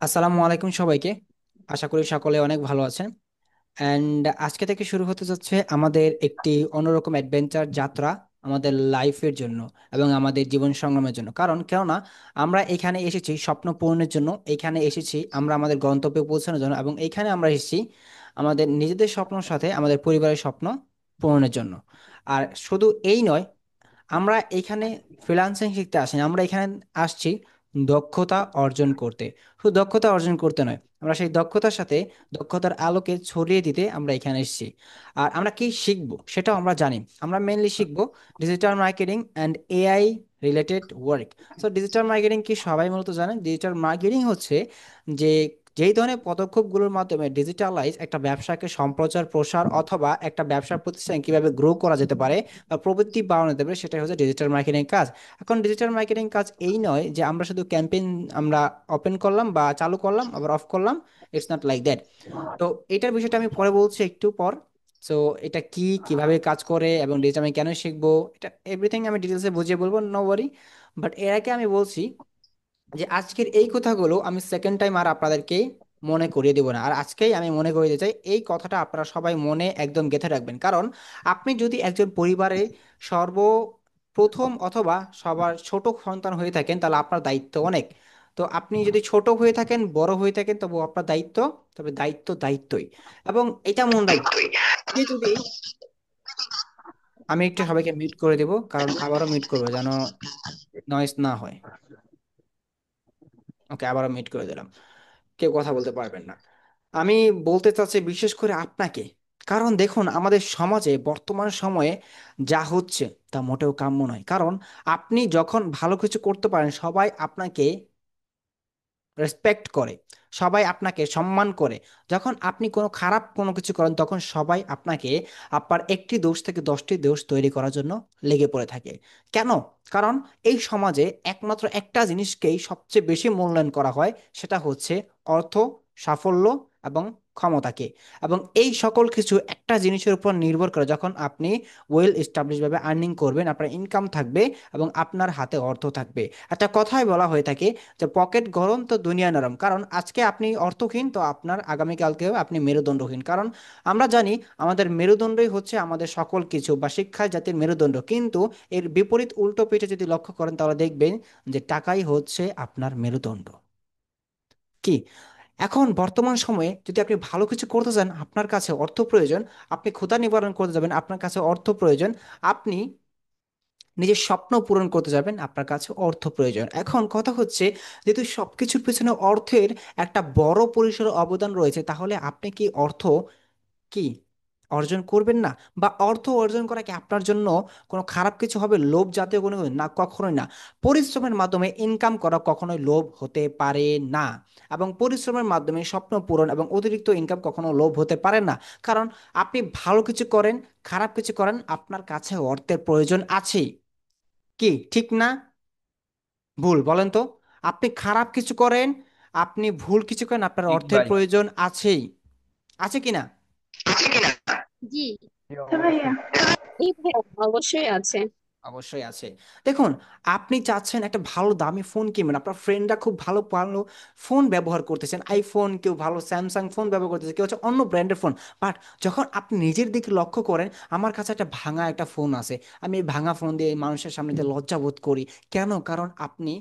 আসসালামু আলাইকুম সবাইকে। আশা করি সকলে অনেক ভালো আছেন। অ্যান্ড আজকে থেকে শুরু হতে যাচ্ছে আমাদের একটি অন্যরকম অ্যাডভেঞ্চার যাত্রা আমাদের লাইফের জন্য এবং আমাদের জীবন সংগ্রামের জন্য। কারণ কেননা আমরা এখানে এসেছি স্বপ্ন পূরণের জন্য, এখানে এসেছি আমরা আমাদের গন্তব্যে পৌঁছানোর জন্য, এবং এখানে আমরা এসেছি আমাদের নিজেদের স্বপ্নের সাথে আমাদের পরিবারের স্বপ্ন পূরণের জন্য। আর শুধু এই নয়, আমরা এখানে ফ্রিল্যান্সিং শিখতে আসিনি, আমরা এখানে আসছি দক্ষতা অর্জন করতে। শুধু দক্ষতা অর্জন করতে নয়, আমরা সেই দক্ষতার সাথে দক্ষতার আলোকে ছড়িয়ে দিতে আমরা এখানে এসেছি। আর আমরা কি শিখবো সেটাও আমরা জানি। আমরা মেনলি শিখবো digital marketing and AI related work. So digital marketing কি সবাই মূলত জানেন? ডিজিটাল মার্কেটিং হচ্ছে যে যেই ধরনের পদক্ষেপগুলোর মাধ্যমে ডিজিটালাইজ একটা ব্যবসাকে সম্প্রচার প্রসার অথবা একটা ব্যবসার প্রতিষ্ঠান কিভাবে গ্রো করা যেতে পারে বা প্রবৃদ্ধি বাড়ানো যেতে পারে, সেটাই হচ্ছে ডিজিটাল মার্কেটিং কাজ। এখন ডিজিটাল মার্কেটিং কাজ এই নয় যে আমরা শুধু ক্যাম্পেইন আমরা ওপেন করলাম বা চালু করলাম আবার অফ করলাম। It's not like that. তো এটার বিষয়টা আমি পরে বলছি একটু পর। সো এটা কি, কিভাবে কাজ করে এবং ডিজিটাল আমি কেন শিখবো, এটা এভরিথিং আমি ডিটেলসে বুঝিয়ে বলবো, নো ওয়ারি। বাট এর আগে আমি বলছি যে আজকের এই কথাগুলো আমি সেকেন্ড টাইম আর আপনাদেরকে মনে করিয়ে দেবো না। আর আজকেই আমি মনে করিয়ে দিতে চাই এই কথাটা আপনারা সবাই মনে একদম গেঁথে রাখবেন। কারণ আপনি যদি একজন পরিবারে সর্বপ্রথম অথবা সবার ছোট সন্তান হয়ে থাকেন তাহলে আপনার দায়িত্ব অনেক। তো আপনি যদি ছোট হয়ে থাকেন, বড় হয়ে থাকেন, তবু আপনার দায়িত্ব, তবে দায়িত্ব দায়িত্বই। এবং এটা মনে রাখবেন, আপনি যদি, আমি একটু সবাইকে মিউট করে দেবো কারণ আবারও মিউট করবো যেন নয়েজ না হয়। ওকে, আবারও মিউট করে দিলাম, কেউ কথা বলতে পারবেন না। আমি বলতে চাচ্ছি বিশেষ করে আপনাকে, কারণ দেখুন আমাদের সমাজে বর্তমান সময়ে যা হচ্ছে তা মোটেও কাম্য নয়। কারণ আপনি যখন ভালো কিছু করতে পারেন সবাই আপনাকে রেসপেক্ট করে, সবাই আপনাকে সম্মান করে। যখন আপনি কোনো খারাপ কোনো কিছু করেন তখন সবাই আপনাকে আপনার একটি দোষ থেকে 10টি দোষ তৈরি করার জন্য লেগে পড়ে থাকে। কেন? কারণ এই সমাজে একমাত্র একটা জিনিসকেই সবচেয়ে বেশি মূল্যায়ন করা হয়, সেটা হচ্ছে অর্থ, সাফল্য এবং ক্ষমতাকে। এবং এই সকল কিছু একটা জিনিসের উপর নির্ভর করে। যখন আপনি ওয়েল এস্টাবলিশ ভাবে আর্নিং করবেন, আপনার ইনকাম থাকবে এবং আপনার হাতে অর্থ থাকবে। একটা কথাই বলা হয়ে থাকে যে পকেট গরম তো দুনিয়া নরম। কারণ আজকে আপনি অর্থহীন তো আপনার আগামীকালকেও আপনি মেরুদণ্ডহীন। কারণ আমরা জানি আমাদের মেরুদণ্ডই হচ্ছে আমাদের সকল কিছু, বা শিক্ষা জাতির মেরুদণ্ড। কিন্তু এর বিপরীত উল্টো পিঠে যদি লক্ষ্য করেন তাহলে দেখবেন যে টাকাই হচ্ছে আপনার মেরুদণ্ড। কি? এখন বর্তমান সময়ে যদি আপনি ভালো কিছু করতে চান আপনার কাছে অর্থ প্রয়োজন। আপনি ক্ষুধা নিবারণ করতে যাবেন আপনার কাছে অর্থ প্রয়োজন। আপনি নিজের স্বপ্ন পূরণ করতে যাবেন আপনার কাছে অর্থ প্রয়োজন। এখন কথা হচ্ছে, যেহেতু সবকিছুর পেছনে অর্থের একটা বড় পরিসর অবদান রয়েছে, তাহলে আপনি কি অর্থ কি অর্জন করবেন না? বা অর্থ অর্জন করা কি আপনার জন্য কোনো খারাপ কিছু হবে? লোভ জাতীয় কোনো কিছু? না, কখনোই না। পরিশ্রমের মাধ্যমে ইনকাম করা কখনোই লোভ হতে পারে না। এবং পরিশ্রমের মাধ্যমে স্বপ্ন পূরণ এবং অতিরিক্ত ইনকাম কখনো লোভ হতে পারে না। কারণ আপনি ভালো কিছু করেন, খারাপ কিছু করেন, আপনার কাছে অর্থের প্রয়োজন আছেই। কি ঠিক না? ভুল বলেন তো? আপনি খারাপ কিছু করেন, আপনি ভুল কিছু করেন, আপনার ঠিক অর্থের ভাই। প্রয়োজন আছেই। আছে কি না? জি। জি, অবশ্যই। এই ভাইয়া অবশ্যই আছে। অবশ্যই আছে। দেখুন, আপনি চাচ্ছেন একটা ভালো দামি ফোন কিনবেন, আপনার ফ্রেন্ডরা খুব ভালো ভালো ফোন ব্যবহার করতেছেন, আইফোন, কেউ ভালো স্যামসাং ফোন ব্যবহার করতেছে, কেউ হচ্ছে অন্য ব্র্যান্ডের ফোন। বাট যখন আপনি নিজের দিকে লক্ষ্য করেন, আমার কাছে একটা ভাঙা একটা ফোন আছে, আমি এই ভাঙা ফোন দিয়ে মানুষের সামনে দিয়ে লজ্জা বোধ করি। কেন? কারণ আপনি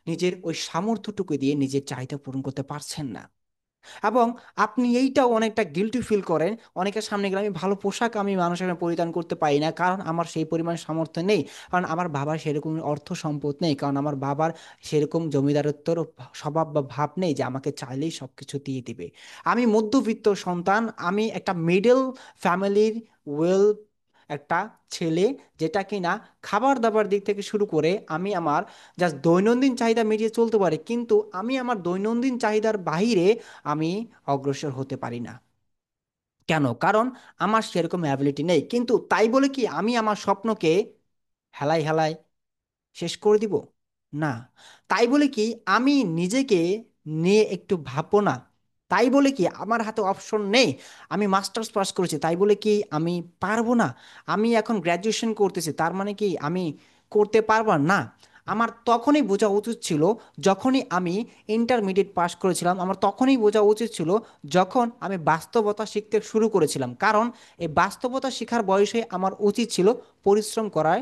নিজের ওই সামর্থ্যটুকু দিয়ে নিজের চাহিদা পূরণ করতে পারছেন না। এবং আপনি এইটাও অনেকটা গিল্টি ফিল করেন অনেকের সামনে গেলে, আমি ভালো পোশাক আমি মানুষের সামনে পরিধান করতে পারি না কারণ আমার সেই পরিমাণ সামর্থ্য নেই, কারণ আমার বাবার সেরকম অর্থ সম্পদ নেই, কারণ আমার বাবার সেরকম জমিদারত্বর স্বভাব বা ভাব নেই যে আমাকে চাইলেই সব কিছু দিয়ে দিবে। আমি মধ্যবিত্ত সন্তান, আমি একটা মিডল ফ্যামিলির ওয়েল একটা ছেলে, যেটা কিনা খাবার দাবার দিক থেকে শুরু করে আমি আমার জাস্ট দৈনন্দিন চাহিদা মিটিয়ে চলতে পারি, কিন্তু আমি আমার দৈনন্দিন চাহিদার বাইরে আমি অগ্রসর হতে পারি না। কেন? কারণ আমার সেরকম অ্যাবিলিটি নেই। কিন্তু তাই বলে কি আমি আমার স্বপ্নকে হেলাই হেলাই শেষ করে দিব? না। তাই বলে কি আমি নিজেকে নিয়ে একটু ভাববো না? তাই বলে কি আমার হাতে অপশন নেই? আমি মাস্টার্স পাস করেছি তাই বলে কি আমি পারবো না? আমি এখন গ্র্যাজুয়েশন করতেছি তার মানে কি আমি করতে পারবো না? আমার তখনই বোঝা উচিত ছিল, যখনই আমি ইন্টারমিডিয়েট পাশ করেছিলাম, আমার তখনই বোঝা উচিত ছিল যখন আমি বাস্তবতা শিখতে শুরু করেছিলাম। কারণ এই বাস্তবতা শেখার বয়সে আমার উচিত ছিল পরিশ্রম করায়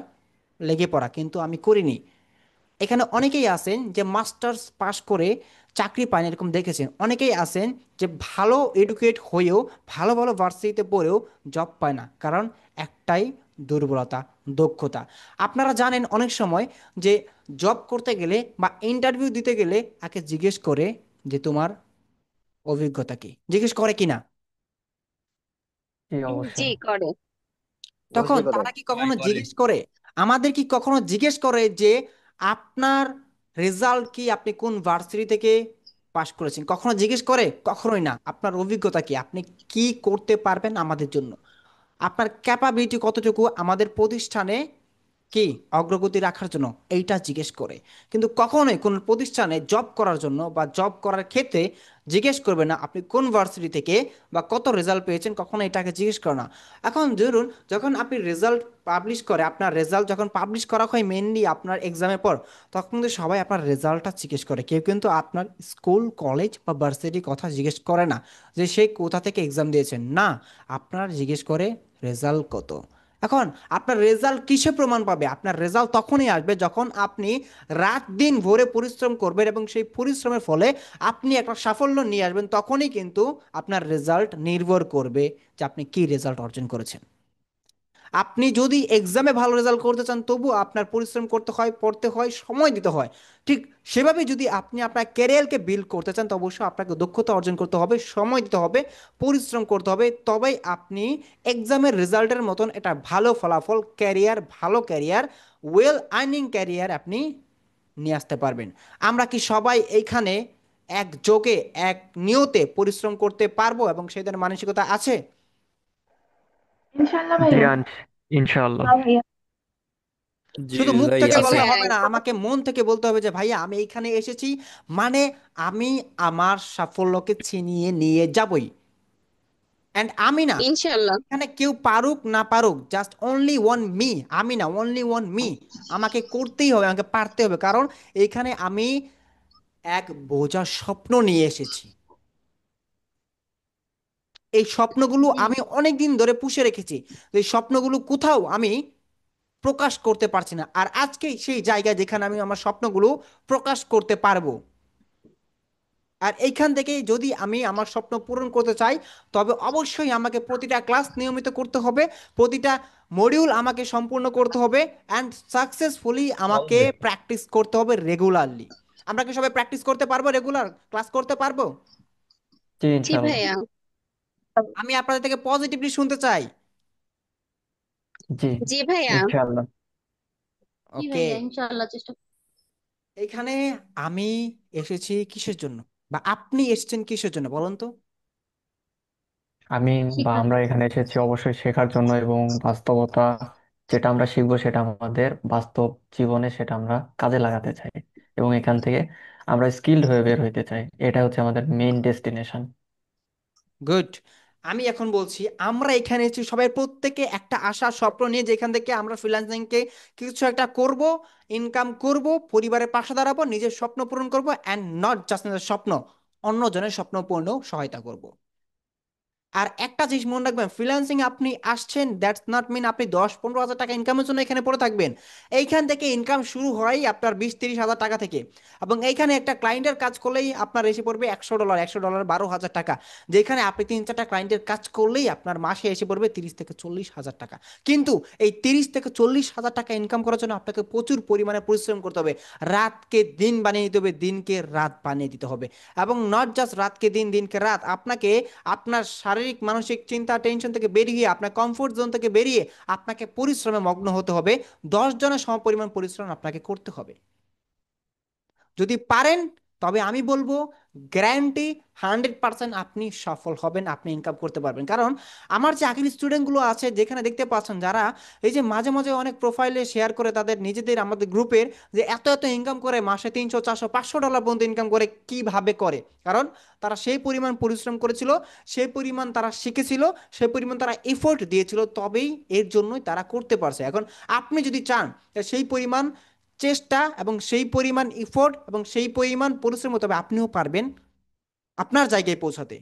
লেগে পড়া, কিন্তু আমি করিনি। এখানে অনেকেই আছেন যে মাস্টার্স পাশ করে চাকরি পান, এরকম দেখেছেন। অনেকেই আছেন যে ভালো এডুকেট হয়েও, ভালো ভালো ভার্সিটিতে পড়েও জব পায় না, কারণ একটাই দুর্বলতা, দক্ষতা। আপনারা জানেন অনেক সময় যে জব করতে গেলে বা ইন্টারভিউ দিতে গেলে আগে জিজ্ঞেস করে যে তোমার অভিজ্ঞতা কি, জিজ্ঞেস করে কিনা? জি জি অবশ্যই। করে। তখন অবশ্যই করে। তারা কি কখনো জিজ্ঞেস করে, আমাদের কি কখনো জিজ্ঞেস করে যে আপনার রেজাল্ট কি, আপনি কোন ভার্সিটি থেকে পাশ করেছেন? কখনো জিজ্ঞেস করে? কখনোই না। আপনার অভিজ্ঞতা কি, আপনি কি করতে পারবেন আমাদের জন্য, আপনার ক্যাপাবিলিটি কতটুকু আমাদের প্রতিষ্ঠানে কি অগ্রগতি রাখার জন্য, এইটা জিজ্ঞেস করে। কিন্তু কখনোই কোনো প্রতিষ্ঠানে জব করার জন্য বা জব করার ক্ষেত্রে জিজ্ঞেস করবে না আপনি কোন ভার্সিটি থেকে বা কত রেজাল্ট পেয়েছেন, কখনো এটাকে জিজ্ঞেস করে না। এখন ধরুন, যখন আপনি রেজাল্ট পাবলিশ করে, আপনার রেজাল্ট যখন পাবলিশ করা হয় মেনলি আপনার এক্সামের পর, তখন কিন্তু সবাই আপনার রেজাল্টটা জিজ্ঞেস করে। কেউ কিন্তু আপনার স্কুল, কলেজ বা ভার্সিটির কথা জিজ্ঞেস করে না, যে সে কোথা থেকে এক্সাম দিয়েছেন, না। আপনার জিজ্ঞেস করে রেজাল্ট কত। এখন আপনার রেজাল্ট কিসে প্রমাণ পাবে? আপনার রেজাল্ট তখনই আসবে যখন আপনি রাত দিন ভোরে পরিশ্রম করবেন এবং সেই পরিশ্রমের ফলে আপনি একটা সাফল্য নিয়ে আসবেন। তখনই কিন্তু আপনার রেজাল্ট নির্ভর করবে যে আপনি কি রেজাল্ট অর্জন করেছেন। আপনি যদি এক্সামে ভালো রেজাল্ট করতে চান, তবু আপনার পরিশ্রম করতে হয়, পড়তে হয়, সময় দিতে হয়। ঠিক সেভাবে যদি আপনি আপনার ক্যারিয়ারকে বিল্ড করতে চান, তো অবশ্যই আপনাকে দক্ষতা অর্জন করতে হবে, সময় দিতে হবে, পরিশ্রম করতে হবে। তবেই আপনি এক্সামের রেজাল্টের মতন এটা ভালো ফলাফল, ক্যারিয়ার, ভালো ক্যারিয়ার, ওয়েল আর্নিং ক্যারিয়ার আপনি নিয়ে আসতে পারবেন। আমরা কি সবাই এইখানে একযোগে, এক নিয়তে পরিশ্রম করতে পারবো এবং সেই ধরনের মানসিকতা আছে? ইনশাল্লাহ জি ভাইয়া। ইনশাআল্লাহ। হ্যাঁ ভাইয়া। জি শুধু মুখ থেকে ভাই জি আছে। বললে ভাইয়া, হবে না, আমাকে মন থেকে বলতে হবে যে ভাইয়া আমি এইখানে এসেছি, মানে আমি আমার সাফল্যকে ছিনিয়ে নিয়ে যাবই। অ্যান্ড আমি না, ইনশাল্লাহ। এখানে কেউ পারুক না পারুক, জাস্ট অনলি ওয়ান মি, আমি না, অনলি ওয়ান মি। আমাকে করতেই হবে, আমাকে পারতে হবে, কারণ এখানে আমি এক বোঝা স্বপ্ন নিয়ে এসেছি। এই স্বপ্নগুলো জি আমি অনেক দিন ধরে পুষে রেখেছি। তো এই স্বপ্নগুলো কোথাও আমি প্রকাশ করতে পারছি না, আর আজকে সেই জায়গায় যেখানে আমি আমার স্বপ্নগুলো প্রকাশ করতে পারবো। আর এইখান থেকে যদি আমি আমার স্বপ্ন পূরণ করতে চাই, তবে অবশ্যই আমাকে প্রতিটা ক্লাস নিয়মিত করতে হবে, প্রতিটা মডিউল আমাকে সম্পূর্ণ করতে হবে, অ্যান্ড সাকসেসফুলি আমাকে প্র্যাকটিস করতে হবে রেগুলারলি। আমরা কি সবাই প্র্যাকটিস করতে পারবো, রেগুলার ক্লাস করতে পারবো? জি জি ইনশাআল্লাহ। ভাইয়া। আমি আপনাদের থেকে পজিটিভলি শুনতে চাই। জি জি ভাইয়া। ইনশাআল্লাহ। জি ওকে। ভাইয়া, ইনশাআল্লাহ চেষ্টা এখানে আমি এসেছি কিসের জন্য, বা আপনি এসেছেন কিসের জন্য বলুন তো? আমি বা শিক্ষা। আমরা এখানে এসেছি অবশ্যই শেখার জন্য, এবং বাস্তবতা যেটা আমরা শিখবো সেটা আমাদের বাস্তব জীবনে সেটা আমরা কাজে লাগাতে চাই, এবং এখান থেকে আমরা স্কিলড হয়ে বের হইতে চাই। এটা হচ্ছে আমাদের মেইন ডেস্টিনেশন। গুড। আমি এখন বলছি, আমরা এখানে এসেছি সবাই প্রত্যেকে একটা আশা, স্বপ্ন নিয়ে, যে এখান থেকে আমরা ফ্রিল্যান্সিংকে কিছু একটা করব, ইনকাম করব, পরিবারের পাশে দাঁড়াবো, নিজের স্বপ্ন পূরণ করব, অ্যান্ড নট জাস্ট নিজের স্বপ্ন, অন্যজনের স্বপ্ন পূরণেও সহায়তা করব। আর একটা জিনিস মনে রাখবেন, ফ্রিল্যান্সিং আপনি আসছেন, দ্যাটস নট মিন আপনি 10-15 হাজার টাকা ইনকামের জন্য এখানে পড়ে থাকবেন। এইখান থেকে ইনকাম শুরু হয় আপনার 20-30 হাজার টাকা থেকে। এবং এইখানে একটা ক্লায়েন্টের কাজ করলেই আপনার এসে পড়বে $100, $100 12,000 টাকা। যেখানে আপনি 3-4টা ক্লায়েন্টের কাজ করলেই আপনার মাসে এসে পড়বে 30 থেকে 40 হাজার টাকা। কিন্তু এই 30 থেকে 40 হাজার টাকা ইনকাম করার জন্য আপনাকে প্রচুর পরিমাণে পরিশ্রম করতে হবে, রাতকে দিন বানিয়ে দিতে হবে, দিনকে রাত বানিয়ে দিতে হবে। এবং নট জাস্ট রাতকে দিন, দিনকে রাত, আপনাকে আপনার শারীরিক মানসিক চিন্তা টেনশন থেকে বেরিয়ে, আপনার কমফোর্ট জোন থেকে বেরিয়ে আপনাকে পরিশ্রমে মগ্ন হতে হবে। 10 জনের সমপরিমাণ পরিশ্রম আপনাকে করতে হবে। যদি পারেন, তবে আমি বলবো গ্যারান্টি 100% আপনি সফল হবেন, আপনি ইনকাম করতে পারবেন। কারণ আমার চাকরির স্টুডেন্টগুলো আছে, যেখানে দেখতে পাচ্ছেন যারা এই যে মাঝে মাঝে অনেক প্রোফাইলে শেয়ার করে তাদের নিজেদের, আমাদের গ্রুপের, যে এত এত ইনকাম করে, মাসে 300, 400, $500 পর্যন্ত ইনকাম করে, কিভাবে করে? কারণ তারা সেই পরিমাণ পরিশ্রম করেছিল, সেই পরিমাণ তারা শিখেছিল, সেই পরিমাণ তারা এফোর্ট দিয়েছিল, তবেই এর জন্যই তারা করতে পারছে। এখন আপনি যদি চান সেই পরিমাণ চেষ্টা এবং সেই পরিমাণ ইফোর্ট এবং সেই পরিমাণ পরিশ্রম, তবে আপনিও পারবেন আপনার জায়গায় পৌঁছাতে।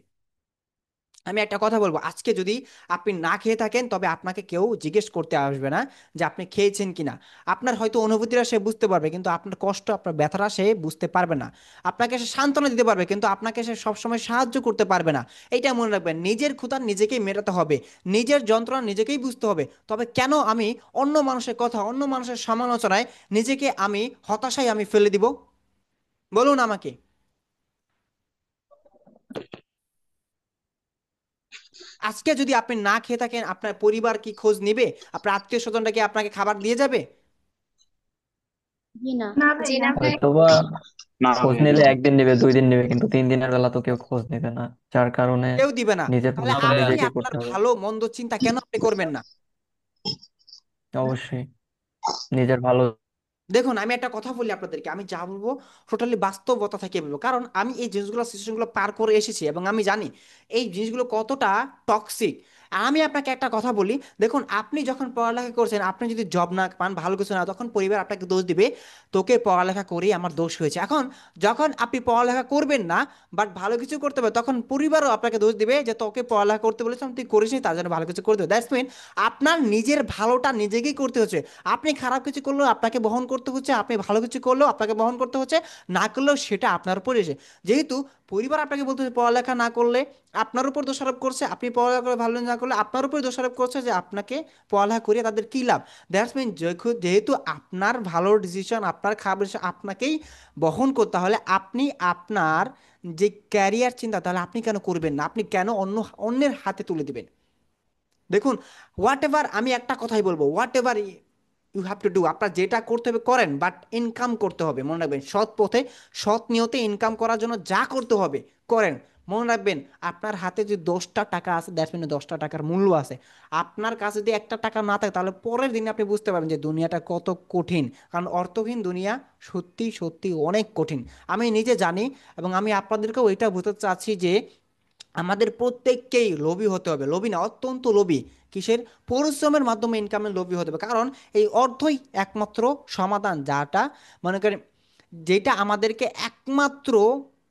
আমি একটা কথা বলবো, আজকে যদি আপনি না খেয়ে থাকেন তবে আপনাকে কেউ জিজ্ঞেস করতে আসবে না যে আপনি খেয়েছেন কিনা। আপনার হয়তো অনুভূতিটা সে বুঝতে পারবে, কিন্তু আপনার কষ্ট, আপনার ব্যথাটা সে বুঝতে পারবে না। আপনাকে সে সান্ত্বনা দিতে পারবে, কিন্তু আপনাকে সে সবসময় সাহায্য করতে পারবে না। এইটা মনে রাখবেন, নিজের ক্ষুধা নিজেকেই মেটাতে হবে, নিজের যন্ত্রণা নিজেকেই বুঝতে হবে। তবে কেন আমি অন্য মানুষের কথা, অন্য মানুষের সমালোচনায় নিজেকে আমি হতাশায় আমি ফেলে দিব? বলুন আমাকে। আজকে যদি আপনি না খেয়ে থাকেন, আপনার পরিবার কি খোঁজ নেবে? আপনার আত্মীয় স্বজনরা কি আপনাকে খাবার দিয়ে যাবে? জি না। জি না ভাই। হয়তোবা না খোঁজ ভাইয়া, নিলে দিবে না। একদিন নেবে, 2 দিন নেবে, কিন্তু 3 দিনের বেলা তো কেউ খোঁজ নেবে না। যার কারণে কেউ দিবে না। নিজের তাহলে না পরিশ্রম ভাইয়া, আপনি নিজেকে আপনার করতে হবে। ভালো মন্দ চিন্তা কেন আপনি করবেন না? অবশ্যই নিজের ভালো। দেখুন, আমি একটা কথা বলি আপনাদেরকে, আমি যা বলবো টোটালি বাস্তবতা থেকে বলবো, কারণ আমি এই জিনিসগুলো, সিচুয়েশনগুলো পার করে এসেছি এবং আমি জানি এই জিনিসগুলো কতটা টক্সিক। আমি আপনাকে একটা কথা বলি, দেখুন আপনি যখন পড়ালেখা করছেন, আপনি যদি জব না পান, ভালো কিছু না, তখন পরিবার আপনাকে দোষ দিবে, তোকে পড়ালেখা করেই আমার দোষ হয়েছে। এখন যখন আপনি পড়ালেখা করবেন না, বাট ভালো কিছু করতে হবে, তখন পরিবারও আপনাকে দোষ দিবে যে তোকে পড়ালেখা করতে বলেছিলাম তুই করিসনি, তার জন্য ভালো কিছু করতে হবে। দ্যাটস মিন আপনার নিজের ভালোটা নিজেকেই করতে হচ্ছে। আপনি খারাপ কিছু করলেও আপনাকে বহন করতে হচ্ছে, আপনি ভালো কিছু করলেও আপনাকে বহন করতে হচ্ছে, না করলেও সেটা আপনার উপর এসে। যেহেতু পরিবার আপনাকে বলতেছে পড়ালেখা না করলে, আপনার উপর দোষারোপ করছে, আপনি পড়ালেখা করে ভালো না করলে আপনার উপর দোষারোপ করছে যে আপনাকে পড়ালেখা করিয়ে তাদের কী লাভ। দ্যাটস মিন যেহেতু আপনার ভালো ডিসিশন, আপনার খারাপ ডিসিশন আপনাকেই বহন করতে হলে, আপনি আপনার যে ক্যারিয়ার চিন্তা, তাহলে আপনি কেন করবেন না? আপনি কেন অন্যের হাতে তুলে দিবেন? দেখুন, হোয়াট এভার, আমি একটা কথাই বলবো, whatever you have to do, আপনার যেটা করতে হবে করেন, বাট ইনকাম করতে হবে। মনে রাখবেন, সৎ পথে সৎ নিয়তে ইনকাম করার জন্য যা করতে হবে করেন। মনে রাখবেন, আপনার হাতে যদি 10টা টাকা আছে, দ্যাটস মিন 10টা টাকার মূল্য আছে। আপনার কাছে যদি একটা টাকা না থাকে, তাহলে পরের দিনে আপনি বুঝতে পারবেন যে দুনিয়াটা কত কঠিন। কারণ অর্থহীন দুনিয়া সত্যি সত্যি অনেক কঠিন। আমি নিজে জানি, এবং আমি আপনাদেরকেও এটা বোঝাতে চাচ্ছি যে আমাদের প্রত্যেককেই লোভী হতে হবে, লোভী না, অত্যন্ত লোভী। কিসের? পরিশ্রমের মাধ্যমে ইনকামের লোভী হতে হবে। কারণ এই অর্থই একমাত্র সমাধান, যাটা মনে করেন যেটা আমাদেরকে একমাত্র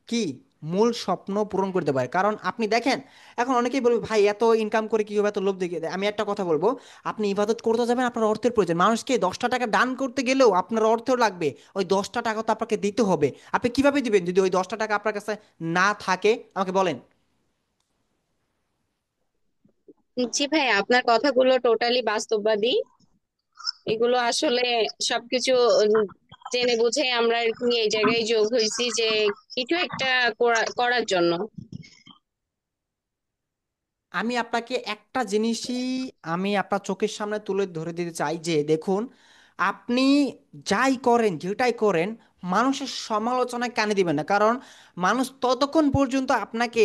কি মূল স্বপ্ন পূরণ করতে পারে। কারণ আপনি দেখেন, এখন অনেকেই বলবে ভাই এত ইনকাম করে কি হবে, এত লোভ দেখিয়ে দেয়। আমি একটা কথা বলবো, আপনি ইবাদত করতে যাবেন, আপনার অর্থের প্রয়োজন। মানুষকে 10টা টাকা দান করতে গেলেও আপনার অর্থও লাগবে, ওই 10টা টাকা তো আপনাকে দিতে হবে। আপনি কিভাবে দিবেন যদি ওই 10টা টাকা আপনার কাছে না থাকে? আমাকে বলেন। জি ভাই, আপনার কথাগুলো টোটালি বাস্তববাদী। এগুলো আসলে সবকিছু উম, জেনে বুঝে আমরা এরকম এই জায়গায় যোগ হয়েছি যে কিছু একটা করার জন্য। আমি আপনাকে একটা জিনিসই আমি আপনার চোখের সামনে তুলে ধরে দিতে চাই যে দেখুন, আপনি যাই করেন, যেটাই করেন, মানুষের সমালোচনায় কানে দিবেন না। কারণ মানুষ ততক্ষণ পর্যন্ত আপনাকে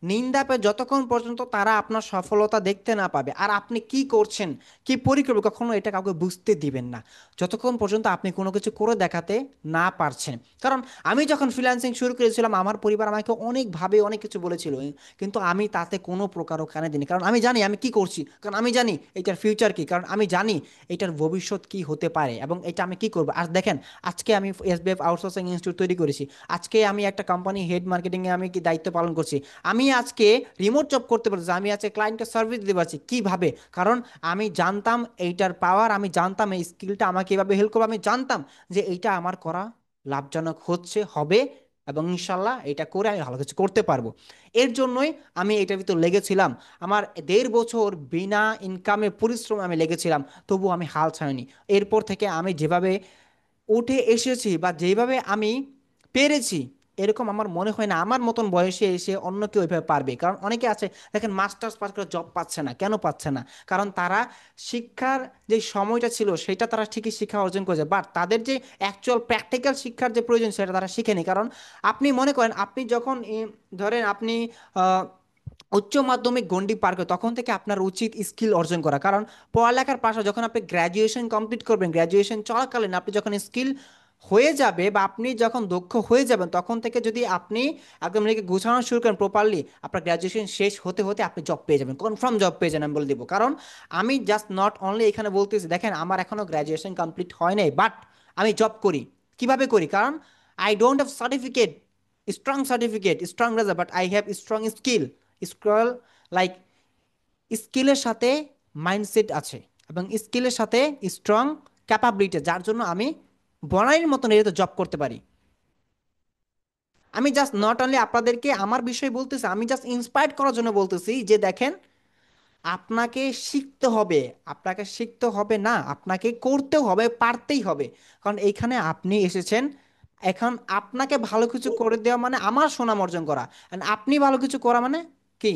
নিন্দা পায় যতক্ষণ পর্যন্ত তারা আপনার সফলতা দেখতে না পাবে। আর আপনি কি করছেন, কি পরিকল্পনা, কখনো এটা কাউকে বুঝতে দিবেন না যতক্ষণ পর্যন্ত আপনি কোনো কিছু করে দেখাতে না পারছেন। কারণ আমি যখন ফ্রিল্যান্সিং শুরু করেছিলাম, আমার পরিবার আমাকে অনেকভাবে অনেক কিছু বলেছিল, কিন্তু আমি তাতে কোনো প্রকারও কানে দিইনি। কারণ আমি জানি আমি কি করছি, কারণ আমি জানি এটার ফিউচার কি, কারণ আমি জানি এটার ভবিষ্যৎ কি হতে পারে এবং এটা আমি কি করবো। আর দেখেন, আজকে আমি এসবিএফ আউটসোর্সিং ইনস্টিটিউট তৈরি করেছি, আজকে আমি একটা কোম্পানি হেড মার্কেটিংয়ে আমি কি দায়িত্ব পালন করছি, আমি আজকে রিমোট জব করতে পারছি, আমি আজকে ক্লায়েন্টকে সার্ভিস দিতে পারছি। কিভাবে? কারণ আমি জানতাম এইটার পাওয়ার, আমি জানতাম এই স্কিলটা আমাকে এভাবে হেল্প করবে, আমি জানতাম যে এইটা আমার করা লাভজনক হচ্ছে, হবে, এবং ইনশাল্লাহ এটা করে আমি ভালো কিছু করতে পারবো। এর জন্যই আমি এটার ভিতর লেগেছিলাম। আমার 1.5 বছর বিনা ইনকামে পরিশ্রম আমি লেগেছিলাম, তবু আমি হাল ছাড়িনি। এরপর থেকে আমি যেভাবে উঠে এসেছি বা যেভাবে আমি পেরেছি, এরকম আমার মনে হয় না আমার মতন বয়সে এসে অন্য কেউ এভাবে পারবে। কারণ অনেকে আছে দেখেন, মাস্টার্স পাস করে জব পাচ্ছে না। কেন পাচ্ছে না? কারণ তারা শিক্ষার যে সময়টা ছিল সেটা তারা ঠিকই শিক্ষা অর্জন করেছে, বাট তাদের যে অ্যাকচুয়াল প্র্যাকটিক্যাল শিক্ষার যে প্রয়োজন সেটা তারা শিখেনি। কারণ আপনি মনে করেন, আপনি যখন ধরেন আপনি আহ, উচ্চ মাধ্যমিক গণ্ডি পার করে, তখন থেকে আপনার উচিত স্কিল অর্জন করা। কারণ পড়ালেখার পাশে যখন আপনি গ্র্যাজুয়েশন কমপ্লিট করবেন, গ্র্যাজুয়েশন চলাকালীন আপনি যখন স্কিল হয়ে যাবে বা আপনি যখন দক্ষ হয়ে যাবেন, তখন থেকে যদি আপনি একদম নিজেকে গুছানো শুরু করেন প্রপারলি, আপনার গ্র্যাজুয়েশন শেষ হতে হতে আপনি জব পেয়ে যাবেন, কনফার্ম জব পেয়ে যাবেন, আমি বলে দিব। কারণ আমি জাস্ট নট অনলি এখানে বলতেছি, দেখেন আমার এখনও গ্র্যাজুয়েশন কমপ্লিট হয় নাই, বাট আমি জব করি। কিভাবে করি? কারণ I don't have certificate, certificate, strong result, but I have strong skill. Skill, like, স্কিলের সাথে মাইন্ডসেট আছে, এবং স্কিলের সাথে স্ট্রং ক্যাপাবিলিটি, যার জন্য আমি বনাইয়ের মতন এরিয়াতে জব করতে পারি। আমি জাস্ট নট অনলি আপনাদেরকে আমার বিষয় বলতেছি, আমি জাস্ট ইন্সপায়ার্ড করার জন্য বলতেছি যে দেখেন, আপনাকে শিখতে হবে। আপনাকে শিখতে হবে না, আপনাকে করতেও হবে, পারতেই হবে। কারণ এইখানে আপনি এসেছেন, এখন আপনাকে ভালো কিছু করে দেওয়া মানে আমার সুনাম অর্জন করা, and আপনি ভালো কিছু করা মানে কি?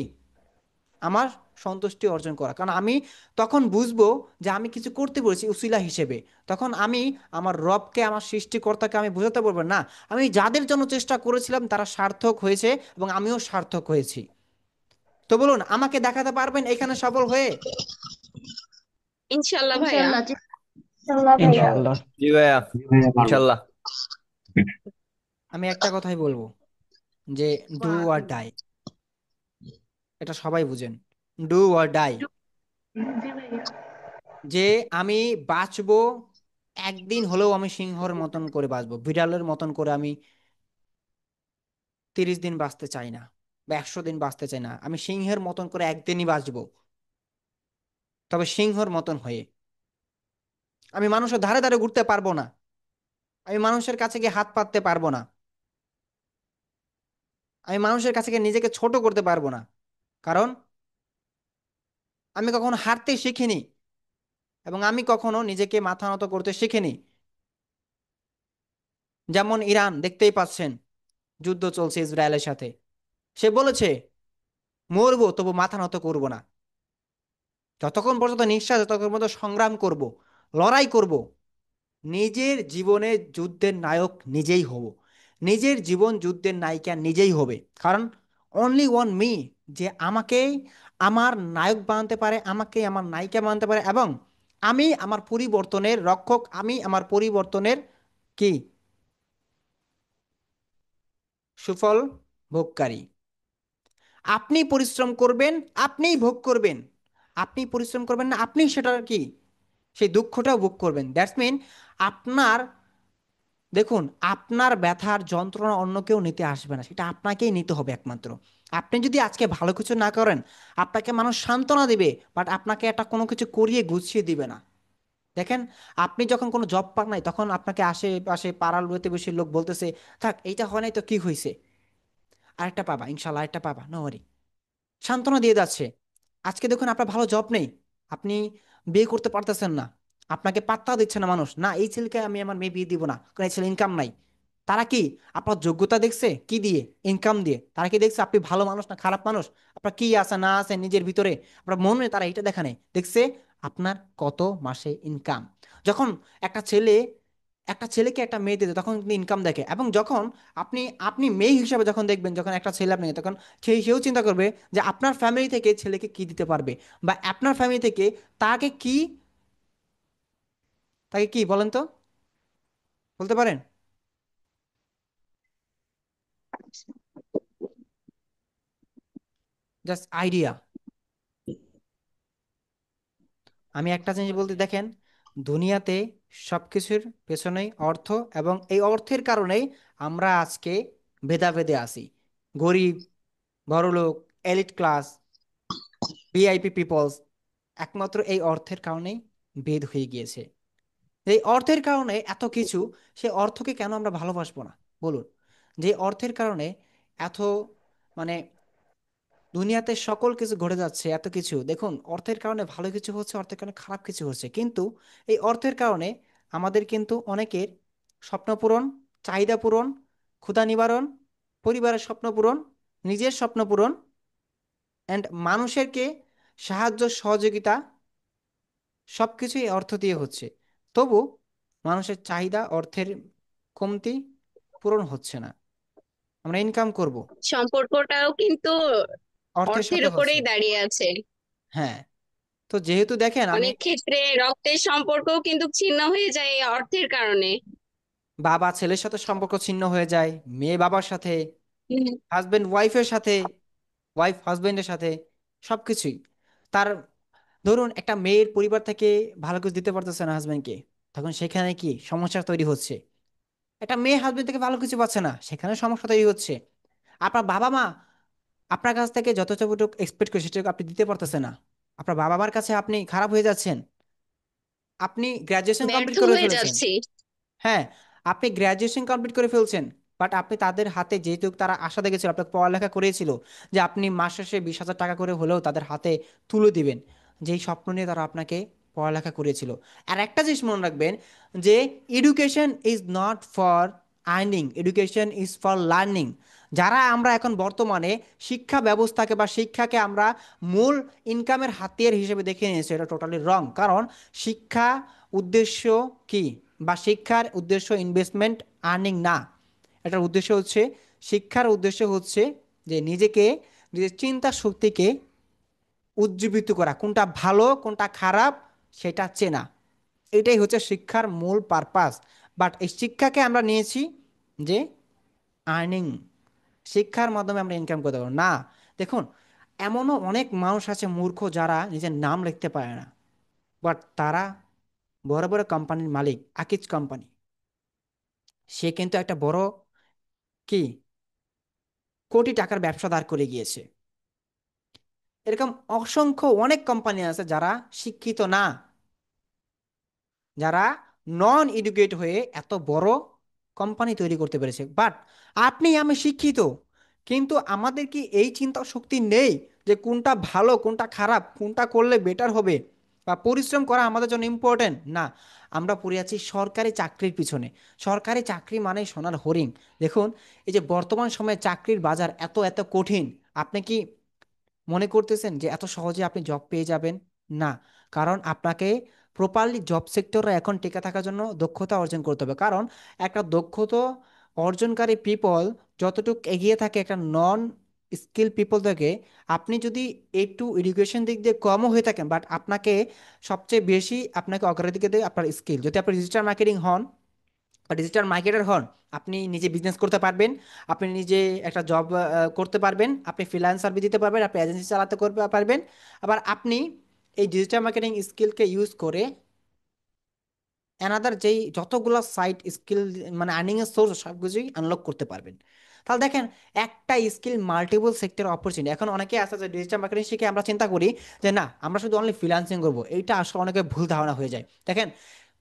আমার সন্তুষ্টি অর্জন করা। কারণ আমি তখন বুঝবো যে আমি কিছু করতে পেরেছি উসিলা হিসেবে। তখন আমি আমার রবকে, আমার সৃষ্টিকর্তাকে আমি বোঝাতে পারবো না, আমি যাদের জন্য চেষ্টা করেছিলাম তারা সার্থক হয়েছে এবং আমিও সার্থক হয়েছি। তো বলুন, আমাকে দেখাতে পারবেন এখানে সফল হয়ে? ইনশাল্লাহ ভাইয়া। ইনশাল্লাহ ইনশাআল্লাহ। জি ভাইয়া, ইনশাল্লাহ। আমি একটা কথাই বলবো, যে ডু আর ডাই, এটা সবাই বুঝেন। ডু আর ডাই, যে আমি বাঁচবো, একদিন হলেও আমি সিংহর মতন করে বাঁচবো, বিড়ালের মতন করে আমি 30 দিন বাঁচতে চাই না, বা 100 দিন বাঁচতে চাই না। আমি সিংহের মতন করে একদিনই বাঁচবো, তবে সিংহর মতন হয়ে। আমি মানুষের ধারে ধারে ঘুরতে পারবো না, আমি মানুষের কাছে গিয়ে হাত পাততে পারবো না, আমি মানুষের কাছে গিয়ে নিজেকে ছোট করতে পারবো না। কারণ আমি কখনো হারতে শিখিনি, এবং আমি কখনো নিজেকে মাথা নত করতে শিখিনি। যেমন ইরান, দেখতেই পাচ্ছেন, যুদ্ধ চলছে ইসরায়েলের সাথে। সে বলেছে মরবো তবু মাথা নত করব না, যতক্ষণ পর্যন্ত নিঃশ্বাস আছে, ততক্ষণ পর্যন্ত সংগ্রাম করব, লড়াই করব। নিজের জীবনের যুদ্ধের নায়ক নিজেই হব, নিজের জীবন যুদ্ধের নায়িকা নিজেই হবে। কারণ অনলি ওয়ান মি, যে আমাকেই আমার নায়ক বানাতে পারে, আমাকে আমার নায়িকা বানাতে পারে, এবং আমি আমার পরিবর্তনের রক্ষক, আমি আমার পরিবর্তনের কি সুফল ভোগকারী। আপনি পরিশ্রম করবেন, আপনিই ভোগ করবেন। আপনি পরিশ্রম করবেন না, আপনি সেটার কি সেই দুঃখটাও ভোগ করবেন। দ্যাটস মিন, আপনার, দেখুন, আপনার ব্যথার যন্ত্রণা অন্য কেউ নিতে আসবে না, সেটা আপনাকেই নিতে হবে একমাত্র। আপনি যদি আজকে ভালো কিছু না করেন, আপনাকে মানুষ সান্ত্বনা দিবে, বাট আপনাকে একটা কোনো কিছু করিয়ে গুছিয়ে দিবে না। দেখেন, আপনি যখন কোনো জব পান নাই, তখন আপনাকে আশেপাশে পাড়ার প্রতিবেশী লোক বলতেছে, থাক, এইটা হয় নাই তো কি হয়েছে, আরেকটা পাবা ইনশাল্লাহ, আরেকটা পাবা, নো ওয়ারি, সান্ত্বনা দিয়ে যাচ্ছে। আজকে দেখুন, আপনার ভালো জব নেই, আপনি বিয়ে করতে পারতেছেন না, আপনাকে পাত্তা দিচ্ছে না মানুষ, না এই ছেলেকে আমি আমার মেয়ে বিয়ে দিব না, কারণ এই ছেলে ইনকাম নাই। তারা কি আপনার যোগ্যতা দেখছে? কি দিয়ে? ইনকাম দিয়ে। তারা কি দেখছে আপনি ভালো মানুষ না খারাপ মানুষ? আপনার কি আছে না আছে নিজের ভিতরে, আপনার মনে তারা এটা দেখা নেই, দেখছে আপনার কত মাসে ইনকাম। যখন একটা ছেলে একটা ছেলেকে একটা মেয়ে দিতে, তখন কিন্তু ইনকাম দেখে। এবং যখন আপনি আপনি মেয়ে হিসাবে যখন দেখবেন, যখন একটা ছেলে আপনাকে, তখন সেও চিন্তা করবে যে আপনার ফ্যামিলি থেকে ছেলেকে কি দিতে পারবে, বা আপনার ফ্যামিলি থেকে তাকে কি, তাকে কি বলেন তো, বলতে পারেন? Just idea. আমি একটা জিনিস বলতে, দেখেন, দুনিয়াতে সবকিছুর পেছনেই অর্থ, এবং এই অর্থের কারণেই আমরা আজকে ভেদাভেদে আছি। গরিব, বড়লোক, এলিট ক্লাস, ভিআইপি পিপলস, একমাত্র এই অর্থের কারণেই ভেদ হয়ে গিয়েছে। এই অর্থের কারণে এত কিছু, সে অর্থকে কেন আমরা ভালোবাসবো না বলুন? যে অর্থের কারণে এত, মানে, দুনিয়াতে সকল কিছু ঘটে যাচ্ছে, এত কিছু দেখুন, অর্থের কারণে ভালো কিছু হচ্ছে, অর্থের কারণে খারাপ কিছু হচ্ছে, কিন্তু এই অর্থের কারণে আমাদের কিন্তু অনেকের স্বপ্ন পূরণ, চাহিদা পূরণ, ক্ষুধা নিবারণ, পরিবারের স্বপ্ন পূরণ, নিজের স্বপ্ন পূরণ, অ্যান্ড মানুষেরকে সাহায্য সহযোগিতা, সব কিছুই অর্থ দিয়ে হচ্ছে। তবু মানুষের চাহিদা, অর্থের কমতি পূরণ হচ্ছে না। আমরা ইনকাম করব, সম্পর্কটাও কিন্তু অর্থের অর্থের সাথে হচ্ছে। উপরেই দাঁড়িয়ে আছে। হ্যাঁ। তো যেহেতু দেখেন, আমি, অনেক ক্ষেত্রে রক্তের সম্পর্কও কিন্তু ছিন্ন হয়ে যায় এই অর্থের কারণে। বাবা ছেলের সাথে সম্পর্ক ছিন্ন হয়ে যায়, মেয়ে বাবার সাথে, হুম। হাজবেন্ড ওয়াইফের সাথে, ওয়াইফ হাজবেন্ডের সাথে, সবকিছুই। তার, ধরুন, একটা মেয়ের পরিবার থেকে ভালো কিছু দিতে পারতেছে না হাজবেন্ডকে, তখন সেখানে কি সমস্যা তৈরি হচ্ছে। একটা মেয়ে হাজবেন্ড থেকে ভালো কিছু পাচ্ছে না, সেখানে সমস্যা তৈরি হচ্ছে। আপনার বাবা মা আপনার কাছ থেকে যতটুকু এক্সপেক্ট করে সেটুকু আপনি দিতে পারতেছে না, আপনার বাবা মার কাছে আপনি খারাপ হয়ে যাচ্ছেন। আপনি গ্রাজুয়েশন ব্যর্থ কমপ্লিট করে হয়ে ফেলেছেন। যাচ্ছি। হ্যাঁ, আপনি গ্র্যাজুয়েশন কমপ্লিট করে ফেলছেন, বাট আপনি তাদের হাতে যেহেতু তারা আশা দেখেছিল, আপনাকে পড়ালেখা করেছিল যে আপনি মাস শেষে 20,000 টাকা করে হলেও তাদের হাতে তুলে দিবেন, যেই স্বপ্ন নিয়ে তারা আপনাকে পড়ালেখা করেছিল। আর একটা জিনিস মনে রাখবেন যে education is not for earning, education is for learning. যারা আমরা এখন বর্তমানে শিক্ষা ব্যবস্থাকে বা শিক্ষাকে আমরা মূল ইনকামের হাতিয়ার হিসেবে দেখে নিয়েছি, এটা টোটালি রং। কারণ শিক্ষা উদ্দেশ্য কি, বা শিক্ষার উদ্দেশ্য ইনভেস্টমেন্ট, আর্নিং না। এটার উদ্দেশ্য হচ্ছে, শিক্ষার উদ্দেশ্য হচ্ছে যে নিজেকে, নিজের চিন্তা শক্তিকে উজ্জীবিত করা, কোনটা ভালো কোনটা খারাপ সেটা চেনা। এটাই হচ্ছে শিক্ষার মূল পারপাস। বাট এই শিক্ষাকে আমরা নিয়েছি যে আর্নিং, শিক্ষার মাধ্যমে আমরা ইনকাম করতে পারবো না। দেখুন, এমনও অনেক মানুষ আছে মূর্খ যারা নিজের নাম লিখতে পারে না, বাট তারা বড় বড় কোম্পানির মালিক। আকিজ কোম্পানি, সে কিন্তু একটা বড় কি কোটি টাকার ব্যবসা দাঁড় করে গিয়েছে। এরকম অসংখ্য অনেক কোম্পানি আছে যারা শিক্ষিত না, যারা নন এডুকেট হয়ে এত বড় কোম্পানি তৈরি করতে পেরেছে। বাট আপনি আমি শিক্ষিত, কিন্তু আমাদের কি এই চিন্তা শক্তি নেই যে কোনটা ভালো কোনটা খারাপ, কোনটা করলে বেটার হবে, বা পরিশ্রম করা আমাদের জন্য ইম্পর্টেন্ট না। আমরা পড়ে আছি সরকারি চাকরির পিছনে। সরকারি চাকরি মানে সোনার হরিণ। দেখুন, এই যে বর্তমান সময়ে চাকরির বাজার এত এত কঠিন, আপনি কি মনে করতেছেন যে এত সহজে আপনি জব পেয়ে যাবেন? না। কারণ আপনাকে প্রপারলি জব সেক্টরে এখন টিকে থাকার জন্য দক্ষতা অর্জন করতে হবে। কারণ একটা দক্ষতা অর্জনকারী পিপল যতটুকু এগিয়ে থাকে একটা নন স্কিল পিপল থেকে, আপনি যদি একটু এডুকেশন দিক দিয়ে কমও হয়ে থাকেন, বাট আপনাকে সবচেয়ে বেশি আপনাকে অগ্রাধিকার দেবে আপনার স্কিল। যদি আপনি ডিজিটাল মার্কেটিং হন বা ডিজিটাল মার্কেটার হন, আপনি নিজে বিজনেস করতে পারবেন, আপনি নিজে একটা জব করতে পারবেন, আপনি ফ্রিল্যান্স সার্ভিস দিতে পারবেন, আপনি এজেন্সি চালাতে করতে পারবেন। আবার আপনি এই ডিজিটাল মার্কেটিং স্কিলকে ইউজ করে অ্যানাদার যেই যতগুলো সাইট স্কিল মানে আর্নিং এর সোর্স সবকিছুই আনলক করতে পারবেন। তাহলে দেখেন, একটা স্কিল মাল্টিপল সেক্টর অপরচুনিটি। এখন অনেকে আছে যে ডিজিটাল মার্কেটিং শিখে আমরা চিন্তা করি যে না, আমরা শুধু অনলি ফ্রিল্যান্সিং করবো। এইটা আসলে অনেকের ভুল ধারণা হয়ে যায়। দেখেন,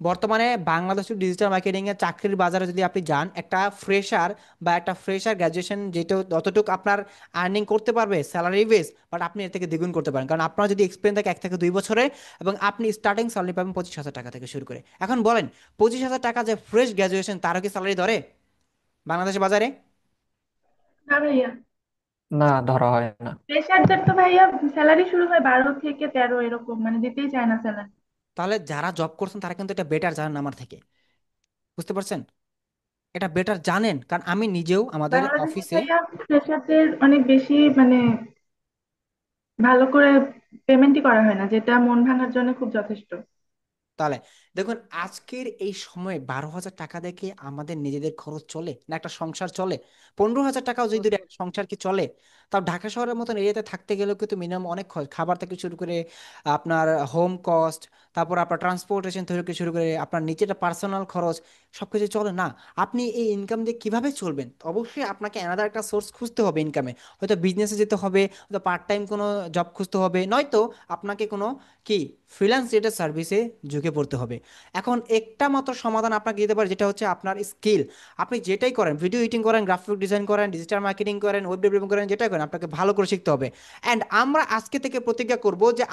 বর্তমানে বাংলাদেশের ডিজিটাল মার্কেটিং এর চাকরির বাজারে যদি আপনি যান, একটা ফ্রেশার বা একটা ফ্রেশার গ্র্যাজুয়েশন যেটা যতটুকু আপনার আর্নিং করতে পারবে স্যালারি বেস, বাট আপনি এর থেকে দ্বিগুণ করতে পারেন। কারণ আপনার যদি এক্সপিরিয়েন্স থাকে 1 থেকে 2 বছরের, এবং আপনি স্টার্টিং স্যালারি পাবেন 25,000 টাকা থেকে শুরু করে। এখন বলেন, 25,000 টাকা যে ফ্রেশ গ্র্যাজুয়েশন, তারও কি স্যালারি ধরে বাংলাদেশের বাজারে? না ভাইয়া, না, ধরা হয় না। ফ্রেশারদের তো ভাইয়া স্যালারি শুরু হয় 12 থেকে 13 এরকম, মানে দিতেই চায় না স্যালারি। তাহলে যারা জব করছেন তারা কিন্তু এটা বেটার জানেন আমার থেকে, বুঝতে পারছেন? এটা বেটার জানেন, কারণ আমি নিজেও আমাদের বাংলাদেশে অফিসে। ভাইয়া ফ্রেশারদের অনেক বেশি মানে ভালো করে পেমেন্টই করা হয় না, যেটা মন ভাঙার জন্য খুব যথেষ্ট। তাহলে দেখুন, আজকের এই সময়ে 12,000 টাকা দেখে আমাদের নিজেদের খরচ চলে না, একটা সংসার চলে? 15,000 টাকাও যদি ধরে একটা সংসার কি চলে? তাও ঢাকা শহরের মতন এরিয়াতে থাকতে গেলেও কিন্তু মিনিমাম অনেক খরচ, খাবার থেকে শুরু করে আপনার হোম কস্ট, তারপর আপনার ট্রান্সপোর্টেশন থেকে শুরু করে আপনার নিচের পার্সোনাল খরচ, সবকিছু চলে না। আপনি এই ইনকাম দিয়ে কিভাবে চলবেন? অবশ্যই আপনাকে অ্যানাদার একটা সোর্স খুঁজতে হবে ইনকামে। হয়তো বিজনেসে যেতে হবে, হয়তো পার্ট টাইম কোনো জব খুঁজতে হবে, নয়তো আপনাকে কোনো কি ফ্রিল্যান্স রিলেটেড সার্ভিসে ঝুঁকে পড়তে হবে। এখন একটা মাত্র সমাধান আপনাকে দিতে পারে, যেটা হচ্ছে আপনার স্কিল। আপনি যেটাই করেন, ভিডিও এডিটিং করেন, গ্রাফিক ডিজাইন করেন, ডিজিটাল মার্কেটিং করেন, ওয়েব ডেভেলপিং করেন, যেটাই করেন আপনাকে ভালো করে শিখতে হবে। অ্যান্ড আমরা আজকে থেকে প্রতিজ্ঞা করব যে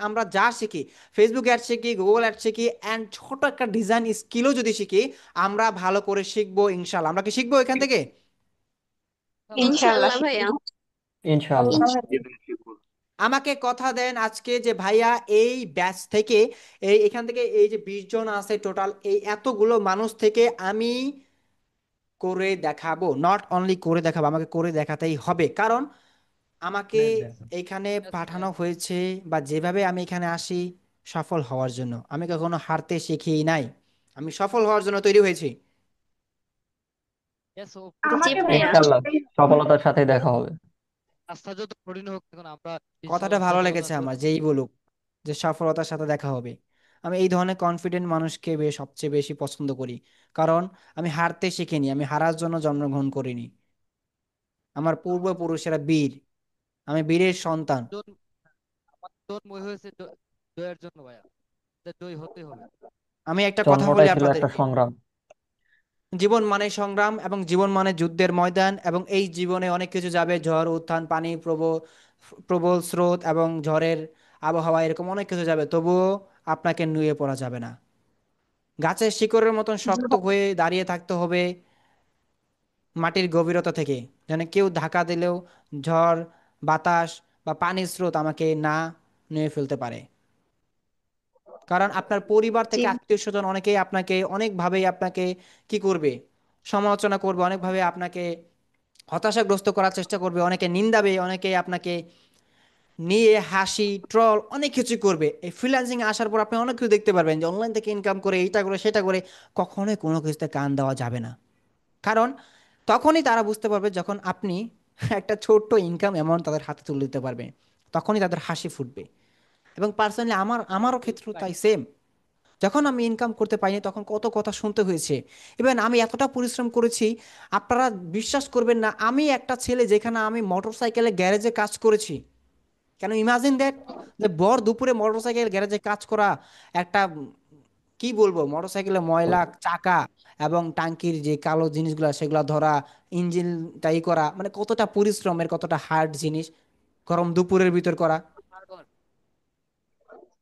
আমরা যা শিখি, ফেসবুক অ্যাড শিখি, গুগল অ্যাড শিখি, অ্যান্ড ছোট একটা ডিজাইন স্কিলও যদি শিখি, আমরা ভালো করে শিখবো ইনশাল্লাহ। আমরা কি শিখবো এখান থেকে? ইনশাআল্লাহ ভাইয়া। ইনশাআল্লাহ। আমাকে কথা দেন আজকে যে ভাইয়া এই ব্যাচ থেকে, এখান থেকে এই যে 20 জন আছে টোটাল, এই এতগুলো মানুষ থেকে আমি করে দেখাবো। নট অনলি করে দেখাবো, আমাকে করে দেখাতেই হবে। কারণ আমাকে এখানে পাঠানো হয়েছে, বা যেভাবে আমি এখানে আসি সফল হওয়ার জন্য। আমি কখনো হারতে শিখি নাই, আমি সফল হওয়ার জন্য তৈরি হয়েছি। জি আমাকে ভাইয়া ভাইয়া। ইনশাআল্লাহ সফলতার সাথে দেখা হবে। কথাটা ভালো লেগেছে আমার, যেই বলুক যে সফলতার সাথে দেখা হবে। আমি এই ধরনের কনফিডেন্ট মানুষকে সবচেয়ে বেশি পছন্দ করি। কারণ আমি হারতে শিখিনি, আমি হারার জন্য জন্মগ্রহণ করিনি। আমার পূর্বপুরুষেরা বীর, আমি বীরের সন্তান। জন্ম আমার জন্মই হয়েছে জয়ের জন্য ভাইয়া, যে জয় হতে হবে। আমি একটা কথা বলি জন্মটাই ছিল একটা আপনাদেরকে, সংগ্রাম। জীবন মানে সংগ্রাম, এবং জীবন মানে যুদ্ধের ময়দান, এবং এই জীবনে অনেক কিছু যাবে, ঝড় উত্থান পানি প্রবল প্রবল স্রোত এবং ঝড়ের আবহাওয়া, এরকম অনেক কিছু যাবে, তবুও আপনাকে নুয়ে পড়া যাবে না। গাছের শিকড়ের মতন শক্ত হয়ে দাঁড়িয়ে থাকতে হবে মাটির গভীরতা থেকে, যেন কেউ ধাক্কা দিলেও ঝড় বাতাস বা পানির স্রোত আমাকে না নুয়ে ফেলতে পারে। কারণ আপনার পরিবার জি থেকে আত্মীয় স্বজন অনেকেই আপনাকে অনেকভাবেই আপনাকে কি করবে, সমালোচনা করবে, অনেকভাবে আপনাকে হতাশাগ্রস্ত করার চেষ্টা করবে, অনেকে নিন্দাবে, অনেকে আপনাকে নিয়ে হাসি ট্রল অনেক কিছু করবে। এই ফ্রিল্যান্সিং আসার পর আপনি অনেক কিছু দেখতে পারবেন যে অনলাইন থেকে ইনকাম করে এইটা করে সেটা করে কখনোই কোনো কিছুতে কান দেওয়া যাবে না। কারণ তখনই তারা বুঝতে পারবে যখন আপনি একটা ছোট্ট ইনকাম অ্যামাউন্ট তাদের হাতে তুলে দিতে পারবে, তখনই তাদের হাসি ফুটবে। এবং পার্সোনালি আমারও ক্ষেত্র তাই সেম। যখন আমি ইনকাম করতে পারিনি তখন কত কথা শুনতে হয়েছে, ইভেন আমি এতটা পরিশ্রম করেছি, আপনারা বিশ্বাস করবেন না, আমি একটা ছেলে যেখানে আমি মোটরসাইকেলের গ্যারেজে কাজ করেছি। কেন ইমাজিন দ্যাট, যে ভর দুপুরে মোটরসাইকেল গ্যারেজে কাজ করা, একটা কি বলবো, মোটরসাইকেলের ময়লা চাকা এবং টাঙ্কির যে কালো জিনিসগুলো সেগুলো ধরা, ইঞ্জিনটাই করা, মানে কতটা পরিশ্রমের, কতটা হার্ড জিনিস গরম দুপুরের ভিতর করা।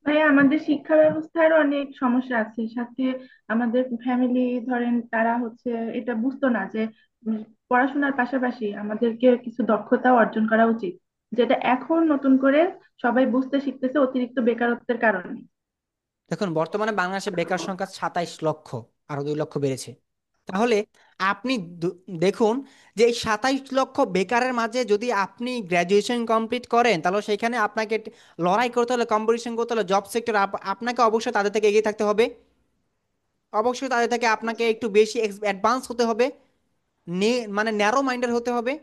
ভাই আমাদের শিক্ষা ব্যবস্থারও অনেক সমস্যা আছে, সাথে আমাদের ফ্যামিলি ধরেন তারা হচ্ছে এটা বুঝতো না যে উম, পড়াশোনার পাশাপাশি আমাদেরকে কিছু দক্ষতাও অর্জন করা উচিত, যেটা এখন নতুন করে সবাই বুঝতে শিখতেছে অতিরিক্ত বেকারত্বের কারণে। দেখুন বর্তমানে বাংলাদেশে বেকার সংখ্যা 27 লক্ষ, আরো 2 লক্ষ বেড়েছে। তাহলে আপনি দেখুন যে এই 27 লক্ষ বেকারের মাঝে যদি আপনি গ্র্যাজুয়েশন কমপ্লিট করেন, তাহলে সেখানে আপনাকে লড়াই করতে হলে, কম্পিটিশন করতে হলে জব সেক্টর আপনাকে অবশ্যই তাদের থেকে এগিয়ে থাকতে হবে। অবশ্যই তাদের থেকে আপনাকে একটু বেশি অ্যাডভান্স হতে হবে, মানে ন্যারো মাইন্ডেড হতে হবে।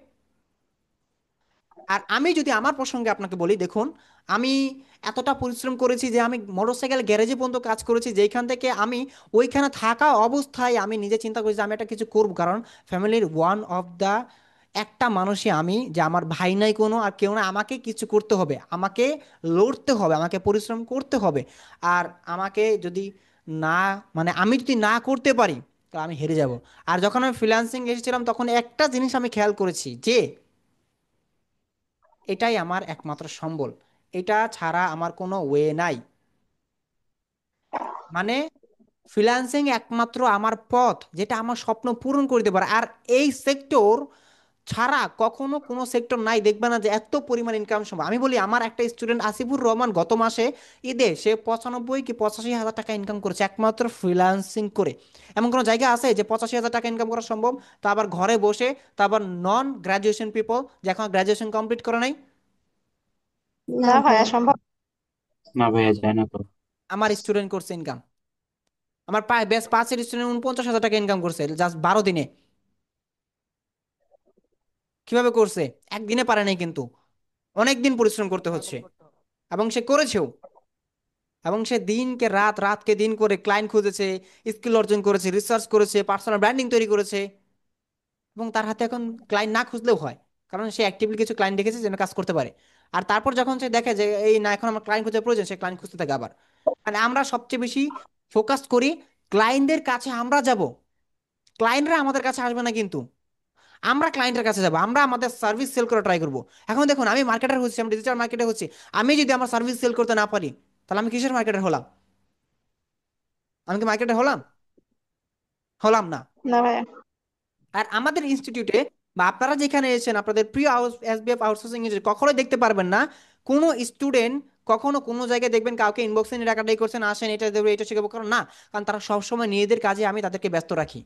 আর আমি যদি আমার প্রসঙ্গে আপনাকে বলি, দেখুন আমি এতটা পরিশ্রম করেছি যে আমি মোটরসাইকেল গ্যারেজে পর্যন্ত কাজ করেছি, যেখান থেকে আমি ওইখানে থাকা অবস্থায় আমি নিজে চিন্তা করেছি যে আমি একটা কিছু করব। কারণ ফ্যামিলির ওয়ান অফ দ্য একটা মানুষই আমি, যে আমার ভাই নাই কোনো আর কেউ না, আমাকে কিছু করতে হবে, আমাকে লড়তে হবে, আমাকে পরিশ্রম করতে হবে। আর আমাকে যদি না, মানে আমি যদি না করতে পারি তো আমি হেরে যাব। আর যখন আমি ফ্রিল্যান্সিং এসেছিলাম তখন একটা জিনিস আমি খেয়াল করেছি যে এটাই আমার একমাত্র সম্বল, এটা ছাড়া আমার কোনো ওয়ে নাই। মানে ফ্রিল্যান্সিং একমাত্র আমার পথ, যেটা আমার স্বপ্ন পূরণ করতে পারে। আর এই সেক্টর ছাড়া কখনো কোনো সেক্টর নাই, দেখবে না যে এত পরিমাণ ইনকাম সম্ভব। আমি বলি আমার একটা স্টুডেন্ট আসিফুর রহমান গত মাসে ঈদে সে 95 কি 85 হাজার টাকা ইনকাম করেছে একমাত্র ফ্রিল্যান্সিং করে। এমন কোনো জায়গা আছে যে 85 হাজার টাকা ইনকাম করা সম্ভব, তা আবার ঘরে বসে, তা আবার নন গ্রাজুয়েশন পিপল, যে এখন গ্রাজুয়েশন কমপ্লিট করে নাই। না না ভাইয়া ভাইয়া। সম্ভব। না ভাইয়া, যায় না তো। আমার স্টুডেন্ট করছে ইনকাম, আমার প্রায় বেশ 5-এর স্টুডেন্ট 49 হাজার টাকা ইনকাম করছে জাস্ট 12 দিনে। কিভাবে করছে? একদিনে পারে নাই কিন্তু, অনেক দিন পরিশ্রম করতে হচ্ছে, এবং সে করেছেও। এবং সে দিনকে রাত, রাতকে দিন করে ক্লায়েন্ট খুঁজেছে, স্কিল অর্জন করেছে, রিসার্চ করেছে, পার্সোনাল ব্র্যান্ডিং তৈরি করেছে। এবং তার হাতে এখন ক্লায়েন্ট না খুঁজলেও হয়, কারণ সে অ্যাক্টিভলি কিছু ক্লায়েন্ট দেখেছে যেন কাজ করতে পারে। আর তারপর যখন সে দেখে যে এই না, এখন আমার ক্লায়েন্ট খুঁজে প্রয়োজন, সে ক্লায়েন্ট খুঁজতে থাকে আবার। মানে আমরা সবচেয়ে বেশি ফোকাস করি ক্লায়েন্টদের কাছে আমরা যাব, ক্লায়েন্টরা আমাদের কাছে আসবে না কিন্তু, আমরা ক্লায়েন্টের কাছে যাবো, আমরা আমাদের সার্ভিস সেল করে ট্রাই করবো। এখন দেখুন আমি মার্কেটার হচ্ছি, আমি ডিজিটাল মার্কেটে হচ্ছি, আমি যদি আমার সার্ভিস সেল করতে না পারি তাহলে আমি কিসের মার্কেটার হলাম? আমি কি মার্কেটার হলাম? হলাম না। না ভাইয়া। আর আমাদের ইনস্টিটিউটে বা আপনারা যেখানে এসেছেন আপনাদের প্রিয় এসবিএফ আউটসোর্সিং ইনস্টিটিউট, কখনোই দেখতে পারবেন না কোনো স্টুডেন্ট কখনো কোনো জায়গায় দেখবেন কাউকে ইনবক্সে নিয়ে টাকাটাই করছেন, আসেন এটা দেবো এটা শেখাবো, কারণ না, কারণ তারা সবসময় নিজেদের কাজে আমি তাদেরকে ব্যস্ত রাখি।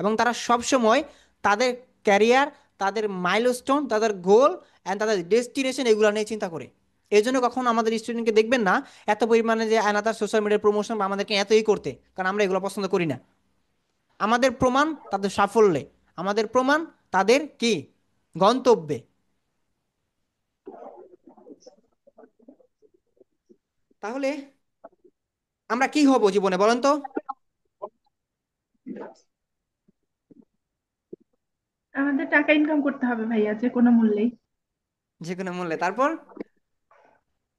এবং তারা সবসময় তাদের ক্যারিয়ার, তাদের মাইলস্টোন, তাদের গোল অ্যান্ড তাদের ডেস্টিনেশন এগুলো নিয়ে চিন্তা করে। এই জন্য কখনো আমাদের স্টুডেন্টকে দেখবেন না এত পরিমাণে যে অ্যানাদার সোশ্যাল মিডিয়ার প্রমোশন বা আমাদেরকে এতই করতে, কারণ আমরা এগুলো পছন্দ করি না। আমাদের প্রমাণ তাদের সাফল্যে, আমাদের প্রমাণ তাদের কি গন্তব্যে। তাহলে আমরা কি হব জীবনে বলেন তো? আমাদের টাকা ইনকাম করতে হবে ভাইয়া, যে কোনো মূল্যেই। যে কোনো মূল্যে। তারপর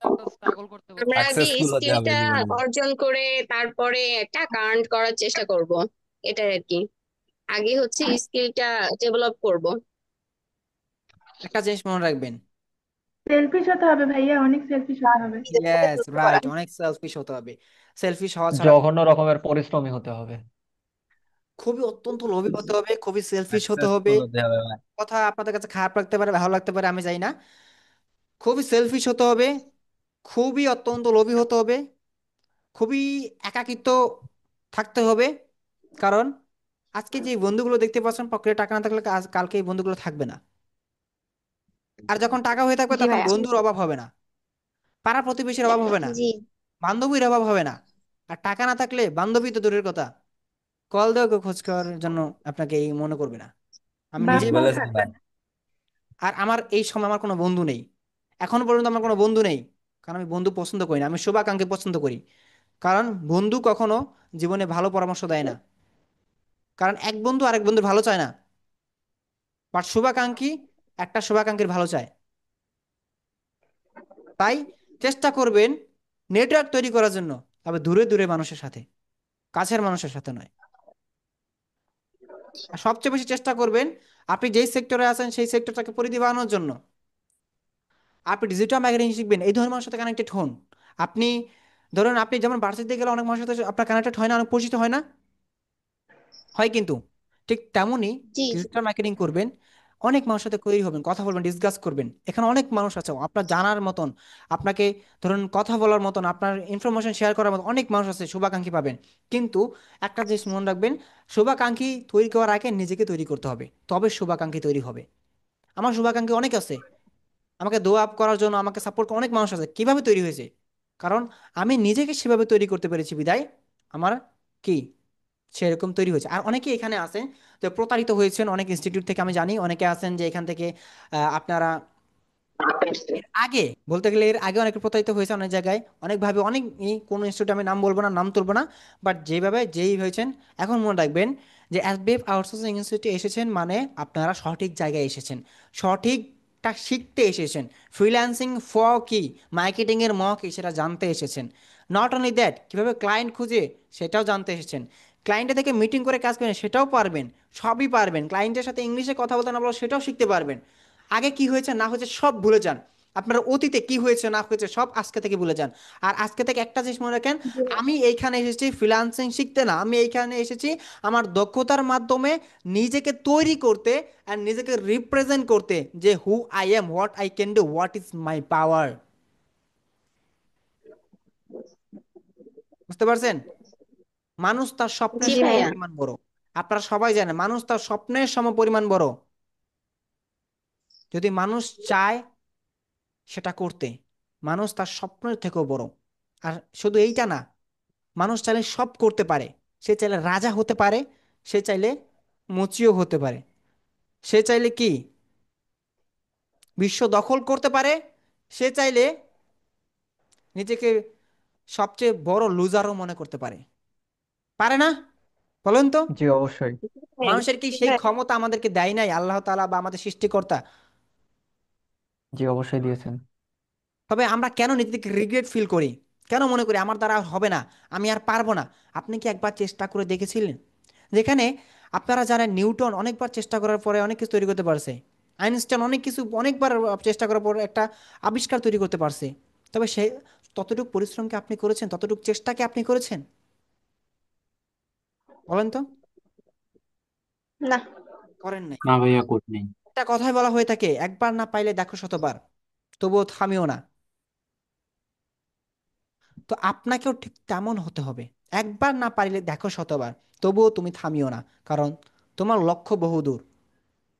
একটা স্ট্রাগল করতে করতে আমরা আগে সাকসেসফুল হতে হবে স্কিলটা জীবনে। অর্জন করে তারপরে টাকা আর্ন করার চেষ্টা করব, এটাই আর কি। আগে হচ্ছে স্কিলটা ডেভেলপ করব। একটা জিনিস মনে রাখবেন। সেলফিশ হতে হবে ভাইয়া, অনেক সেলফিশ হতে হবে। ইয়েস রাইট, অনেক সেলফিশ হতে হবে। সেলফিশ হওয়া ছাড়া জঘন্য রকমের পরিশ্রমী হতে হবে। খুবই অত্যন্ত লোভী হতে হবে, খুবই সেলফিশ হতে হবে। সাকসেসফুল হতে হবে ভাই। কথা আপনাদের কাছে খারাপ লাগতে পারে, ভালো লাগতে পারে, আমি জানি না। খুবই সেলফিশ হতে হবে, খুবই অত্যন্ত লোভী হতে হবে, খুবই একাকিত্ব থাকতে হবে। কারণ আজকে যে বন্ধুগুলো দেখতে পাচ্ছেন, পকেটে টাকা না থাকলে কালকে এই বন্ধুগুলো থাকবে না। আর যখন টাকা হয়ে থাকবে জি তখন ভাইয়া। বন্ধুর অভাব হবে না, পাড়া প্রতিবেশীর অভাব হবে না, জি। বান্ধবীর অভাব হবে না। আর টাকা না থাকলে বান্ধবী তো দূরের কথা, কল দেওয়া কেউ খোঁজ করার জন্য আপনাকে এই মনে করবে না। আমি বাপ ঠিক নিজেই মাও বলতে বলেছেন থাকবে ভাই। না। আর আমার এই সময় আমার কোনো বন্ধু নেই, এখন পর্যন্ত আমার কোনো বন্ধু নেই। কারণ আমি বন্ধু পছন্দ করি না, আমি শুভাকাঙ্ক্ষী পছন্দ করি। কারণ বন্ধু কখনো জীবনে ভালো পরামর্শ দেয় না, কারণ এক বন্ধু আরেক বন্ধুর ভালো চায় না। বাট শুভাকাঙ্ক্ষী একটা শুভাকাঙ্ক্ষীর ভালো চায়। তাই চেষ্টা করবেন নেটওয়ার্ক তৈরি করার জন্য, তবে দূরে দূরে মানুষের সাথে, কাছের মানুষের সাথে নয়। আর সবচেয়ে বেশি চেষ্টা করবেন আপনি যেই সেক্টরে আছেন সেই সেক্টরটাকে পরিধি বাড়ানোর জন্য। আপনি ডিজিটাল মার্কেটিং শিখবেন, এই ধরনের মানুষের সাথে কানেক্টেড হন। আপনি ধরুন আপনি যেমন ভার্সিটিতে গেলে অনেক মানুষের সাথে আপনার কানেক্টেড হয় না, অনেক পরিচিত হয় না, হয় কিন্তু। ঠিক তেমনই জি। ডিজিটাল মার্কেটিং করবেন, অনেক মানুষের সাথে তৈরি হবেন, কথা বলবেন, ডিসকাস করবেন। এখানে অনেক মানুষ আছে আপনার জানার মতন, আপনাকে ধরুন কথা বলার মতন, আপনার ইনফরমেশন শেয়ার করার মতন অনেক মানুষ আছে, শুভাকাঙ্ক্ষী পাবেন। কিন্তু একটা জিনিস মনে রাখবেন, শুভাকাঙ্ক্ষী তৈরি করার আগে নিজেকে তৈরি করতে হবে, তবে শুভাকাঙ্ক্ষী তৈরি হবে। আমার শুভাকাঙ্ক্ষী অনেক আছে, আমাকে দোয়া আপ করার জন্য, আমাকে সাপোর্ট করার অনেক মানুষ আছে। কিভাবে তৈরি হয়েছে? কারণ আমি নিজেকে সেভাবে তৈরি করতে পেরেছি বিদায় আমার কি সেরকম তৈরি হয়েছে। আর অনেকে এখানে আছেন তো প্রতারিত হয়েছেন, অনেক ইনস্টিটিউট থেকে আমি জানি অনেকে আছেন যে এখান থেকে আপনারা এর আগে, বলতে গেলে এর আগে অনেক প্রতারিত হয়েছে অনেক জায়গায়, অনেকভাবে, অনেক কোনো ইনস্টিটিউটে আমি নাম বলবো না, নাম তুলবো না। বাট যেভাবে যেই হয়েছেন, এখন মনে রাখবেন যে এসবিএফ আউটসোর্সিং ইনস্টিটিউটে এসেছেন মানে আপনারা সঠিক জায়গায় এসেছেন, সঠিকটা শিখতে এসেছেন। ফ্রিল্যান্সিং কি, মার্কেটিংয়ের কি সেটা জানতে এসেছেন। নট অনলি দ্যাট, কীভাবে ক্লায়েন্ট খুঁজে সেটাও জানতে এসেছেন। ক্লায়েন্টের থেকে মিটিং করে কাজ করেন সেটাও পারবেন, সবই পারবেন। ক্লায়েন্টের সাথে ইংলিশে কথা বলতে না বলো সেটাও শিখতে পারবেন। আগে কি হয়েছে না হয়েছে সব ভুলে যান, আপনার অতীতে কি হয়েছে না হয়েছে সব আজকে থেকে ভুলে যান। আর আজকে থেকে একটা জিনিস মনে রাখেন, আমি এইখানে এসেছি ফ্রিল্যান্সিং শিখতে না, আমি এইখানে এসেছি আমার দক্ষতার মাধ্যমে নিজেকে তৈরি করতে আর নিজেকে রিপ্রেজেন্ট করতে, যে who I am, what I can do, what is my power. বুঝতে পারছেন? মানুষ তার স্বপ্নের জি সম ভাইয়া। পরিমাণ বড়। আপনারা সবাই জানেন মানুষ তার স্বপ্নের সম পরিমাণ বড়। যদি মানুষ চায় সেটা করতে, মানুষ তার স্বপ্নের থেকেও বড়। আর শুধু এইটা না, মানুষ চাইলে সব করতে পারে। সে চাইলে রাজা হতে পারে, সে চাইলে মুচিও হতে পারে, সে চাইলে কি বিশ্ব দখল করতে পারে, সে চাইলে নিজেকে সবচেয়ে বড় লুজারও মনে করতে পারে। পারে না? বলেন তো। জি অবশ্যই। হ্যাঁ। মানুষের কি সেই ক্ষমতা আমাদেরকে দেয় নাই আল্লাহ তাআলা বা আমাদের সৃষ্টিকর্তা? জি অবশ্যই দিয়েছেন। তবে আমরা কেন নিজেদেরকে রিগ্রেট ফিল করি, কেন মনে করি আমার দ্বারা আর হবে না, আমি আর পারবো না? আপনি কি একবার চেষ্টা করে দেখেছিলেন? যেখানে আপনারা জানেন নিউটন অনেকবার চেষ্টা করার পরে অনেক কিছু তৈরি করতে পারছে, আইনস্টাইন অনেক কিছু অনেকবার চেষ্টা করার পর একটা আবিষ্কার তৈরি করতে পারছে। তবে সে ততটুকু পরিশ্রম কি আপনি করেছেন? ততটুকু চেষ্টা কি আপনি করেছেন? বলেন তো। না। করেন নাই। না ভাইয়া, করি নাই। একটা কথাই বলা হয়ে থাকে, একবার না পাইলে দেখো শতবার, তবুও থামিও না। তো আপনাকেও ঠিক তেমন হতে হবে, একবার না পারিলে দেখো শতবার, তবুও তুমি থামিও না। কারণ তোমার লক্ষ্য বহুদূর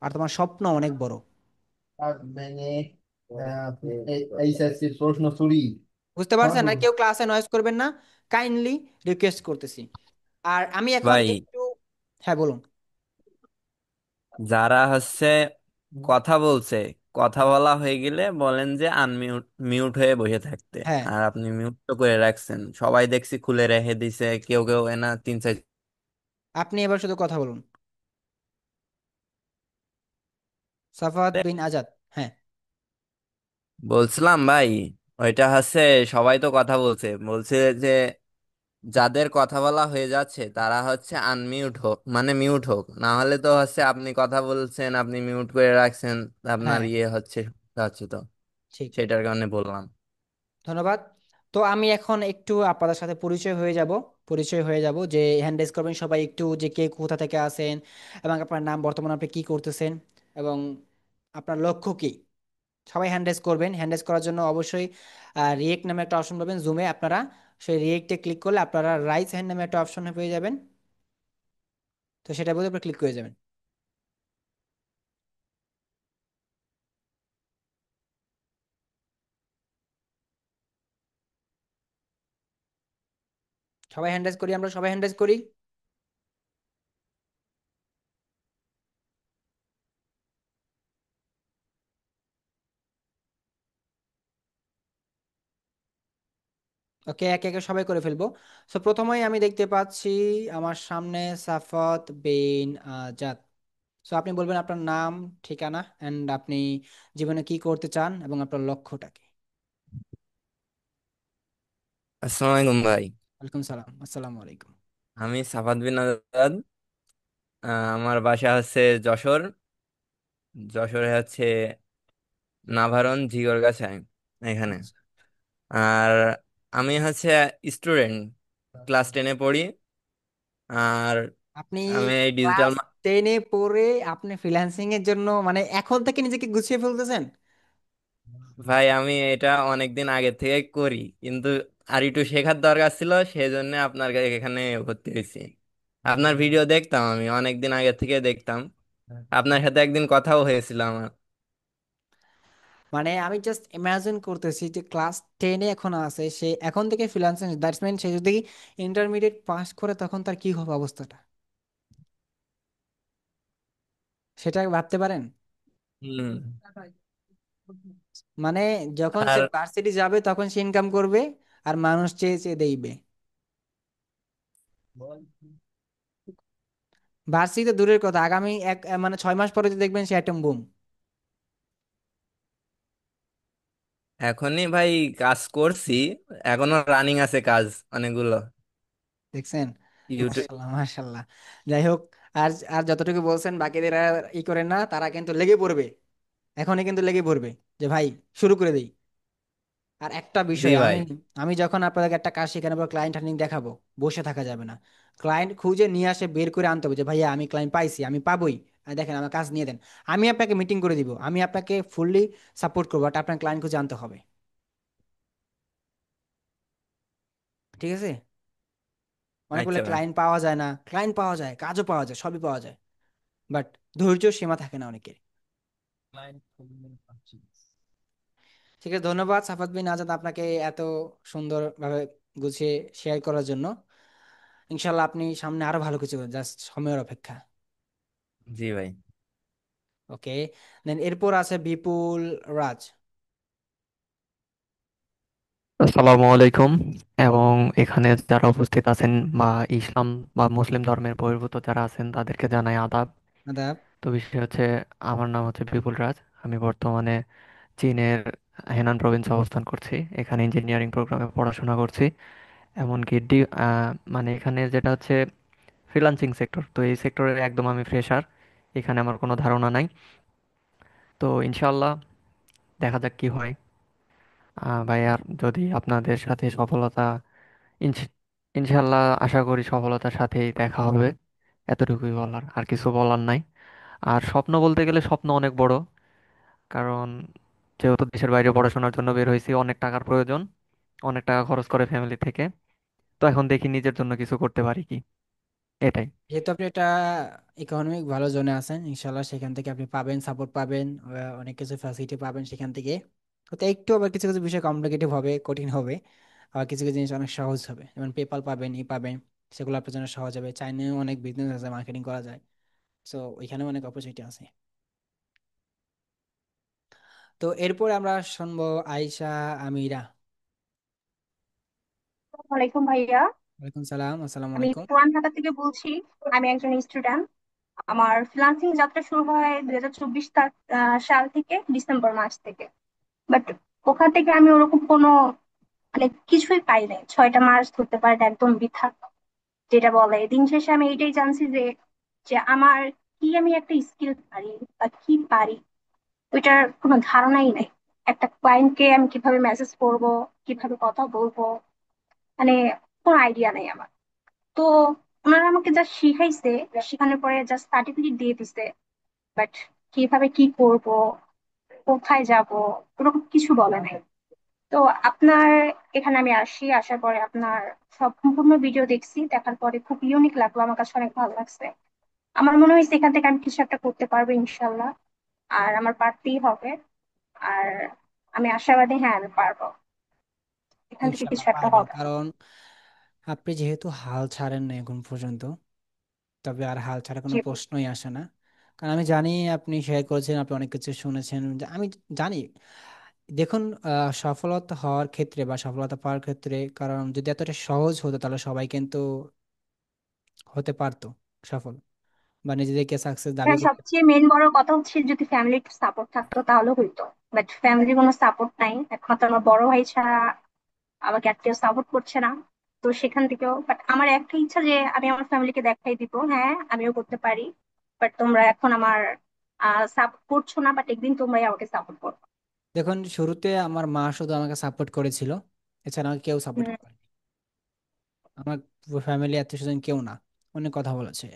আর তোমার স্বপ্ন অনেক বড়। এইচএসসির প্রশ্ন চুরি। বুঝতে পারছেন? আর কেউ ক্লাসে নয়েজ করবেন না, কাইন্ডলি রিকোয়েস্ট করতেছি। আর আমি এখন ভাই, একটু, হ্যাঁ বলুন। যারা হচ্ছে কথা বলছে কথা বলা হয়ে গেলে বলেন যে আনমিউট মিউট হয়ে বসে থাকতে। হ্যাঁ, আর আপনি মিউট তো করে রাখছেন, সবাই দেখছি খুলে রেখে দিছে, কেউ কেউ এনা তিন চার। আপনি এবার শুধু কথা বলুন। সাফাত বিন আজাদ। হ্যাঁ। বলছিলাম ভাই, ওইটা হচ্ছে সবাই তো কথা বলছে বলছে যে যাদের কথা বলা হয়ে যাচ্ছে তারা হচ্ছে আনমিউট হোক, মানে মিউট হোক, না হলে তো হচ্ছে আপনি কথা বলছেন আপনি মিউট করে রাখছেন, আপনার হ্যাঁ, ইয়ে হচ্ছে, সমস্যা হচ্ছে তো, ঠিক। সেটার কারণে বললাম। ধন্যবাদ। তো আমি এখন একটু আপনাদের সাথে পরিচয় হয়ে যাব যে হ্যান্ড রেজ করবেন সবাই একটু, যে কে কোথা থেকে আসেন এবং আপনার নাম, বর্তমানে আপনি কি করতেছেন এবং আপনার লক্ষ্য কি। সবাই হ্যান্ড রেজ করবেন। হ্যান্ড রেজ করার জন্য অবশ্যই রিয়েক্ট নামে একটা অপশন পাবেন জুমে। আপনারা সেই রিয়েক্টে ক্লিক করলে আপনারা রাইজ হ্যান্ড নামে একটা অপশন পেয়ে যাবেন। তো সেটা বলে আপনার ক্লিক করে যাবেন। সবাই হ্যান্ড রেজ করি, আমরা সবাই হ্যান্ড রেজ করি। ওকে, একে একে সবাই করে ফেলবো। সো প্রথমেই আমি দেখতে পাচ্ছি আমার সামনে সাফাত বিন আজাদ। সো আপনি বলবেন আপনার নাম, ঠিকানা এন্ড আপনি জীবনে কি করতে চান এবং আপনার লক্ষ্যটা কি। আসসালামু আলাইকুম ভাই। ওয়ালাইকুম সালাম, আসসালামু আলাইকুম। আমি সাফাত বিন আজাদ। আমার বাসা হচ্ছে যশোর। যশোরে হচ্ছে নাভারন ঝিগরগাছায়, এখানে। আচ্ছা। আর আমি হচ্ছে স্টুডেন্ট, ক্লাস 10-এ পড়ি। আর আপনি আমি এই ডিজিটাল, ক্লাস 10-এ পড়ে আপনি ফ্রিল্যান্সিং এর জন্য মানে এখন থেকে নিজেকে গুছিয়ে ফেলতেছেন? ভাই আমি এটা অনেকদিন আগে থেকে করি, কিন্তু আর একটু শেখার দরকার ছিল, সেই জন্য আপনার এখানে ভর্তি হয়েছি। আপনার ভিডিও দেখতাম, আমি অনেকদিন আগে থেকে দেখতাম, আপনার সাথে একদিন কথাও হয়েছিল আমার। মানে আমি জাস্ট ইমাজিন করতেছি যে ক্লাস 10-এ এখন আছে, সে এখন থেকে ফ্রিল্যান্সিং, দ্যাটস মিন সে যদি ইন্টারমিডিয়েট পাস করে তখন তার কি হবে অবস্থাটা, সেটা ভাবতে পারেন? হুম। মানে যখন সে আর ভার্সিটি যাবে তখন সে ইনকাম করবে আর মানুষ চেয়ে চেয়ে দেইবে। ভার্সিটি তো দূরের কথা, আগামী মানে 6 মাস পরে যদি দেখবেন সে অ্যাটম বুম। এখনই ভাই কাজ করছি, এখনো রানিং আছে কাজ অনেকগুলো দেখছেন? ইউটিউব। মাশাল্লাহ, মাশাল্লাহ। যাই হোক, আর আর যতটুকু বলছেন বাকিদের আর ই করেন না, তারা কিন্তু লেগে পড়বে। এখনই কিন্তু লেগে পড়বে যে ভাই শুরু করে দেই। আর একটা জি বিষয়, ভাই। আমি আমি যখন আপনাদেরকে একটা কাজ শেখানোর পর ক্লায়েন্ট হান্টিং দেখাবো, বসে থাকা যাবে না। ক্লায়েন্ট খুঁজে নিয়ে আসে, বের করে আনতে হবে যে ভাইয়া আমি ক্লায়েন্ট পাইছি, আমি পাবোই। দেখেন আমার কাজ নিয়ে দেন। আমি আপনাকে মিটিং করে দিব, আমি আপনাকে ফুললি সাপোর্ট করবো, বাট আপনার ক্লায়েন্ট খুঁজে আনতে হবে। ঠিক আছে? অনেকগুলো আচ্ছা ভাই। ক্লায়েন্ট পাওয়া যায় না, ক্লায়েন্ট পাওয়া যায়, কাজও পাওয়া যায়, সবই পাওয়া যায়, বাট ধৈর্য সীমা থাকে না অনেকের। ঠিক আছে, ধন্যবাদ সাফাত বিন আজাদ আপনাকে এত সুন্দরভাবে গুছিয়ে শেয়ার করার জন্য। ইনশাল্লাহ আপনি সামনে আরো ভালো কিছু করবেন, জাস্ট সময়ের অপেক্ষা। জি ভাই। ওকে, দেন এরপর আছে বিপুল রাজ। আসসালামু আলাইকুম। এবং এখানে যারা উপস্থিত আছেন বা ইসলাম বা মুসলিম ধর্মের বহির্ভূত যারা আছেন তাদেরকে জানাই আদাব। আদাব। তো বিষয় হচ্ছে, আমার নাম হচ্ছে বিপুল রাজ। আমি বর্তমানে চীনের হেনান প্রভিন্সে অবস্থান করছি। এখানে ইঞ্জিনিয়ারিং প্রোগ্রামে পড়াশোনা করছি। এমনকি মানে এখানে যেটা হচ্ছে ফ্রিল্যান্সিং সেক্টর, তো এই সেক্টরে একদম আমি ফ্রেশার। এখানে আমার কোনো ধারণা নাই। তো ইনশাল্লাহ দেখা যাক কি হয়। ভাইয়া, যদি আপনাদের সাথে সফলতা, ইনশ- ইনশাল্লাহ আশা করি সফলতার সাথেই দেখা হবে। এতটুকুই বলার, আর কিছু বলার নাই। আর স্বপ্ন বলতে গেলে স্বপ্ন অনেক বড়। কারণ যেহেতু দেশের বাইরে পড়াশোনার জন্য বের হয়েছি, অনেক টাকার প্রয়োজন, অনেক টাকা খরচ করে ফ্যামিলি থেকে। তো এখন দেখি নিজের জন্য কিছু করতে পারি কি, এটাই। যেহেতু আপনি একটা ইকোনমিক ভালো জোনে আছেন, ইনশাল্লাহ সেখান থেকে আপনি পাবেন, সাপোর্ট পাবেন, অনেক কিছু ফ্যাসিলিটি পাবেন সেখান থেকে। তো একটু আবার কিছু কিছু বিষয় কমপ্লিকেটেড হবে, কঠিন হবে। আবার কিছু কিছু জিনিস অনেক সহজ হবে, যেমন পেপাল পাবেন, ই পাবেন, সেগুলো আপনার জন্য সহজ হবে। চাইনাও অনেক বিজনেস আছে, মার্কেটিং করা যায়। সো ওইখানেও অনেক অপরচুনিটি আছে। তো এরপরে আমরা শুনবো আয়শা আমিরা। ওয়ালাইকুম ভাইয়া। ওয়ালাইকুম সালাম, আসসালামু আমি আলাইকুম। পুরান ঢাকা থেকে বলছি। আমি একজন স্টুডেন্ট। আমার ফ্রিল্যান্সিং যাত্রা শুরু হয় 2024 সাল থেকে, ডিসেম্বর মাস থেকে। বাট ওখান থেকে আমি ওরকম কোনো মানে কিছুই পাই নাই, 6টা মাস ধরতে পারেন একদম বৃথা। যেটা বলে দিন শেষে আমি এটাই জানছি যে যে আমার কি, আমি একটা স্কিল পারি বা কি পারি ওইটার কোনো ধারণাই নাই। একটা ক্লায়েন্টকে আমি কিভাবে মেসেজ করব, কিভাবে কথা বলবো, মানে কোনো আইডিয়া নেই আমার। তো ওনারা আমাকে যা শিখাইছে, শেখানোর পরে জাস্ট সার্টিফিকেট দিয়ে দিছে। বাট কিভাবে কি করব, কোথায় যাব, ওরকম কিছু বলে নাই। তো আপনার এখানে আমি আসি, আসার পরে আপনার সব সম্পূর্ণ ভিডিও দেখছি, দেখার পরে খুব ইউনিক লাগলো, আমার কাছে অনেক ভালো লাগছে। আমার মনে হয়েছে এখান থেকে আমি কিছু একটা করতে পারবো ইনশাল্লাহ। আর আমার পারতেই হবে। আর আমি আশাবাদী, হ্যাঁ আমি পারবো, এখান থেকে কিছু ইনশাল্লাহ একটা পারবেন, হবে। কারণ আপনি যেহেতু হাল ছাড়েন না এখন পর্যন্ত, তবে আর হাল ছাড়া কোনো জি প্রশ্নই আসে না। কারণ আমি জানি আপনি শেয়ার করেছেন, আপনি অনেক কিছু শুনেছেন, আমি জানি। দেখুন, সফলতা হওয়ার ক্ষেত্রে বা সফলতা পাওয়ার ক্ষেত্রে, কারণ যদি এতটা সহজ হতো তাহলে সবাই কিন্তু হতে পারতো সফল, বা নিজেদেরকে সাকসেস দাবি এখানে করতে। সবচেয়ে মেন বড় কথা হচ্ছে যদি ফ্যামিলির সাপোর্ট থাকতো তাহলে হইতো। বাট ফ্যামিলির কোনো সাপোর্ট নাই, একমাত্র আমার বড় ভাই ছাড়া আমাকে আর কেউ সাপোর্ট করছে না। তো সেখান থেকেও বাট আমার একটা ইচ্ছা যে আমি আমার ফ্যামিলিকে দেখাই দিব, হ্যাঁ আমিও করতে পারি। বাট তোমরা এখন আমার সাপোর্ট করছো না, বাট একদিন তোমরাই আমাকে সাপোর্ট করো। দেখুন, শুরুতে আমার মা শুধু আমাকে সাপোর্ট করেছিল, এছাড়া আমাকে কেউ সাপোর্ট হম। করে। আমার ফ্যামিলি আত্মীয় স্বজন কেউ না। অনেক কথা বলেছে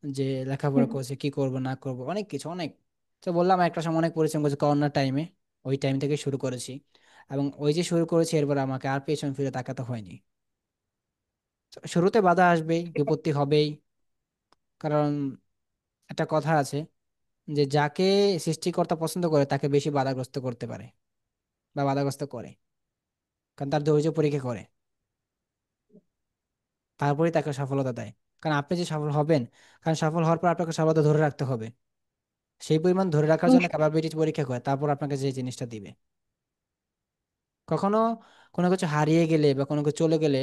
যে লেখাপড়া হম। করছে, কি করব না করব, অনেক কিছু, অনেক। তো বললাম, একটা সময় অনেক পরিশ্রম করেছি করোনার টাইমে, ওই টাইম থেকে শুরু করেছি। এবং ওই যে শুরু করেছি, এরপর আমাকে আর পেছন ফিরে তাকাতে হয়নি। তো শুরুতে বাধা আসবেই, বিপত্তি হবেই। কারণ একটা কথা আছে যে যাকে সৃষ্টিকর্তা পছন্দ করে তাকে বেশি বাধাগ্রস্ত করতে পারে বা বাধাগ্রস্ত করে, কারণ তার ধৈর্য পরীক্ষা করে, তারপরে তাকে সফলতা দেয়। কারণ আপনি যে সফল হবেন, কারণ সফল হওয়ার পর আপনাকে সফলতা ধরে রাখতে হবে। সেই পরিমাণ ধরে রাখার জন্য ক্যাপাবিলিটি পরীক্ষা করে তারপর আপনাকে যে জিনিসটা দিবে। কখনো কোনো কিছু হারিয়ে গেলে বা কোনো কিছু চলে গেলে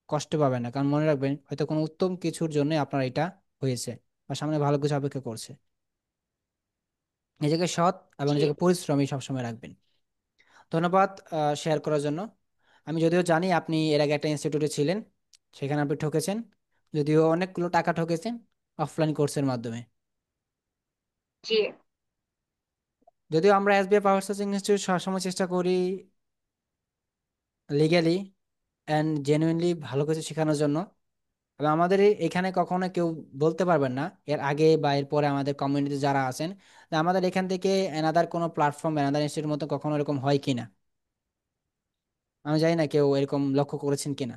কষ্ট পাবেন না, কারণ মনে রাখবেন হয়তো কোনো উত্তম কিছুর জন্য আপনার এটা হয়েছে, বা সামনে ভালো কিছু অপেক্ষা করছে। নিজেকে সৎ এবং জি। নিজেকে পরিশ্রমী সবসময় রাখবেন। ধন্যবাদ শেয়ার করার জন্য। আমি যদিও জানি আপনি এর আগে একটা ইনস্টিটিউটে ছিলেন, সেখানে আপনি ঠকেছেন, যদিও অনেকগুলো টাকা ঠকেছেন অফলাইন কোর্সের মাধ্যমে। জি। যদিও আমরা এসবিআই পাওয়ার সার্চিং ইনস্টিটিউট সবসময় চেষ্টা করি লিগ্যালি অ্যান্ড জেনুইনলি ভালো কিছু শেখানোর জন্য। এবং আমাদের এখানে কখনো কেউ বলতে পারবেন না এর আগে বা এর পরে আমাদের কমিউনিটি যারা আছেন, যে আমাদের এখান থেকে এনাদার কোনো প্ল্যাটফর্ম, এনাদার ইনস্টিটিউটের মতো কখনো এরকম হয় কিনা। আমি জানি না কেউ এরকম লক্ষ্য করেছেন কিনা।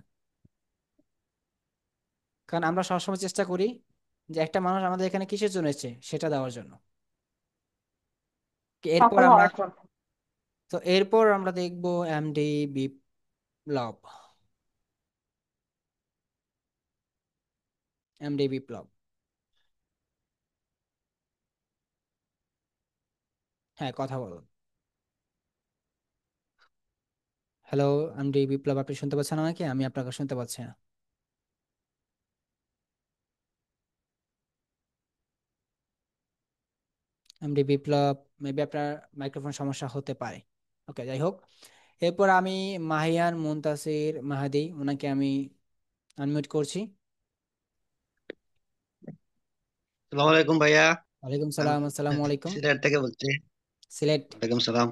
কারণ আমরা সবসময় চেষ্টা করি যে একটা মানুষ আমাদের এখানে কিসের জন্য এসেছে সেটা দেওয়ার জন্য। এরপর সফল আমরা, হওয়ার জন্য। তো এরপর আমরা দেখবো এমডি বিপ্লব। এমডি বিপ্লব, হ্যাঁ কথা বলুন। হ্যালো এমডি বিপ্লব, আপনি শুনতে পাচ্ছেন আমাকে? আমি আপনাকে শুনতে পাচ্ছি না। এমডি বিপ্লব, মেবি আপনার মাইক্রোফোন সমস্যা হতে পারে। ওকে, যাই হোক। এরপর আমি মাহিয়ান মুনতাসির মাহাদি, ওনাকে আমি আনমিউট করছি। সালাম আলাইকুম ভাইয়া। ওয়ালাইকুম আমি সালাম, আসসালামু আলাইকুম। সিলেট থেকে বলছি। সিলেট? ওয়ালাইকুম সালাম।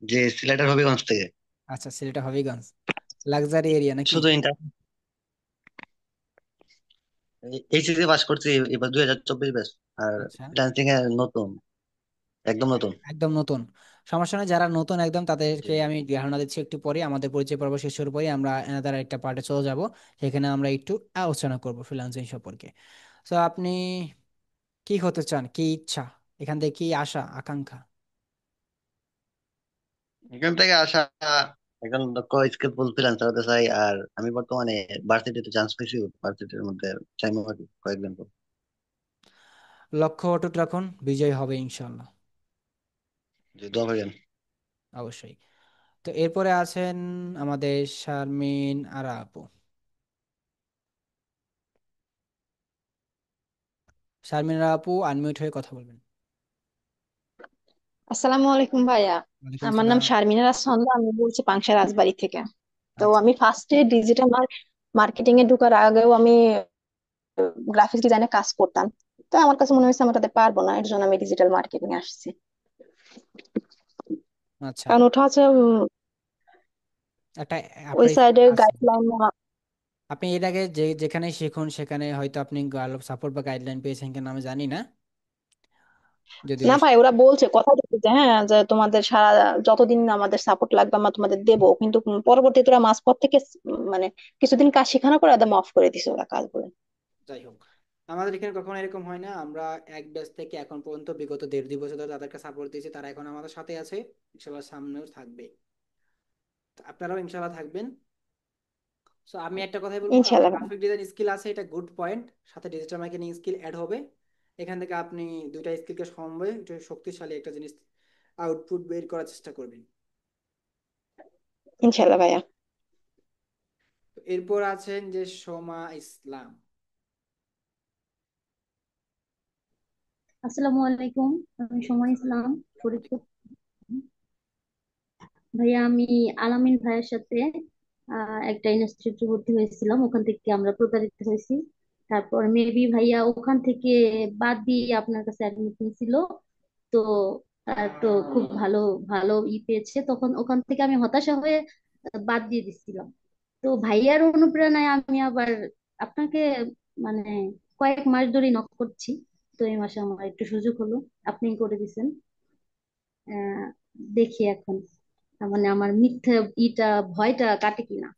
যে সিলেটের হবিগঞ্জ থেকে। আচ্ছা, সিলেট হবিগঞ্জ, লাক্সারি এরিয়া নাকি? শুধু ইন্টার এইচএসসি পাস করছি এবার 2024 ব্যাচ। আর আচ্ছা, ফ্রিল্যান্সিং এ নতুন, একদম নতুন। একদম নতুন। সমস্যা নেই, যারা নতুন একদম জি। তাদেরকে আমি ধারণা দিচ্ছি একটু পরে, আমাদের পরিচয় পর্ব শেষ হওয়ার পরে আমরা এনাদার একটা পার্টে চলে যাব, সেখানে আমরা একটু আলোচনা করব ফ্রিল্যান্সিং সম্পর্কে। তো আপনি কি হতে চান, কি ইচ্ছা, এখান থেকে কি আশা আকাঙ্ক্ষা? এখান থেকে আসা একজন দক্ষ স্কিলফুল ফ্রিল্যান্সার হতে চাই। আর আমি বর্তমানে ভার্সিটিতে চান্স পেয়েছি, ভার্সিটির মধ্যে চাইবো আর কি কয়েকদিন পর। লক্ষ্য অটুট রাখুন, বিজয় হবে ইনশাল্লাহ। যে দোয়া করেন। অবশ্যই। তো এরপরে আছেন আমাদের শারমিন আরা আপু। শারমিন আরা আপু আনমিউট হয়ে কথা বলবেন। আসসালামু আলাইকুম ভাইয়া। ওয়ালাইকুম আমার নাম সালাম। শারমিনা রাজচন্দ্র, আমি বলছি পাংশা রাজবাড়ি থেকে। তো আচ্ছা। আমি ফার্স্টে ডিজিটাল মার্কেটিং এ ঢোকার আগেও আমি গ্রাফিক্স ডিজাইনে কাজ করতাম। তো আমার কাছে মনে হয়েছে আমি তাদের পারবো না, এর জন্য আমি ডিজিটাল মার্কেটিং এ আসছি। আচ্ছা, কারণ ওটা হচ্ছে একটা ওই আপনার স্কিল সাইডে আছে। গাইডলাইন। আপনি এর আগে যেখানে শিখুন সেখানে হয়তো আপনি সাপোর্ট বা গাইডলাইন পেয়েছেন কিনা আমি জানি না, যদিও না ভাই, ওরা বলছে কথা দিচ্ছে হ্যাঁ যে তোমাদের সারা যতদিন আমাদের সাপোর্ট লাগবে আমরা তোমাদের দেবো, কিন্তু পরবর্তীতে ওরা মাঝপথ থেকে মানে কিছুদিন কাজ শেখানোর পর একদম অফ করে দিছে ওরা কাজগুলো। যাই হোক, আমাদের এখানে কখনো এরকম হয় না। আমরা এক ব্যাচ থেকে এখন পর্যন্ত বিগত 1.5-2 বছর ধরে তাদেরকে সাপোর্ট দিয়েছি, তারা এখন আমাদের সাথে আছে, ইনশাল্লাহ সামনেও থাকবে। তো আপনারাও ইনশাল্লাহ থাকবেন। সো আমি একটা কথাই বলবো, আপনার ইনশাল্লাহ ভাই। গ্রাফিক ডিজাইন স্কিল আছে, এটা গুড পয়েন্ট, সাথে ডিজিটাল মার্কেটিং স্কিল অ্যাড হবে। এখান থেকে আপনি দুইটা স্কিলকে সমন্বয়ে একটা শক্তিশালী একটা জিনিস আউটপুট বের করার চেষ্টা করবেন। ইনশাল্লাহ ভাইয়া। তো এরপর আছেন যে সোমা ইসলাম। আসসালামু আলাইকুম। আমি সময় ইসলাম, ফরিদপুর। ভাইয়া আমি আলামিন ভাইয়ের সাথে একটা ইনস্টিটিউটে ভর্তি হয়েছিলাম, ওখান থেকে আমরা প্রতারিত হয়েছি। তারপর মেবি ভাইয়া ওখান থেকে বাদ দিয়ে আপনার কাছে অ্যাডমিট নিয়েছিল। তো তো খুব ভালো ভালো পেয়েছে, তখন ওখান থেকে আমি হতাশা হয়ে বাদ দিয়ে দিচ্ছিলাম। তো ভাইয়ার অনুপ্রেরণায় আমি আবার আপনাকে মানে কয়েক মাস ধরে নক করছি। তো এই মাসে আমার একটু সুযোগ হলো, আপনি করে দিছেন। আহ দেখি এখন মানে আমার মিথ্যা ভয়টা কাটে কিনা।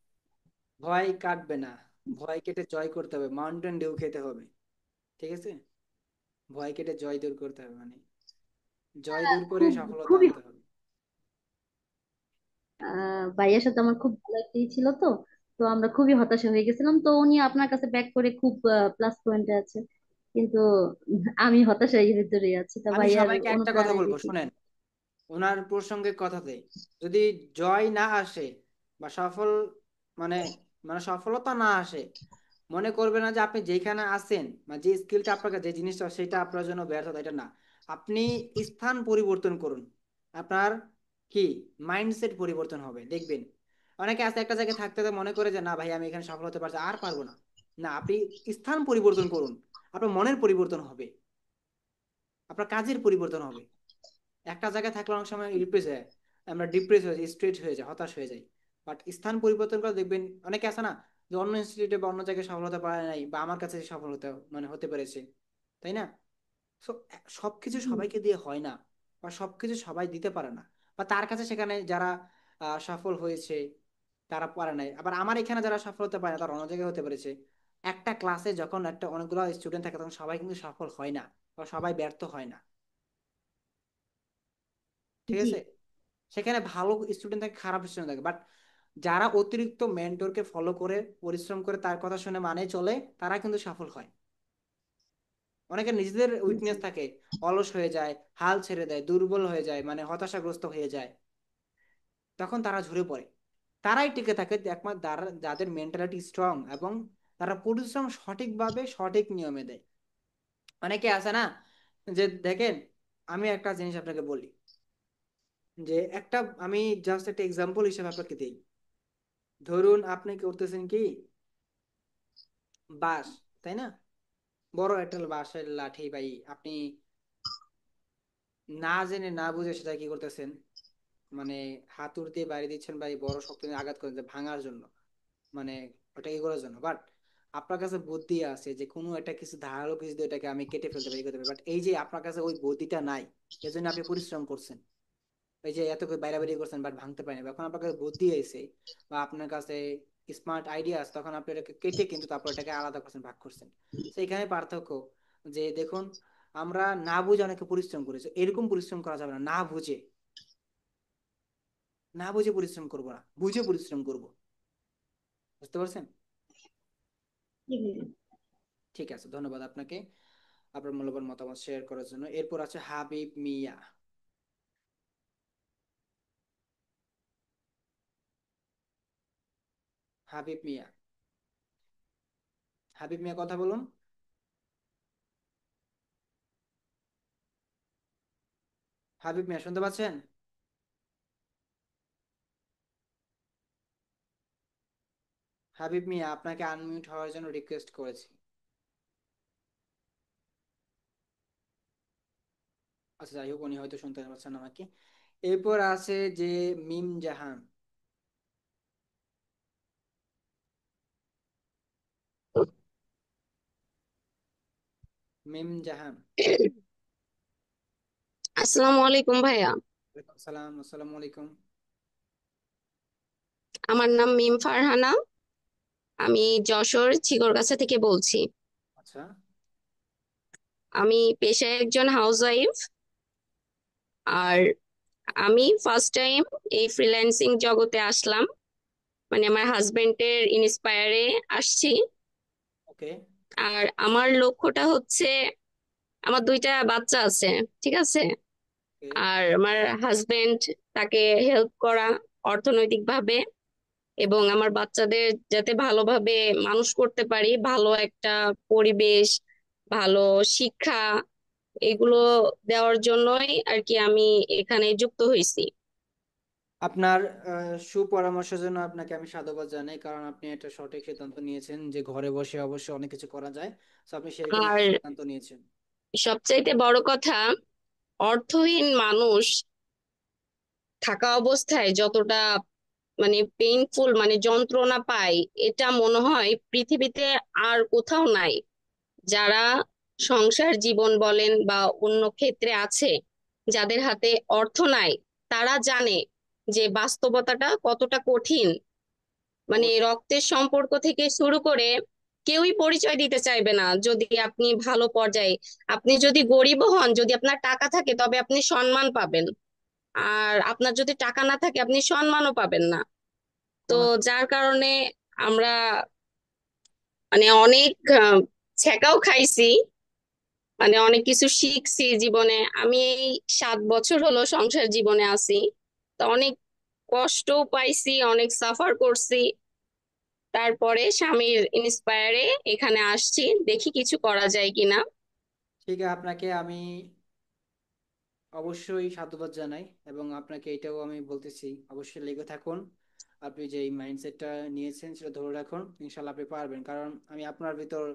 ভয় কাটবে না, ভয় কেটে জয় করতে হবে, মাউন্টেন ডিউ খেতে হবে, ঠিক আছে? ভয় কেটে জয় দূর করতে হবে, মানে জয় দূর করে খুব সফলতা খুবই আনতে হবে। ভাইয়ার সাথে আমার খুব ভালো একটা ছিল তো। তো আমরা খুবই হতাশা হয়ে গেছিলাম, তো উনি আপনার কাছে ব্যাক করে খুব প্লাস পয়েন্টে আছে। কিন্তু আমি হতাশার ভিতরে আছি, তো আমি ভাইয়ার সবাইকে একটা কথা অনুপ্রেরণায় বলবো, দেখি। শুনেন, ওনার প্রসঙ্গে কথাতে যদি জয় না আসে বা সফল মানে মানে সফলতা না আসে, মনে করবে না যে আপনি যেখানে আছেন বা যে স্কিলটা আপনার কাছে, যে জিনিসটা সেটা আপনার জন্য ব্যর্থতা, এটা না। আপনি স্থান পরিবর্তন করুন, আপনার কি মাইন্ডসেট পরিবর্তন হবে, দেখবেন। অনেকে আছে একটা জায়গায় থাকতে থাকতে মনে করে যে না ভাই আমি এখানে সফল হতে পারছি, আর পারবো না। না, আপনি স্থান পরিবর্তন করুন, আপনার মনের পরিবর্তন হবে, আপনার কাজের পরিবর্তন হবে। একটা জায়গায় থাকলে অনেক সময় রিপ্রেস হয়, আমরা ডিপ্রেস হয়ে যাই, স্ট্রেট হয়ে যায়, হতাশ হয়ে যাই। বাট স্থান পরিবর্তন করে দেখবেন, অনেকে আছে না যে অন্য ইনস্টিটিউটে বা অন্য জায়গায় সফল হতে পারে নাই, বা আমার কাছে সফল হতে মানে হতে পেরেছে, তাই না? সো সবকিছু হুম। সবাইকে দিয়ে হয় না, বা সবকিছু সবাই দিতে পারে না, বা তার কাছে সেখানে যারা সফল হয়েছে তারা পারে নাই, আবার আমার এখানে যারা সফল হতে পারে না তারা অন্য জায়গায় হতে পেরেছে। একটা ক্লাসে যখন একটা অনেকগুলো স্টুডেন্ট থাকে তখন সবাই কিন্তু সফল হয় না, বা সবাই ব্যর্থ হয় না, ঠিক জি। আছে? সেখানে ভালো স্টুডেন্ট থাকে, খারাপ স্টুডেন্ট থাকে, বাট যারা অতিরিক্ত মেন্টরকে ফলো করে পরিশ্রম করে তার কথা শুনে মানে চলে, তারা কিন্তু সফল হয়। অনেকের নিজেদের জি। উইকনেস থাকে, অলস হয়ে যায়, হাল ছেড়ে দেয়, দুর্বল হয়ে যায়, মানে হতাশাগ্রস্ত হয়ে যায়, তখন তারা ঝরে পড়ে। তারাই টিকে থাকে একমাত্র যাদের মেন্টালিটি স্ট্রং এবং তারা পরিশ্রম সঠিকভাবে সঠিক নিয়মে দেয়। অনেকে আছে না যে দেখেন, আমি একটা জিনিস আপনাকে বলি, যে একটা আমি জাস্ট একটা এক্সাম্পল হিসেবে আপনাকে দিই। ধরুন আপনি করতেছেন কি, বাঁশ, তাই না? বড় একটা বাঁশের লাঠি ভাই, আপনি না জেনে না বুঝে সেটা কি করতেছেন, মানে হাতুড় দিয়ে বাড়ি দিচ্ছেন ভাই, বড় শক্তি নিয়ে আঘাত করেন যে ভাঙার জন্য, মানে ওটা কি করার জন্য। বাট আপনার কাছে বুদ্ধি আছে যে কোনো একটা কিছু ধারালো কিছু দিয়ে এটাকে আমি কেটে ফেলতে পারি, করতে পারি, বাট এই যে আপনার কাছে ওই বুদ্ধিটা নাই, এজন্য আপনি পরিশ্রম করছেন, এই যে এত করে বাইরে বাইরে করছেন বাট ভাঙতে পারেনি। এখন আপনার কাছে বুদ্ধি এসে বা আপনার কাছে স্মার্ট আইডিয়া আছে, তখন আপনি এটাকে কেটে কিন্তু তারপর এটাকে আলাদা করছেন, ভাগ করছেন। তো এখানে পার্থক্য, যে দেখুন, আমরা না বুঝে অনেকে পরিশ্রম করেছি, এরকম পরিশ্রম করা যাবে না, না বুঝে, না বুঝে পরিশ্রম করবো না, বুঝে পরিশ্রম করব। বুঝতে পারছেন? জি ভাইয়া। ঠিক আছে, ধন্যবাদ আপনাকে আপনার মূল্যবান মতামত শেয়ার করার জন্য। এরপর আছে হাবিব মিয়া। হাবিব মিয়া, হাবিব মিয়া কথা বলুন। হাবিব মিয়া শুনতে পাচ্ছেন? হাবিব মিয়া, আপনাকে আনমিউট হওয়ার জন্য রিকোয়েস্ট করেছি। আচ্ছা, যাই হোক, উনি হয়তো শুনতে পাচ্ছেন আমাকে। এরপর আছে যে মিম জাহান। মিম জাহান। আসসালামু আলাইকুম ভাইয়া। ওয়ালাইকুম সালাম, আসসালামু আলাইকুম। আমার নাম মিম ফারহানা। আমি যশোর চিগরগাছা থেকে বলছি। আচ্ছা। আমি পেশায় একজন হাউসওয়াইফ। আর আমি ফার্স্ট টাইম এই ফ্রিল্যান্সিং জগতে আসলাম, মানে আমার হাজবেন্ডের ইন্সপায়ারে আসছি। ওকে। আর আমার লক্ষ্যটা হচ্ছে, আমার দুইটা বাচ্চা আছে, ঠিক আছে। ওকে। আর আমার হাজবেন্ড, তাকে হেল্প করা অর্থনৈতিকভাবে, এবং আমার বাচ্চাদের যাতে ভালোভাবে মানুষ করতে পারি, ভালো একটা পরিবেশ, ভালো শিক্ষা, এগুলো দেওয়ার জন্যই আর কি আমি এখানে যুক্ত হয়েছি। আপনার সুপরামর্শের জন্য আপনাকে আমি সাধুবাদ জানাই, কারণ আপনি একটা সঠিক সিদ্ধান্ত নিয়েছেন যে ঘরে বসে অবশ্যই অনেক কিছু করা যায়। তো আপনি সেরকম একটা আর সিদ্ধান্ত নিয়েছেন। সবচাইতে বড় কথা, অর্থহীন মানুষ থাকা অবস্থায় যতটা মানে পেইনফুল, মানে যন্ত্রণা পায়, এটা মনে হয় পৃথিবীতে আর কোথাও নাই। যারা সংসার জীবন বলেন বা অন্য ক্ষেত্রে আছে, যাদের হাতে অর্থ নাই, তারা জানে যে বাস্তবতাটা কতটা কঠিন। মানে অবশ্যই। রক্তের সম্পর্ক থেকে শুরু করে কেউই পরিচয় দিতে চাইবে না যদি আপনি ভালো পর্যায়ে, আপনি যদি গরিব হন, যদি আপনার টাকা থাকে তবে আপনি সম্মান পাবেন। আর আপনার যদি টাকা না থাকে, আপনি সম্মানও পাবেন না। তো কোনো যার কারণে আমরা মানে অনেক ছ্যাঁকাও খাইছি, মানে অনেক কিছু শিখছি জীবনে। আমি এই 7 বছর হলো সংসার জীবনে আছি, তো অনেক কষ্টও পাইছি, অনেক সাফার করছি। তারপরে স্বামীর ইন্সপায়ারে এখানে আসছি, দেখি কিছু করা যায় কিনা। ঠিক আছে, আপনাকে আমি অবশ্যই সাধুবাদ জানাই, এবং আপনাকে এটাও আমি বলতেছি, অবশ্যই লেগে থাকুন। আপনি যে এই মাইন্ডসেটটা নিয়েছেন সেটা ধরে রাখুন, ইনশাল্লাহ আপনি পারবেন, কারণ আমি আপনার ভিতর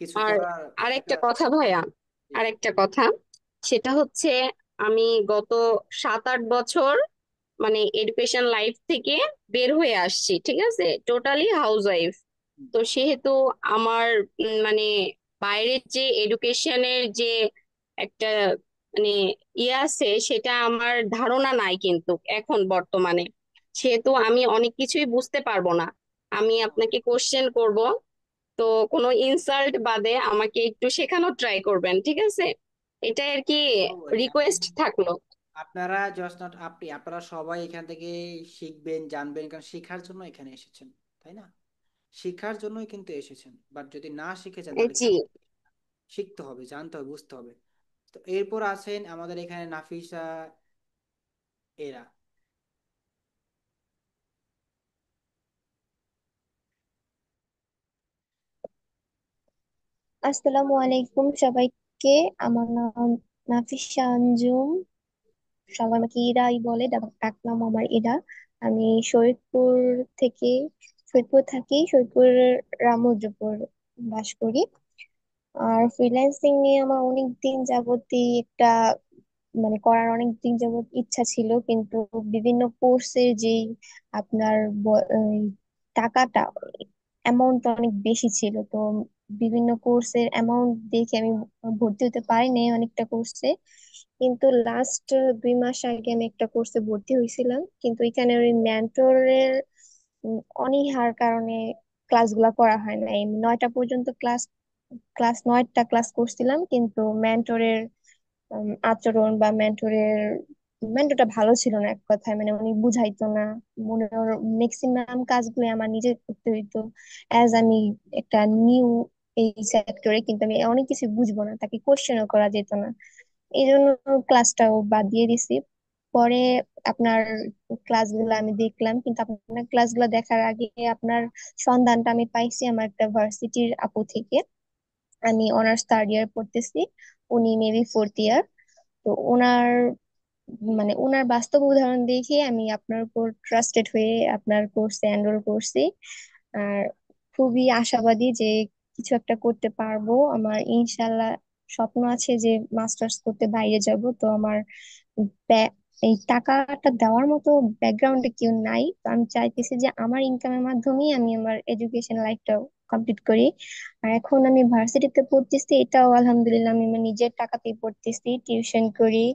কিছু আর করার একটা। আরেকটা কথা ভাইয়া, জি। আরেকটা কথা, সেটা হচ্ছে আমি গত 7-8 বছর মানে এডুকেশন লাইফ থেকে বের হয়ে আসছি, ঠিক আছে, টোটালি হাউস ওয়াইফ। হুম। তো সেহেতু আমার মানে বাইরের যে এডুকেশনের যে একটা মানে ইয়ে আছে, সেটা আমার ধারণা নাই কিন্তু এখন বর্তমানে। সেহেতু আমি অনেক কিছুই বুঝতে পারবো না। আমি আপনাকে কোশ্চেন করব, তো কোনো ইনসাল্ট বাদে আমাকে একটু শেখানোর ট্রাই করবেন, ঠিক আছে? এটাই আর কি নো ওয়ারি, আপনি রিকোয়েস্ট থাকলো। আপনারা জাস্ট নট আপনি, আপনারা সবাই এখান থেকে শিখবেন, জানবেন, কারণ শেখার জন্য এখানে এসেছেন, তাই না? শেখার জন্যই কিন্তু এসেছেন, বাট যদি না শিখেছেন তাহলে জি। কেমন? শিখতে হবে, জানতে হবে, বুঝতে হবে। তো এরপর আছেন আমাদের এখানে নাফিসা এরা। আসসালামু আলাইকুম সবাইকে। আমার নাম নাফিসা আঞ্জুম, সবাই আমাকে ইরাই বলে, ডাকনাম আমার ইরা। আমি শরীয়তপুর থেকে, শরীয়তপুর থাকি, শরীয়তপুর রামুজুপুর বাস করি। আর ফ্রিল্যান্সিং নিয়ে আমার অনেক দিন যাবতই একটা মানে করার অনেক দিন যাবত ইচ্ছা ছিল, কিন্তু বিভিন্ন কোর্সের যেই আপনার এই টাকাটা, অ্যামাউন্ট অনেক বেশি ছিল, তো বিভিন্ন কোর্সের অ্যামাউন্ট দেখে আমি ভর্তি হতে পারিনি অনেকটা কোর্সে। কিন্তু লাস্ট 2 মাস আগে আমি একটা কোর্সে ভর্তি হয়েছিলাম, কিন্তু এখানে ওই মেন্টরের অনীহার কারণে ক্লাসগুলা করা হয় না। এই 9টা পর্যন্ত ক্লাস, ক্লাস 9টা ক্লাস করছিলাম, কিন্তু মেন্টরের আচরণ বা মেন্টরটা ভালো ছিল না, এক কথায় মানে উনি বুঝাইতো না। মনে ম্যাক্সিমাম কাজগুলো আমার নিজে করতে হইতো, অ্যাজ আমি একটা নিউ এই সেক্টরে, কিন্তু আমি অনেক কিছু বুঝবো না, তাকে কোশ্চেনও করা যেত না। এই জন্য ক্লাসটাও বাদ দিয়ে দিছি। পরে আপনার ক্লাসগুলো আমি দেখলাম, কিন্তু আপনার ক্লাসগুলো দেখার আগে আপনার সন্ধানটা আমি পাইছি আমার একটা ভার্সিটির আপু থেকে। আমি অনার্স থার্ড ইয়ার পড়তেছি, উনি মেবি ফোর্থ ইয়ার। তো ওনার ওনার বাস্তব উদাহরণ দেখে আমি আপনার উপর ট্রাস্টেড হয়ে আপনার কোর্সে এনরোল করছি। আর খুবই আশাবাদী যে কিছু একটা করতে পারবো। আমার ইনশাল্লাহ স্বপ্ন আছে যে মাস্টার্স করতে বাইরে যাব। তো আমার ব্যা- এই টাকাটা দেওয়ার মতো ব্যাকগ্রাউন্ডে কেউ নাই, তো আমি চাইতেছি যে আমার ইনকামের মাধ্যমেই আমি আমার এডুকেশন লাইফটা কমপ্লিট করি। আর এখন আমি ভার্সিটিতে পড়তেছি, এটাও আলহামদুলিল্লাহ আমি আমার নিজের টাকাতেই পড়তেছি, টিউশন করি।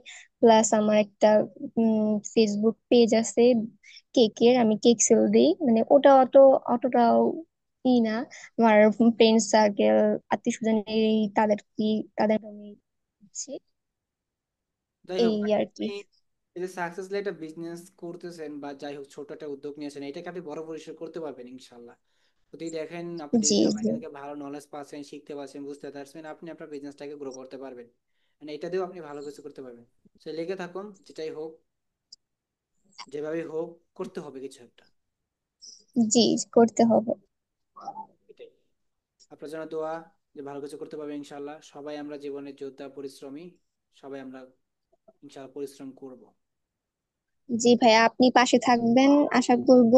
প্লাস আমার একটা ফেসবুক পেজ আছে কেকের, আমি কেক সেল দিই। ওটা অতটাও ই না। আমার ফ্রেন্ড সার্কেল, আত্মীয় স্বজন, এই তাদের আমি দিচ্ছি, যাই হোক এই ভাই, আর কি। আপনি এই যে সাকসেসফুলি একটা বিজনেস করতেছেন বা যাই হোক ছোট একটা উদ্যোগ নিয়েছেন, এটাকে আপনি বড় পরিসর করতে পারবেন ইনশাল্লাহ। যদি দেখেন আপনি জি ডিজিটাল জি। মার্কেটিং থেকে ভালো নলেজ পাচ্ছেন, শিখতে পারছেন, বুঝতে পারছেন, আপনি আপনার বিজনেসটাকে গ্রো করতে পারবেন। মানে এটা দিয়েও আপনি ভালো কিছু করতে পারবেন। সে লেগে থাকুন, যেটাই হোক, যেভাবে হোক, করতে হবে কিছু একটা। জি, করতে হবে। এটাই আপনার জন্য দোয়া, যে ভালো কিছু করতে পারবে ইনশাল্লাহ। সবাই আমরা জীবনের যোদ্ধা, পরিশ্রমী, সবাই আমরা ইনশাল্লাহ পরিশ্রম করব। জি ভাইয়া, আপনি পাশে থাকবেন আশা করব।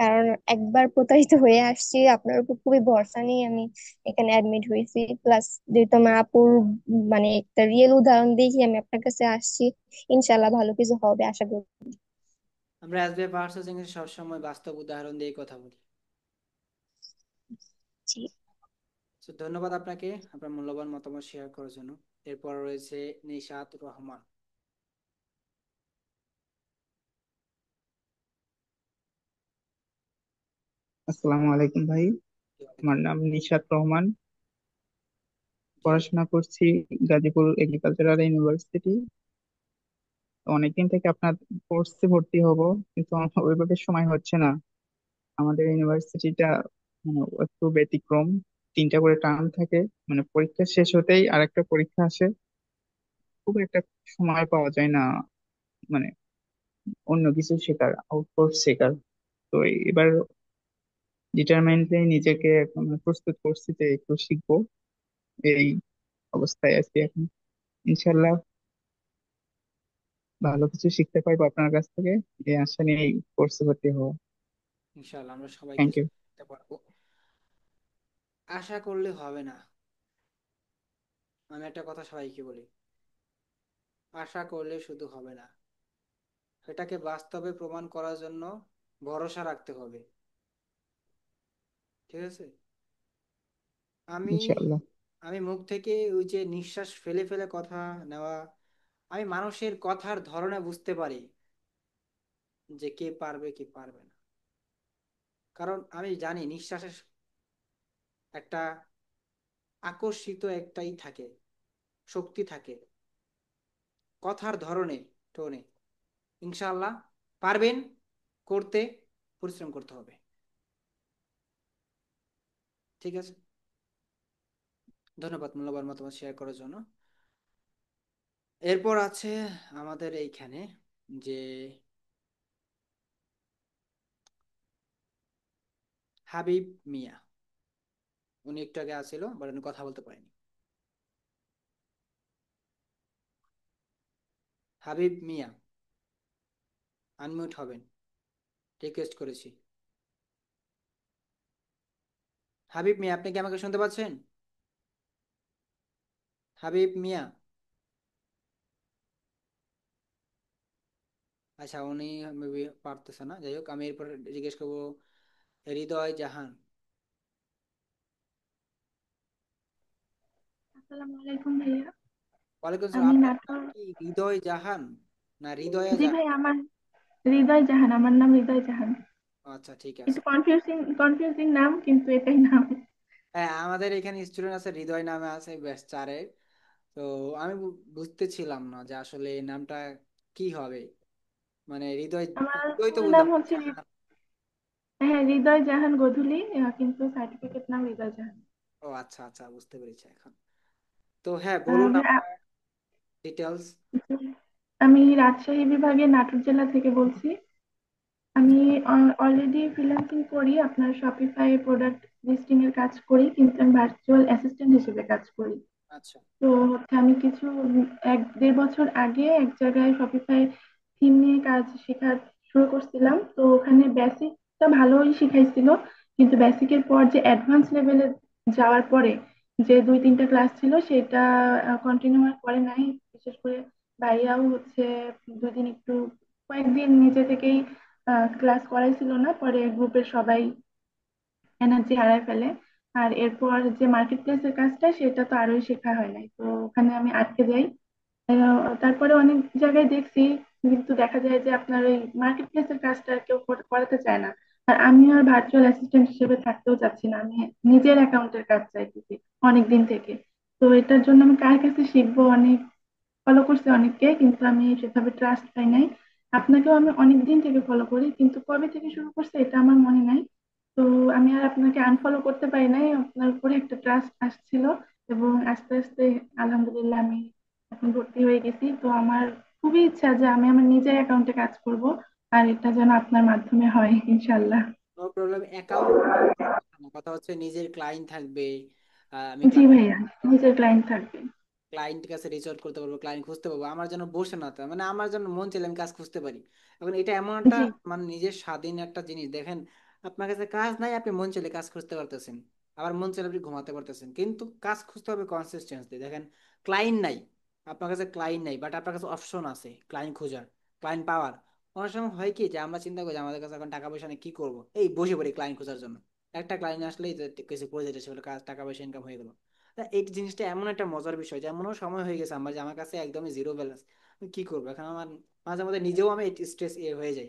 কারণ একবার প্রতারিত হয়ে আসছি, আপনার উপর খুবই ভরসা নিয়ে আমি এখানে অ্যাডমিট হয়েছি। প্লাস যেহেতু আমার আপুর একটা রিয়েল উদাহরণ দেখি আমি আপনার কাছে আসছি। ইনশাল্লাহ ভালো কিছু হবে আশা করি। আমরা অ্যাজ এ পার্সন সবসময় বাস্তব উদাহরণ দিয়ে কথা বলি। জি। তো ধন্যবাদ আপনাকে আপনার মূল্যবান মতামত শেয়ার করার জন্য। এরপর রয়েছে নিশাত রহমান। আসসালামু আলাইকুম ভাই। আমার নাম নিশাত রহমান। জি। পড়াশোনা করছি গাজীপুর এগ্রিকালচারাল ইউনিভার্সিটি। অনেকদিন থেকে আপনার কোর্সে ভর্তি হব, কিন্তু আমার ওইভাবে সময় হচ্ছে না। আমাদের ইউনিভার্সিটিটা একটু ব্যতিক্রম। তিনটা করে টার্ম থাকে, পরীক্ষা শেষ হতেই আরেকটা পরীক্ষা আসে। খুব একটা সময় পাওয়া যায় না, মানে অন্য কিছু শেখার, আউটকোর্স শেখার। তো এবার ডিটারমাইন্ডলি নিজেকে প্রস্তুত করছি যে একটু শিখবো। এই অবস্থায় আছি এখন। ইনশাল্লাহ ভালো কিছু শিখতে পারবো আপনার কাছ থেকে, এই আশা নিয়ে কোর্সে ভর্তি হওয়া। ইনশাল্লাহ আমরা সবাই থ্যাংক কিছু ইউ। করতে পারবো। আশা করলে হবে না। আমি একটা কথা সবাইকে বলি, আশা করলে শুধু হবে না, সেটাকে বাস্তবে প্রমাণ করার জন্য ভরসা রাখতে হবে। ঠিক আছে। আমি ইনশাল্লাহ। আমি মুখ থেকে ওই যে নিঃশ্বাস ফেলে ফেলে কথা নেওয়া, আমি মানুষের কথার ধরনে বুঝতে পারি যে কে পারবে কে পারবে না। কারণ আমি জানি নিঃশ্বাসের একটা আকর্ষিত একটাই থাকে, শক্তি থাকে কথার ধরনে, টোনে। ইনশাআল্লাহ পারবেন করতে, পরিশ্রম করতে হবে। ঠিক আছে। ধন্যবাদ মূল্যবান মতামত শেয়ার করার জন্য। এরপর আছে আমাদের এইখানে যে হাবিব মিয়া। উনি একটু আগে আসছিল, বাট উনি কথা বলতে পারেনি। হাবিব মিয়া, আনমিউট হবেন, রিকোয়েস্ট করেছি। হাবিব মিয়া, আপনি কি আমাকে শুনতে পাচ্ছেন? হাবিব মিয়া। আচ্ছা, উনি মেবি পারতেছে না। যাই হোক, আমি এরপর জিজ্ঞেস করবো হৃদয় জাহান। আসসালামু আলাইকুম ভাইয়া। ওয়ালাইকুম আসসালাম। আমি আপনার নাম নাটোর। কি হৃদয় জাহান না হৃদয়া জি জাহান? ভাই, আমার হৃদয় জাহান, আমার নাম হৃদয় জাহান। আচ্ছা, ঠিক আছে। একটু কনফিউজিং কনফিউজিং নাম, কিন্তু এটাই নাম। হ্যাঁ, আমাদের এখানে স্টুডেন্ট আছে হৃদয় নামে আছে ব্যাস চারে। তো আমি বুঝতেছিলাম না যে আসলে এই নামটা কি হবে। মানে হৃদয়, আমার হৃদয় তো ফুল নাম বুঝলাম, হচ্ছে জাহান। হ্যাঁ, হৃদয় জাহান গধুলি, কিন্তু সার্টিফিকেট নাম হৃদয় জাহান। ও আচ্ছা আচ্ছা, বুঝতে পেরেছি এখন। তো হ্যাঁ, আহ, বলুন ভাই, আপনার ডিটেলস। আমি রাজশাহী বিভাগের নাটোর জেলা থেকে বলছি। আমি অলরেডি ফ্রিল্যান্সিং করি, আপনার শপিফাই প্রোডাক্ট লিস্টিং এর কাজ করি, কিন্তু আমি ভার্চুয়াল অ্যাসিস্ট্যান্ট হিসেবে কাজ করি। আচ্ছা। তো হচ্ছে আমি কিছু 1-1.5 বছর আগে এক জায়গায় শপিফাই থিম নিয়ে কাজ শেখা শুরু করছিলাম। তো ওখানে বেসিকটা ভালোই শিখাইছিল, কিন্তু বেসিকের পর যে অ্যাডভান্স লেভেলে যাওয়ার পরে যে 2-3টা ক্লাস ছিল সেটা কন্টিনিউ আর করে নাই। বিশেষ করে ভাইয়াও হচ্ছে 2 দিন একটু কয়েকদিন নিজে থেকেই ক্লাস করাইছিল না, পরে গ্রুপের সবাই এনার্জি হারায় ফেলে। আর এরপর যে মার্কেট প্লেসের কাজটা সেটা তো আরোই শেখা হয় নাই, তো ওখানে আমি আটকে যাই। তারপরে অনেক জায়গায় দেখছি, কিন্তু দেখা যায় যে আপনার ওই মার্কেট প্লেসের কাজটা আর কেউ করাতে চায় না। আর আমি আর ভার্চুয়াল অ্যাসিস্ট্যান্ট হিসেবে থাকতেও চাচ্ছি না, আমি নিজের অ্যাকাউন্টের কাজ চাইতেছি অনেক দিন থেকে। তো এটার জন্য আমি কার কাছে শিখবো, অনেক ফলো করছি অনেককে, কিন্তু আমি সেভাবে ট্রাস্ট পাই নাই। আপনাকেও আমি অনেক দিন থেকে ফলো করি, কিন্তু কবে থেকে শুরু করছে এটা আমার মনে নাই। তো আমি আর আপনাকে আনফলো করতে পারি নাই, আপনার উপরে একটা ট্রাস্ট আসছিল। এবং আস্তে আস্তে আলহামদুলিল্লাহ আমি এখন ভর্তি হয়ে গেছি। তো আমার খুবই ইচ্ছা যে আমি আমার নিজের অ্যাকাউন্টে কাজ করব, আর এটা যেন আপনার মাধ্যমে হয় ইনশাল্লাহ। No problem. অ্যাকাউন্ট কথা হচ্ছে নিজের ক্লায়েন্ট থাকবে। আমি জি ভাইয়া, নিজের ক্লায়েন্ট থাকবে। ক্লায়েন্ট কাছে রিচ আউট করতে পারবো, ক্লায়েন্ট খুঁজতে পারবো, আমার যেন বসে না থাকে, মানে আমার যেন মন চাইলে আমি কাজ খুঁজতে পারি। এখন এটা এমন একটা জি মানে নিজের স্বাধীন একটা জিনিস। দেখেন, আপনার কাছে কাজ নাই, আপনি মন চাইলে কাজ খুঁজতে পারতেছেন, আবার মন চাইলে আপনি ঘুমাতে পারতেছেন, কিন্তু কাজ খুঁজতে হবে কনসিস্টেন্সলি। দেখেন, ক্লায়েন্ট নাই, আপনার কাছে ক্লায়েন্ট নাই, বাট আপনার কাছে অপশন আছে ক্লায়েন্ট খোঁজার, ক্লায়েন্ট পাওয়ার। অনেক সময় হয় কি যে আমরা চিন্তা করি যে আমাদের কাছে এখন টাকা পয়সা নেই, কি করবো, এই বসে পড়ি ক্লায়েন্ট খোঁজার জন্য। একটা ক্লায়েন্ট আসলেই যে কিছু করে যেতে সেগুলো কাজ, টাকা পয়সা ইনকাম হয়ে গেল। তা এই জিনিসটা এমন একটা মজার বিষয় যে এমনও সময় হয়ে গেছে আমার যে আমার কাছে একদমই জিরো ব্যালেন্স, আমি কি করবো এখন। আমার মাঝে মধ্যে নিজেও আমি স্ট্রেস হয়ে যাই।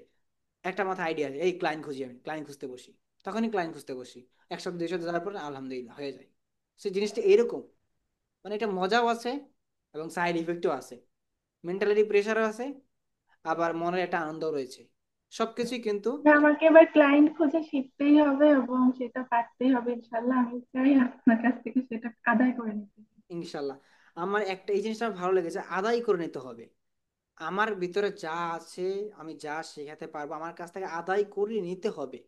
একটা মাথা আইডিয়া আছে, এই ক্লায়েন্ট খুঁজি, আমি ক্লায়েন্ট খুঁজতে বসি, তখনই ক্লায়েন্ট খুঁজতে বসি। 1 সপ্তাহ 2 সপ্তাহ যাওয়ার পর আলহামদুলিল্লাহ হয়ে যায়। সেই জিনিসটা এরকম, মানে এটা মজাও আছে এবং সাইড ইফেক্টও আছে, মেন্টালি প্রেশারও আছে, আবার মনের একটা আনন্দও রয়েছে, সবকিছুই কিন্তু। আমাকে এবার ক্লায়েন্ট খুঁজে শিখতেই হবে এবং সেটা পারতেই হবে ইনশাল্লাহ। আমি চাই আপনার কাছ থেকে সেটা আদায় করে নিতে। ইনশাল্লাহ। আমার একটা এই জিনিসটা আমার ভালো লেগেছে, আদায় করে নিতে হবে। আমার ভিতরে যা আছে, আমি যা শেখাতে পারবো আমার কাছ থেকে আদায় করে নিতে হবে।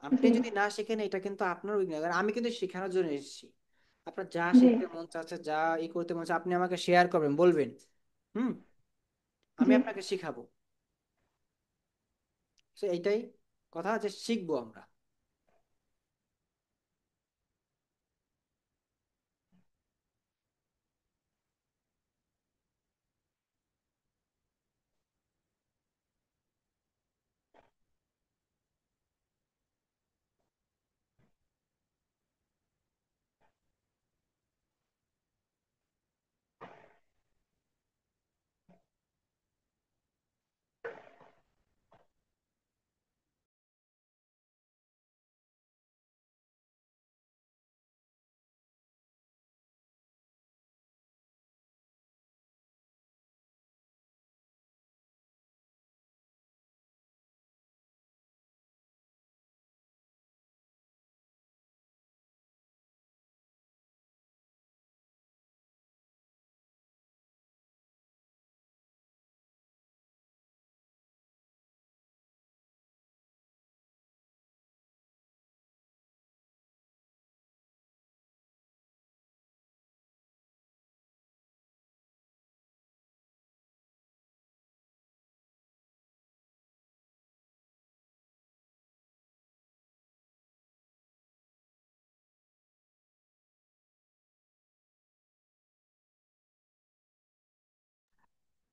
আপনি জি যদি না শেখেন এটা কিন্তু আপনার উইকনেস, কারণ আমি কিন্তু শেখানোর জন্য এসেছি। আপনার যা জি শিখতে মন চাচ্ছে, যা করতে মন চাচ্ছে, আপনি আমাকে শেয়ার করবেন, বলবেন। হুম। আমি জি। আপনাকে শিখাবো। তো এইটাই কথা, যে শিখবো আমরা।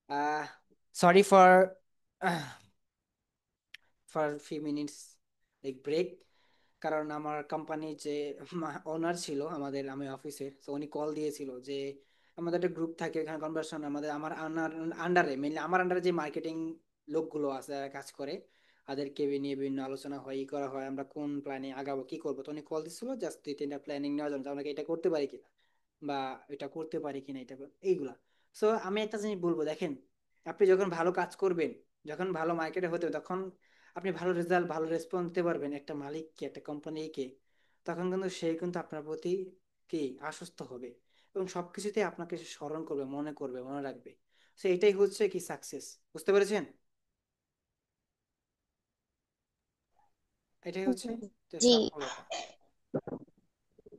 Ah sorry for few minutes like break. কারণ আমার কোম্পানির যে ওনার ছিল আমাদের, আমি অফিসের, তো উনি কল দিয়েছিল যে আমাদের একটা গ্রুপ থাকে এখানে কনভার্সন, আমাদের আমার আন্ডারে, মেনলি আমার আন্ডারে যে মার্কেটিং লোকগুলো আছে যারা কাজ করে, তাদেরকে নিয়ে বিভিন্ন আলোচনা হয়, ই করা হয়, আমরা কোন প্ল্যানে আগাবো, কি করবো। তো উনি কল দিচ্ছিল জাস্ট 2-3টা প্ল্যানিং নেওয়ার জন্য, যে আমরা কি এটা করতে পারি কিনা, বা এটা করতে পারি কিনা, এটা এইগুলা। সো আমি একটা জিনিস বলবো, দেখেন, আপনি যখন ভালো কাজ করবেন, যখন ভালো মার্কেটে হতে হবে, তখন আপনি ভালো রেজাল্ট, ভালো রেসপন্স দিতে পারবেন একটা মালিককে, একটা কোম্পানিকে, তখন কিন্তু সে কিন্তু আপনার প্রতি কি আশ্বস্ত হবে এবং সবকিছুতে আপনাকে সে স্মরণ করবে, মনে করবে, মনে রাখবে। তো এটাই হচ্ছে কি সাকসেস, বুঝতে পেরেছেন? এটাই হচ্ছে যে জি। সফলতা।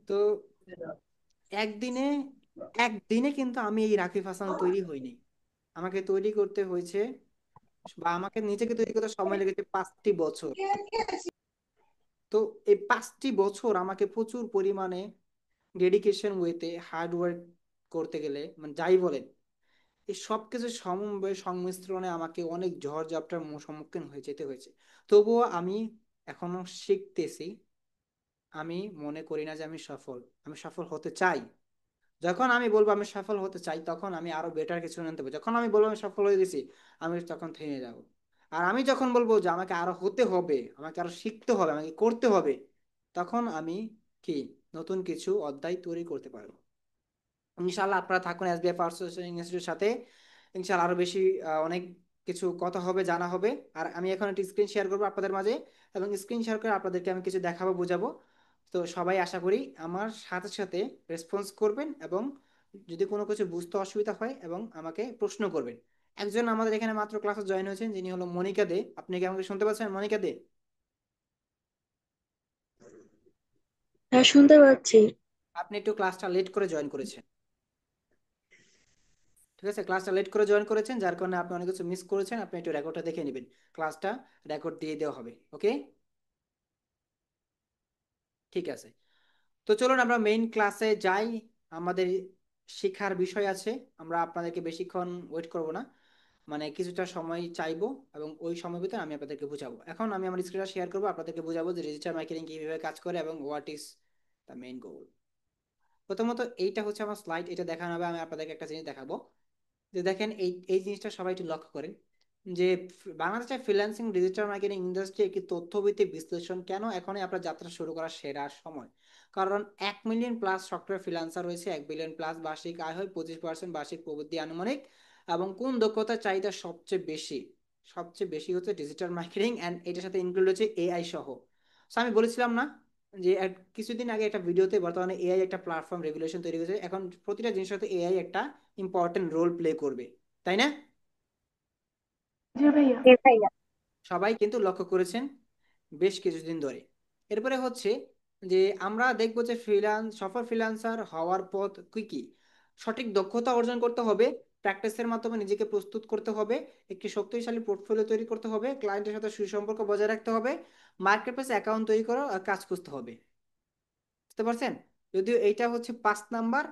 তো একদিনে একদিনে কিন্তু আমি এই রাকিব হাসান তৈরি হইনি, আমাকে তৈরি করতে হয়েছে, বা আমাকে নিজেকে তৈরি করতে সময় লেগেছে 5টি বছর। তো এই 5টি বছর আমাকে প্রচুর পরিমাণে ডেডিকেশন ওয়েতে হার্ড ওয়ার্ক করতে গেলে, মানে যাই বলেন, এই সব কিছু সমন্বয়ে সংমিশ্রণে আমাকে অনেক ঝড় ঝাপটার সম্মুখীন হয়ে যেতে হয়েছে। তবুও আমি এখনো শিখতেছি। আমি মনে করি না যে আমি সফল, আমি সফল হতে চাই। যখন আমি বলবো আমি সফল হতে চাই, তখন আমি আরো বেটার কিছু আনতে পারবো। যখন আমি বলবো আমি সফল হয়ে গেছি, আমি তখন থেমে যাব। আর আমি যখন বলবো যে আমাকে আরো হতে হবে, আমাকে আরো শিখতে হবে, আমাকে করতে হবে, তখন আমি কি নতুন কিছু অধ্যায় তৈরি করতে পারবো। ইনশাল্লাহ আপনারা থাকুন এসবিআই ফার্স্ট ইনস্টিটিউটের সাথে। ইনশাল্লাহ আরো বেশি অনেক কিছু কথা হবে, জানা হবে। আর আমি এখন একটা স্ক্রিন শেয়ার করবো আপনাদের মাঝে, এবং স্ক্রিন শেয়ার করে আপনাদেরকে আমি কিছু দেখাবো, বোঝাবো। তো সবাই আশা করি আমার সাথে সাথে রেসপন্স করবেন, এবং যদি কোনো কিছু বুঝতে অসুবিধা হয় এবং আমাকে প্রশ্ন করবেন। একজন আমাদের এখানে মাত্র ক্লাসে জয়েন হয়েছেন, যিনি হলো মনিকা দে। আপনি কি আমাকে শুনতে পাচ্ছেন, মনিকা দে? হ্যাঁ, শুনতে পাচ্ছি। আপনি একটু ক্লাসটা লেট করে জয়েন করেছেন, ঠিক আছে? ক্লাসটা লেট করে জয়েন করেছেন, যার কারণে আপনি অনেক কিছু মিস করেছেন। আপনি একটু রেকর্ডটা দেখে নেবেন, ক্লাসটা রেকর্ড দিয়ে দেওয়া হবে, ওকে? ঠিক আছে। তো চলুন আমরা মেইন ক্লাসে যাই। আমাদের শিক্ষার বিষয় আছে, আমরা আপনাদেরকে বেশিক্ষণ ওয়েট করব না, মানে কিছুটা সময় চাইবো, এবং ওই সময় ভিতরে আমি আপনাদেরকে বুঝাবো। এখন আমি আমার স্ক্রিনটা শেয়ার করবো, আপনাদেরকে বুঝাবো যে ডিজিটাল মার্কেটিং কিভাবে কাজ করে এবং হোয়াট ইজ দ্য মেইন গোল। প্রথমত এইটা হচ্ছে আমার স্লাইড, এটা দেখানো হবে। আমি আপনাদেরকে একটা জিনিস দেখাবো, যে দেখেন এই এই জিনিসটা সবাই একটু লক্ষ্য করেন, যে বাংলাদেশের ফ্রিল্যান্সিং ডিজিটাল মার্কেটিং ইন্ডাস্ট্রি একটি তথ্যভিত্তিক বিশ্লেষণ কেন এখনই আপনার যাত্রা শুরু করার সেরা সময়। কারণ 1 মিলিয়ন প্লাস সফটওয়্যার ফ্রিল্যান্সার রয়েছে, 1 বিলিয়ন প্লাস বার্ষিক আয় হয়, 25% বার্ষিক প্রবৃদ্ধি আনুমানিক। এবং কোন দক্ষতার চাহিদা সবচেয়ে বেশি? সবচেয়ে বেশি হচ্ছে ডিজিটাল মার্কেটিং, অ্যান্ড এটার সাথে ইনক্লুড হচ্ছে এআই সহ। So আমি বলেছিলাম না যে কিছুদিন আগে একটা ভিডিওতে, বর্তমানে এআই একটা প্ল্যাটফর্ম রেগুলেশন তৈরি হয়েছে, এখন প্রতিটা জিনিসের সাথে এআই একটা ইম্পর্টেন্ট রোল প্লে করবে, তাই না? জি ভাইয়া। সবাই কিন্তু লক্ষ্য করেছেন বেশ কিছুদিন ধরে। এরপরে হচ্ছে যে আমরা দেখবো যে সফল ফ্রিল্যান্সার হওয়ার পথ কি কি। সঠিক দক্ষতা অর্জন করতে হবে, প্র্যাকটিসের মাধ্যমে নিজেকে প্রস্তুত করতে হবে, একটি শক্তিশালী পোর্টফোলিও তৈরি করতে হবে, ক্লায়েন্টের সাথে সুসম্পর্ক বজায় রাখতে হবে, মার্কেট প্লেসে অ্যাকাউন্ট তৈরি করা আর কাজ খুঁজতে হবে। বুঝতে পারছেন? যদিও এইটা হচ্ছে 5 নাম্বার,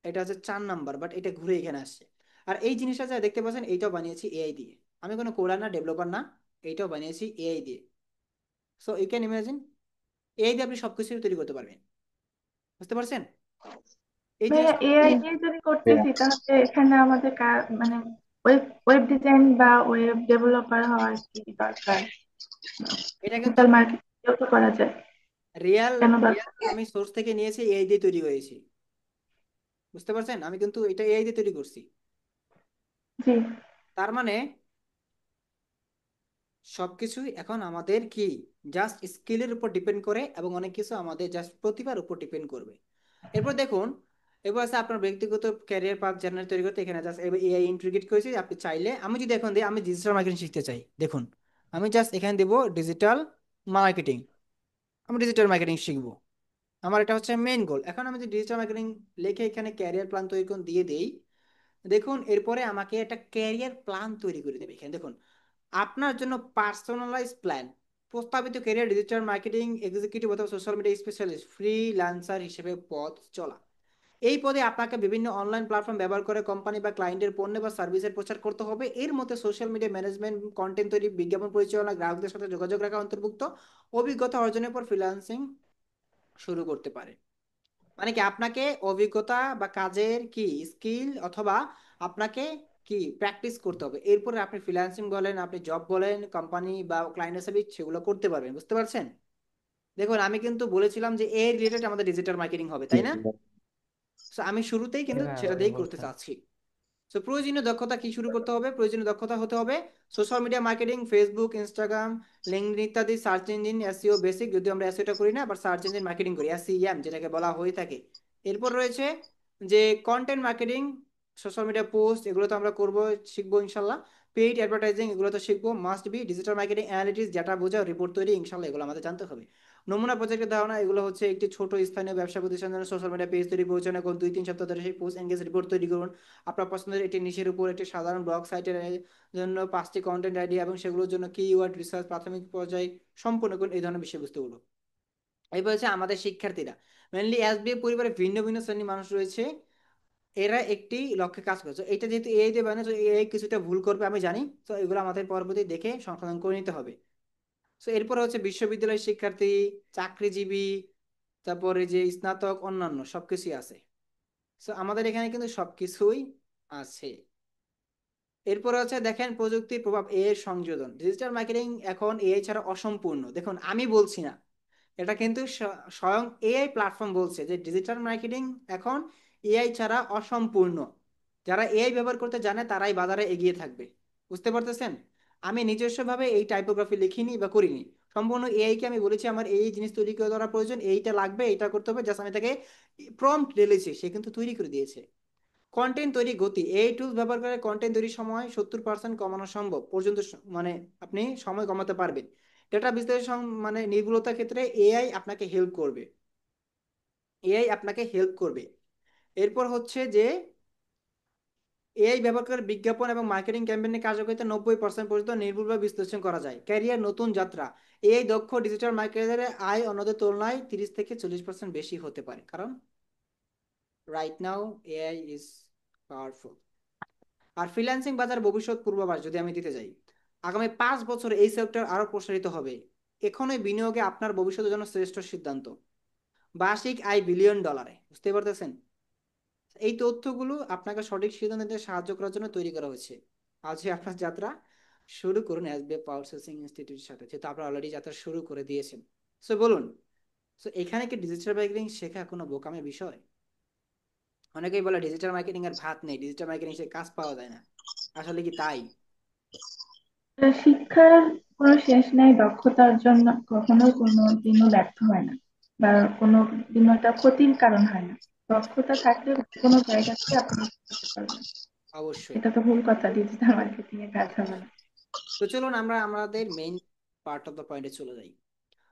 এটা হচ্ছে 4 নাম্বার, বাট এটা ঘুরে এখানে আসছে। আর এই জিনিসটা যা দেখতে পাচ্ছেন, এইটাও বানিয়েছি এআই দিয়ে। আমি কোনো কোডার না, ডেভেলপার না, এইটাও বানিয়েছি এআই দিয়ে। So you can imagine, AI দিয়ে আপনি সবকিছু তৈরি করতে পারবেন। বুঝতে পারছেন? এই ভাইয়া জিনিসটা এআই দিয়ে যদি করতেছি, তাহলে এখানে আমাদের মানে ওয়েব ওয়েব ডিজাইন বা ওয়েব ডেভেলপার হওয়ার কি দরকার? এটা কিন্তু ডিজিটাল মার্কেটিং তো করা যায়, রিয়েল কেন রিয়েল দরকার? আমি সোর্স থেকে নিয়েছি, এআই দিয়ে তৈরি হয়েছি। বুঝতে পারছেন? আমি কিন্তু এটা এআই দিয়ে তৈরি করছি। জি। তার মানে সবকিছুই এখন আমাদের কি জাস্ট স্কিলের উপর ডিপেন্ড করে, এবং অনেক কিছু আমাদের জাস্ট প্রতিভার উপর ডিপেন্ড করবে। এরপর দেখুন, এবার আছে আপনার ব্যক্তিগত ক্যারিয়ার পাথ জেনারেল তৈরি করতে। এখানে জাস্ট এআই ইন্টিগ্রেট করেছি। আপনি চাইলে, আমি যদি এখন দিই আমি ডিজিটাল মার্কেটিং শিখতে চাই, দেখুন আমি জাস্ট এখানে দেবো ডিজিটাল মার্কেটিং, আমি ডিজিটাল মার্কেটিং শিখবো, আমার এটা হচ্ছে মেইন গোল। এখন আমি যদি ডিজিটাল মার্কেটিং লিখে এখানে ক্যারিয়ার প্ল্যান তৈরি করে দিয়ে দেই, দেখুন এরপরে আমাকে একটা ক্যারিয়ার প্ল্যান তৈরি করে দেবে। এখানে দেখুন আপনার জন্য পার্সোনালাইজ প্ল্যান, প্রস্তাবিত ক্যারিয়ার ডিজিটাল মার্কেটিং এক্সিকিউটিভ অথবা সোশ্যাল মিডিয়া স্পেশালিস্ট, ফ্রিল্যান্সার হিসেবে পথ চলা। এই পদে আপনাকে বিভিন্ন অনলাইন প্ল্যাটফর্ম ব্যবহার করে কোম্পানি বা ক্লায়েন্টের পণ্য বা সার্ভিসের প্রচার করতে হবে। এর মধ্যে সোশ্যাল মিডিয়া ম্যানেজমেন্ট, কন্টেন্ট তৈরি, বিজ্ঞাপন পরিচালনা, গ্রাহকদের সাথে যোগাযোগ রাখা অন্তর্ভুক্ত। অভিজ্ঞতা অর্জনের পর ফ্রিল্যান্সিং শুরু করতে পারে। মানে কি আপনাকে অভিজ্ঞতা বা কাজের কি স্কিল, অথবা আপনাকে কি প্র্যাকটিস করতে হবে, এরপরে আপনি ফ্রিল্যান্সিং বলেন, আপনি জব বলেন, কোম্পানি বা ক্লায়েন্টের সার্ভিস, সেগুলো করতে পারবেন। বুঝতে পারছেন? দেখুন আমি কিন্তু বলেছিলাম যে এর রিলেটেড আমাদের ডিজিটাল মার্কেটিং হবে, জি তাই না? জি ভাই। সো আমি শুরুতেই জি কিন্তু ভাই, সেটা আপনি দিয়েই করতে বলছেন। চাচ্ছি। সো প্রয়োজনীয় দক্ষতা কি শুরু করতে হবে? প্রয়োজনীয় দক্ষতা হতে হবে social media marketing, Facebook, Instagram, LinkedIn ইত্যাদি, সার্চ ইঞ্জিন এসইও বেসিক, যদিও আমরা এসইওটা করি না, বাট সার্চ ইঞ্জিন মার্কেটিং করি, এসইএম যেটাকে বলা হয়ে থাকে। এরপর রয়েছে যে content marketing, social media post এগুলো তো আমরা করবো, শিখবো ইনশাল্লাহ। পেইড অ্যাডভার্টাইজিং এগুলো তো শিখবো, must be. Digital marketing analytics, data বোঝা, রিপোর্ট তৈরি, ইনশাল্লাহ এগুলো আমাদের জানতে হবে। নমুনা প্রজেক্টের ধারণা এগুলো হচ্ছে একটি ছোট স্থানীয় ব্যবসা প্রতিষ্ঠান জন্য সোশ্যাল মিডিয়া পেজ তৈরি, পৌঁছানো করুন 2-3 সপ্তাহ ধরে সেই পোস্ট এনগেজ রিপোর্ট তৈরি করুন। আপনার পছন্দের একটি নিশের উপর একটি সাধারণ ব্লগ সাইটের জন্য 5টি কন্টেন্ট আইডিয়া এবং সেগুলোর জন্য কিওয়ার্ড রিসার্চ প্রাথমিক পর্যায়ে সম্পূর্ণ করুন এই ধরনের বিষয়বস্তুগুলো। এবার হচ্ছে আমাদের শিক্ষার্থীরা, মেনলি এসবিএ পরিবারে ভিন্ন ভিন্ন শ্রেণীর মানুষ রয়েছে, এরা একটি লক্ষ্যে কাজ করছে। এটা যেহেতু এআই দিয়ে বানানো, এআই কিছুটা ভুল করবে আমি জানি, তো এগুলো আমাদের পরবর্তী দেখে সংশোধন করে নিতে হবে। তো এরপর হচ্ছে বিশ্ববিদ্যালয়ের শিক্ষার্থী, চাকরিজীবী, তারপরে যে স্নাতক, অন্যান্য সবকিছুই আছে। তো আমাদের এখানে কিন্তু সবকিছুই আছে। এরপর হচ্ছে দেখেন প্রযুক্তির প্রভাব, এর সংযোজন। ডিজিটাল মার্কেটিং এখন এআই ছাড়া অসম্পূর্ণ। দেখুন আমি বলছি না, এটা কিন্তু স্বয়ং এআই প্ল্যাটফর্ম বলছে যে ডিজিটাল মার্কেটিং এখন এআই ছাড়া অসম্পূর্ণ। যারা এআই ব্যবহার করতে জানে তারাই বাজারে এগিয়ে থাকবে। বুঝতে পারতেছেন? আমি নিজস্বভাবে এই টাইপোগ্রাফি লিখিনি বা করিনি, সম্পূর্ণ এআই কে আমি বলেছি আমার এই জিনিস তৈরি করে দেওয়ার প্রয়োজন, এইটা লাগবে, এইটা করতে হবে, জাস্ট আমি তাকে প্রম্পট ঢেলেছি, সে কিন্তু তৈরি করে দিয়েছে। কন্টেন্ট তৈরি গতি, এই টুলস ব্যবহার করে কন্টেন্ট তৈরির সময় 70% কমানো সম্ভব পর্যন্ত, মানে আপনি সময় কমাতে পারবেন। ডেটা বিশ্লেষণ মানে নির্ভুলতার ক্ষেত্রে এআই আপনাকে হেল্প করবে, এআই আপনাকে হেল্প করবে। এরপর হচ্ছে যে এআই ব্যবহার করে বিজ্ঞাপন এবং মার্কেটিং ক্যাম্পেইনের কার্যকারিতা 90% পর্যন্ত নির্ভুলভাবে বিশ্লেষণ করা যায়। ক্যারিয়ার নতুন যাত্রা, এআই দক্ষ ডিজিটাল মার্কেটারের আয় অন্যদের তুলনায় 30 থেকে 40% বেশি হতে পারে, কারণ right now AI is powerful. আর ফ্রিল্যান্সিং বাজার ভবিষ্যৎ পূর্বাভাস যদি আমি দিতে যাই, আগামী 5 বছরে এই সেক্টর আরো প্রসারিত হবে। এখনই বিনিয়োগে আপনার ভবিষ্যতের জন্য শ্রেষ্ঠ সিদ্ধান্ত। বার্ষিক আয় $1 বিলিয়ন, বুঝতে পারতেছেন? এই তথ্যগুলো আপনাকে সঠিক সিদ্ধান্ত নিতে সাহায্য করার জন্য তৈরি করা হয়েছে। আজই আপনার যাত্রা শুরু করুন এসবিআই প্রসেসিং ইনস্টিটিউটের সাথে, যেহেতু আপনারা অলরেডি যাত্রা শুরু করে দিয়েছেন। সো বলুন, সো এখানে কি ডিজিটাল মার্কেটিং শেখা কোনো বোকামি বিষয়? অনেকেই বলে ডিজিটাল মার্কেটিং এর ভাত নেই, ডিজিটাল মার্কেটিং সে কাজ পাওয়া যায় না। আসলে কি তাই? শিক্ষার কোনো শেষ নাই, দক্ষতা অর্জন কখনো কোনো দিনও ব্যর্থ হয় না, বা কোনো দিনও এটা ক্ষতির কারণ হয় না। দক্ষতা থাকলে কোনো জায়গা থেকে আপনি করতে পারবেন। অবশ্যই। এটা তো ভুল কথা, ডিজিটাল মার্কেটিং এ কাজ হবে না। তো চলুন আমরা আমাদের মেইন পার্ট অফ দ্য পয়েন্টে চলে যাই।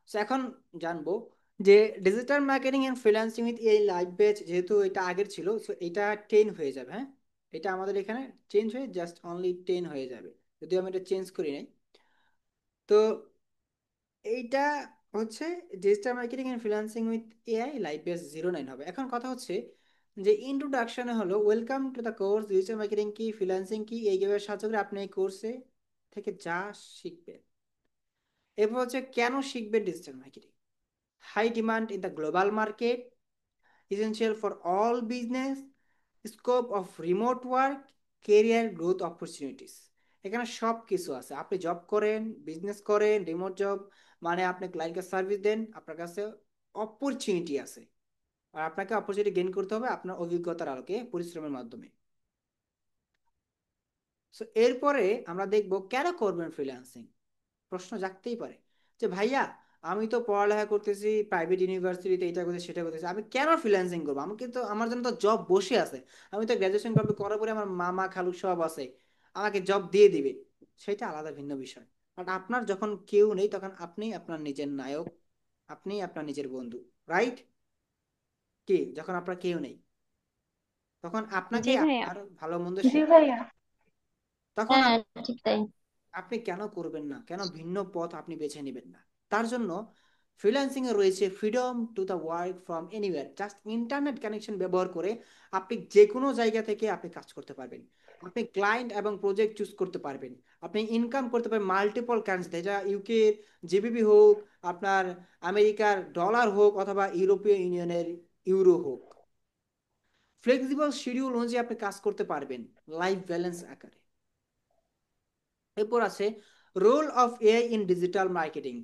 তো এখন জানবো যে digital marketing and freelancing with এই লাইভ ব্যাচ, যেহেতু এটা আগের ছিল, সো এটা 10 হয়ে যাবে। হ্যাঁ, এটা আমাদের এখানে চেঞ্জ হয়ে জাস্ট অনলি 10 হয়ে যাবে, যদিও আমি এটা চেঞ্জ করি নাই। তো এইটা হচ্ছে digital marketing and freelancing with AI live batch 09 হবে। এখন কথা হচ্ছে যে ইন্ট্রোডাকশনে হলো welcome to the course, digital marketing কি, ফ্রিল্যান্সিং কি, এইভাবে সাহায্য করে আপনি এই কোর্সে থেকে যা শিখবেন। এরপর হচ্ছে কেন শিখবেন digital marketing. High demand in the global market, essential for all business, scope of remote work, career growth opportunities। এখানে সব কিছু আছে, আপনি জব করেন, বিজনেস করেন, রিমোট জব, মানে আপনি ক্লায়েন্টকে সার্ভিস দেন, আপনার কাছে অপরচুনিটি আছে। আর আপনাকে অপরচুনিটি গেইন করতে হবে আপনার অভিজ্ঞতার আলোকে, পরিশ্রমের মাধ্যমে। সো এরপরে আমরা দেখব কেন করবেন ফ্রিল্যান্সিং। প্রশ্ন জাগতেই পারে যে ভাইয়া, আমি তো পড়ালেখা করতেছি প্রাইভেট ইউনিভার্সিটিতে, এটা করতেছি সেটা করতেছি, আমি কেন ফ্রিল্যান্সিং করবো? আমি কিন্তু, আমার জন্য তো জব বসে আছে, আমি তো গ্রাজুয়েশন কমপ্লিট করার পরে আমার মামা খালু সব আছে, আমাকে জব দিয়ে দিবে, সেটা আলাদা ভিন্ন বিষয়। বাট আপনার যখন কেউ নেই তখন আপনি আপনার নিজের নায়ক, আপনি আপনার নিজের বন্ধু, রাইট? কি, যখন আপনার কেউ নেই তখন আপনাকে জি ভাইয়া। আপনার ভালো মন্দ জি শেখা, ভাইয়া। তখন হ্যাঁ, ঠিক তাই। আপনি কেন করবেন না, কেন ভিন্ন পথ আপনি বেছে নেবেন না? তার জন্য ফ্রিল্যান্সিং এ রয়েছে freedom to the work from anywhere. Just internet connection ব্যবহার করে আপনি যে কোনো জায়গা থেকে আপনি কাজ করতে পারবেন। আপনি ক্লায়েন্ট এবং প্রজেক্ট চুজ করতে পারবেন। আপনি ইনকাম করতে পারবেন মাল্টিপল কারেন্সিতে, যা ইউকে জিবিপি হোক, আপনার আমেরিকার ডলার হোক, অথবা ইউরোপীয় ইউনিয়নের ইউরো হোক। ফ্লেক্সিবল শিডিউল অনুযায়ী আপনি কাজ করতে পারবেন লাইফ ব্যালেন্স আকারে। এরপর আছে role of AI in digital marketing.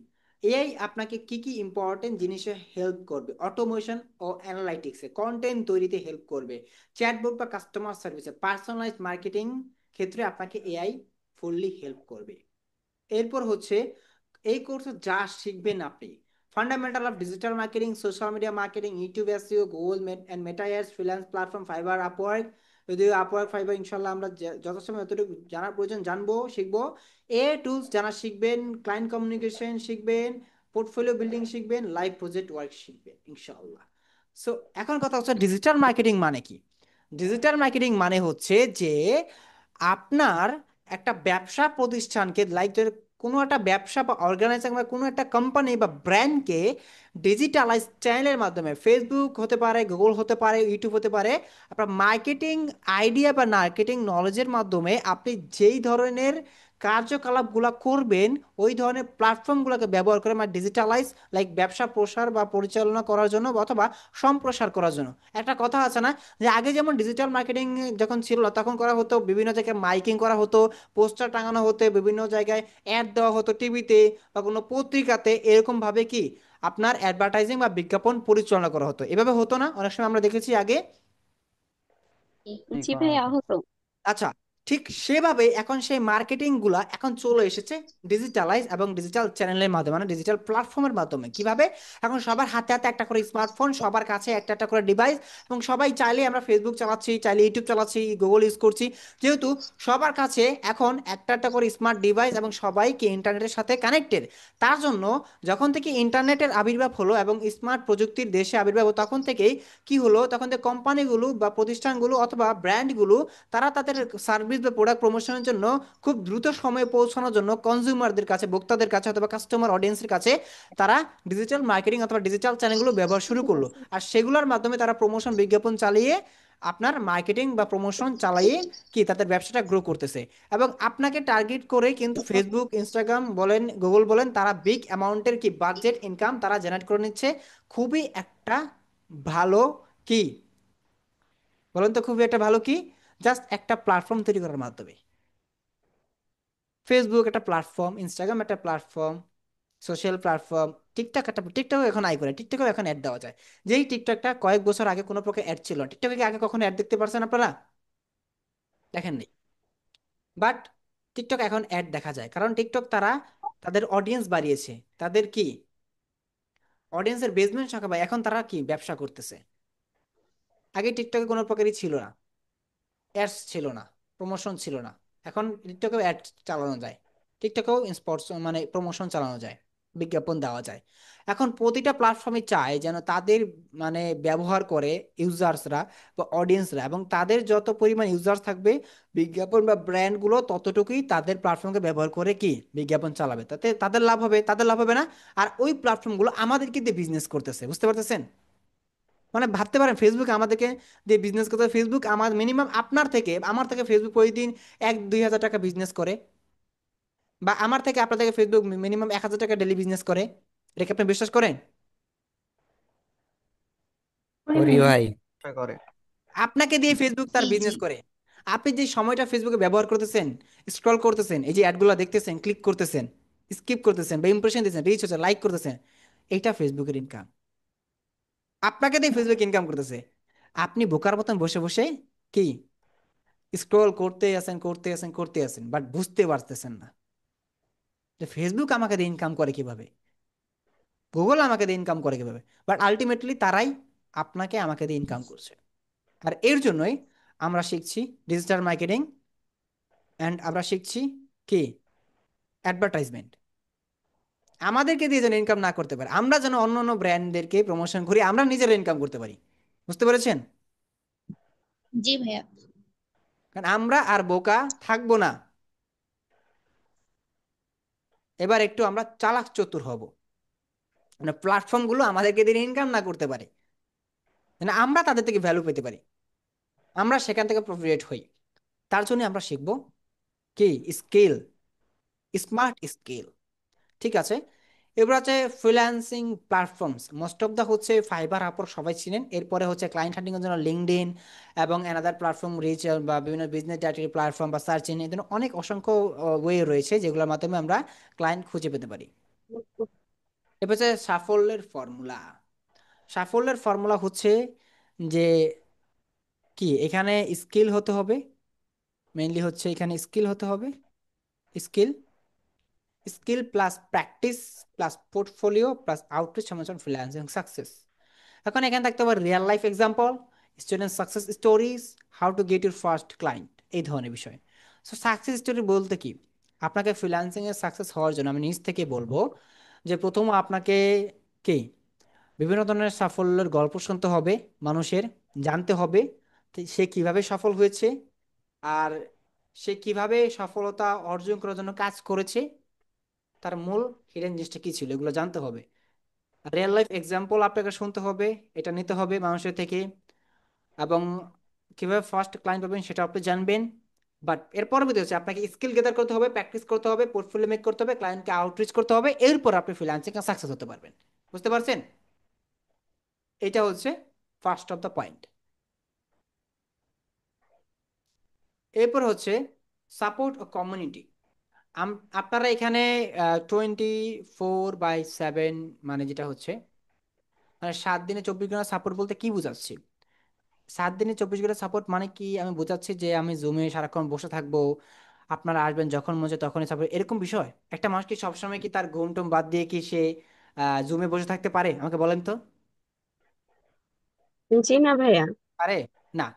AI আপনাকে কি কি ইম্পর্টেন্ট জিনিসে হেল্প করবে? অটোমেশন ও অ্যানালাইটিক্সে, কন্টেন্ট তৈরিতে হেল্প করবে, চ্যাটবট বা কাস্টমার সার্ভিসে, পার্সোনালাইজড মার্কেটিং ক্ষেত্রে আপনাকে এআই ফুললি হেল্প করবে। এরপর হচ্ছে এই কোর্সে যা শিখবেন আপনি, fundamental of digital marketing, social media marketing, YouTube SEO, Google and Meta ads, freelance platform, Fiverr, Upwork, যদি আপওয়ার্ক ফাইবার ইনশাল্লাহ আমরা যথাসময় যতটুকু জানার প্রয়োজন জানবো, শিখবো। টুলস জানা শিখবেন, ক্লায়েন্ট কমিউনিকেশন শিখবেন, পোর্টফোলিও বিল্ডিং শিখবেন, লাইভ প্রজেক্ট ওয়ার্ক শিখবেন ইনশাআল্লাহ। সো এখন কথা হচ্ছে ডিজিটাল মার্কেটিং মানে কি। ডিজিটাল মার্কেটিং মানে হচ্ছে যে আপনার একটা ব্যবসা প্রতিষ্ঠানকে, লাইক কোনো একটা ব্যবসা বা অর্গানাইজেশন বা কোনো একটা কোম্পানি বা ব্র্যান্ডকে ডিজিটালাইজ চ্যানেলের মাধ্যমে, ফেসবুক হতে পারে, গুগল হতে পারে, ইউটিউব হতে পারে, আপনার মার্কেটিং আইডিয়া বা মার্কেটিং নলেজের মাধ্যমে আপনি যেই ধরনের কার্যকলাপগুলো করবেন ওই ধরনের প্ল্যাটফর্মগুলোকে ব্যবহার করে, মানে ডিজিটালাইজ, লাইক ব্যবসা প্রসার বা পরিচালনা করার জন্য অথবা সম্প্রসার করার জন্য। একটা কথা আছে না যে আগে যেমন ডিজিটাল মার্কেটিং যখন ছিল না তখন করা হতো বিভিন্ন জায়গায় মাইকিং করা হতো, পোস্টার টাঙানো হতো, বিভিন্ন জায়গায় অ্যাড দেওয়া হতো টিভিতে বা কোনো পত্রিকাতে, এরকম ভাবে কি আপনার অ্যাডভার্টাইজিং বা বিজ্ঞাপন পরিচালনা করা হতো। এভাবে হতো না অনেক সময় আমরা দেখেছি আগে। জি জি করা ভাইয়া হতো। হতো। আচ্ছা, ঠিক সেভাবে এখন সেই মার্কেটিং গুলা এখন চলে এসেছে ডিজিটালাইজ এবং ডিজিটাল চ্যানেলের মাধ্যমে, মানে ডিজিটাল প্ল্যাটফর্মের মাধ্যমে। কিভাবে? এখন সবার হাতে হাতে একটা করে স্মার্টফোন, সবার কাছে একটা একটা করে ডিভাইস, এবং সবাই চাইলে আমরা ফেসবুক চালাচ্ছি, চাইলে ইউটিউব চালাচ্ছি, গুগল ইউজ করছি। যেহেতু সবার কাছে এখন একটা একটা করে স্মার্ট ডিভাইস এবং সবাইকে ইন্টারনেটের সাথে কানেক্টেড, তার জন্য যখন থেকে ইন্টারনেটের আবির্ভাব হলো এবং স্মার্ট প্রযুক্তির দেশে আবির্ভাব হলো, তখন থেকেই কি হলো, তখন থেকে কোম্পানিগুলো বা প্রতিষ্ঠানগুলো অথবা ব্র্যান্ডগুলো তারা তাদের সার্ভিস বা প্রোডাক্ট প্রমোশনের জন্য খুব দ্রুত সময়ে পৌঁছানোর জন্য কনজিউমারদের কাছে, ভোক্তাদের কাছে অথবা কাস্টমার অডিয়েন্সের কাছে তারা ডিজিটাল মার্কেটিং অথবা ডিজিটাল চ্যানেলগুলো ব্যবহার শুরু করলো। আর সেগুলোর মাধ্যমে তারা প্রমোশন বিজ্ঞাপন চালিয়ে, আপনার মার্কেটিং বা প্রমোশন চালিয়ে কি তাদের ব্যবসাটা গ্রো করতেছে। এবং আপনাকে টার্গেট করে কিন্তু ফেসবুক, ইনস্টাগ্রাম বলেন, গুগল বলেন, তারা বিগ অ্যামাউন্টের কি বাজেট ইনকাম তারা জেনারেট করে নিচ্ছে। খুবই একটা ভালো কি, বলেন তো, খুবই একটা ভালো কি, জাস্ট একটা প্ল্যাটফর্ম তৈরি করার মাধ্যমে। ফেসবুক একটা প্ল্যাটফর্ম, ইনস্টাগ্রাম একটা প্ল্যাটফর্ম, সোশ্যাল প্ল্যাটফর্ম, টিকটক একটা, টিকটক এখন আই করে, টিকটকে এখন অ্যাড দেওয়া যায়। যেই টিকটকটা কয়েক বছর আগে কোনো প্রকার অ্যাড ছিল না। টিকটকে কি আগে কখনো অ্যাড দেখতে পারছেন আপনারা? দেখেননি। বাট টিকটক এখন অ্যাড দেখা যায়, কারণ টিকটক তারা তাদের অডিয়েন্স বাড়িয়েছে, তাদের কি অডিয়েন্সের বেসমেন্ট সংখ্যা, এখন তারা কি ব্যবসা করতেছে। আগে টিকটকে কোনো প্রকারই ছিল না, অ্যাডস ছিল না, প্রমোশন ছিল না। এখন টিকটকেও অ্যাড চালানো যায়, টিকটকেও স্পটস মানে প্রমোশন চালানো যায়, বিজ্ঞাপন দেওয়া যায়। এখন প্রতিটা প্ল্যাটফর্মে চায় যেন তাদের মানে ব্যবহার করে ইউজার্সরা বা অডিয়েন্সরা, এবং তাদের যত পরিমাণ ইউজার্স থাকবে বিজ্ঞাপন বা ব্র্যান্ডগুলো ততটুকুই তাদের প্ল্যাটফর্মকে ব্যবহার করে কি বিজ্ঞাপন চালাবে, তাতে তাদের লাভ হবে, তাদের লাভ হবে না। আর ওই প্ল্যাটফর্মগুলো আমাদেরকে দিয়ে বিজনেস করতেছে, বুঝতে পারতেছেন? মানে ভাবতে পারেন ফেসবুক আমাদেরকে দিয়ে বিজনেস করতে, ফেসবুক আমার মিনিমাম আপনার থেকে আমার থেকে ফেসবুক প্রতিদিন 1-2 হাজার টাকা বিজনেস করে, বা আমার থেকে আপনার থেকে ফেসবুক মিনিমাম 1,000 টাকা ডেলি বিজনেস করে। এটা কি আপনি বিশ্বাস করেন? করি করি ভাইয়া। ভাই। করে। আপনাকে দিয়ে ফেসবুক তার জি জি। বিজনেস করে। আপনি যে সময়টা ফেসবুকে ব্যবহার করতেছেন, স্ক্রল করতেছেন, এই যে অ্যাডগুলো দেখতেছেন, ক্লিক করতেছেন, স্কিপ করতেছেন বা ইমপ্রেশন দিচ্ছেন, রিচ হচ্ছে, লাইক করতেছেন, এইটা ফেসবুকের ইনকাম। আপনাকে দিয়ে ফেসবুক ইনকাম করতেছে। আপনি বোকার মতন বসে বসে কি স্ক্রল করতে আছেন, করতে আছেন, করতে আছেন, বাট বুঝতে পারতেছেন না যে ফেসবুক আমাকে দিয়ে ইনকাম করে কিভাবে, গুগল আমাকে দিয়ে ইনকাম করে কিভাবে। বাট আলটিমেটলি তারাই আপনাকে আমাকে দিয়ে ইনকাম করছে। আর এর জন্যই আমরা শিখছি ডিজিটাল মার্কেটিং, অ্যান্ড আমরা শিখছি কি অ্যাডভার্টাইজমেন্ট। আমাদেরকে দিয়ে যেন ইনকাম না করতে পারে, আমরা যেন অন্য অন্য ব্র্যান্ডদেরকে প্রমোশন করি, আমরা নিজেরা ইনকাম করতে পারি। বুঝতে পেরেছেন? জি ভাইয়া। কারণ আমরা আর বোকা থাকবো না। এবার একটু আমরা চালাক চতুর হব, মানে প্ল্যাটফর্মগুলো আমাদেরকে দিয়ে ইনকাম না করতে পারে, মানে আমরা তাদের থেকে ভ্যালু পেতে পারি, আমরা সেখান থেকে প্রফিট হই। তার জন্য আমরা শিখব কি স্কিল, স্মার্ট স্কিল। ঠিক আছে। এবার আছে freelancing platforms, most of the হচ্ছে ফাইবার, আপর সবাই চিনেন। এরপরে হচ্ছে ক্লায়েন্ট হান্টিং এর জন্য লিঙ্কডইন এবং অ্যানাদার প্ল্যাটফর্ম রিচ বা বিভিন্ন বিজনেস ডেটা প্ল্যাটফর্ম বা সার্চ ইঞ্জিন, এই ধরনের অনেক অসংখ্য ওয়ে রয়েছে যেগুলোর মাধ্যমে আমরা ক্লায়েন্ট খুঁজে পেতে পারি। এবার হচ্ছে সাফল্যের ফর্মুলা। সাফল্যের ফর্মুলা হচ্ছে যে কি এখানে স্কিল হতে হবে, মেইনলি হচ্ছে এখানে স্কিল হতে হবে, skill, skill plus practice plus portfolio plus outreach সমান ফ্রিল্যান্সিং সাকসেস। এখন এখানে থাকতে পারে real life example, student success stories, how to get your first client, এই ধরনের বিষয়। সো সাকসেস স্টোরি বলতে কি, আপনাকে ফ্রিল্যান্সিংয়ে সাকসেস হওয়ার জন্য আমি নিজ থেকে বলবো যে প্রথম আপনাকে কি বিভিন্ন ধরনের সাফল্যের গল্প শুনতে হবে মানুষের, জানতে হবে সে কিভাবে সফল হয়েছে, আর সে কিভাবে সফলতা অর্জন করার জন্য কাজ করেছে, তার মূল হিডেন জিনিসটা কি ছিল এগুলো জানতে হবে। রিয়েল লাইফ এক্সাম্পল আপনাকে শুনতে হবে, এটা নিতে হবে মানুষের থেকে, এবং কিভাবে ফার্স্ট ক্লায়েন্ট পাবেন সেটা আপনি জানবেন। বাট এর পরবর্তী হচ্ছে আপনাকে স্কিল গেদার করতে হবে, প্র্যাকটিস করতে হবে, পোর্টফোলিও মেক করতে হবে, ক্লায়েন্টকে আউটরিচ করতে হবে, এরপর আপনি ফ্রিল্যান্সিং সাকসেস হতে পারবেন। বুঝতে পারছেন? এটা হচ্ছে ফার্স্ট অফ দ্য পয়েন্ট। এরপর হচ্ছে সাপোর্ট ও কমিউনিটি। আপনারা এখানে 24/7, মানে যেটা হচ্ছে মানে 7 দিনে 24 ঘন্টা সাপোর্ট বলতে কি বোঝাচ্ছি? 7 দিনে 24 ঘন্টা সাপোর্ট মানে কি আমি বোঝাচ্ছি যে আমি জুমে সারাক্ষণ বসে থাকবো, আপনারা আসবেন যখন মনে চায় তখনই সাপোর্ট, এরকম বিষয়? একটা মানুষ কি সবসময় কি তার ঘুম টুম বাদ দিয়ে কি সে জুমে বসে থাকতে পারে? আমাকে বলেন তো। জি না ভাইয়া, পারে না।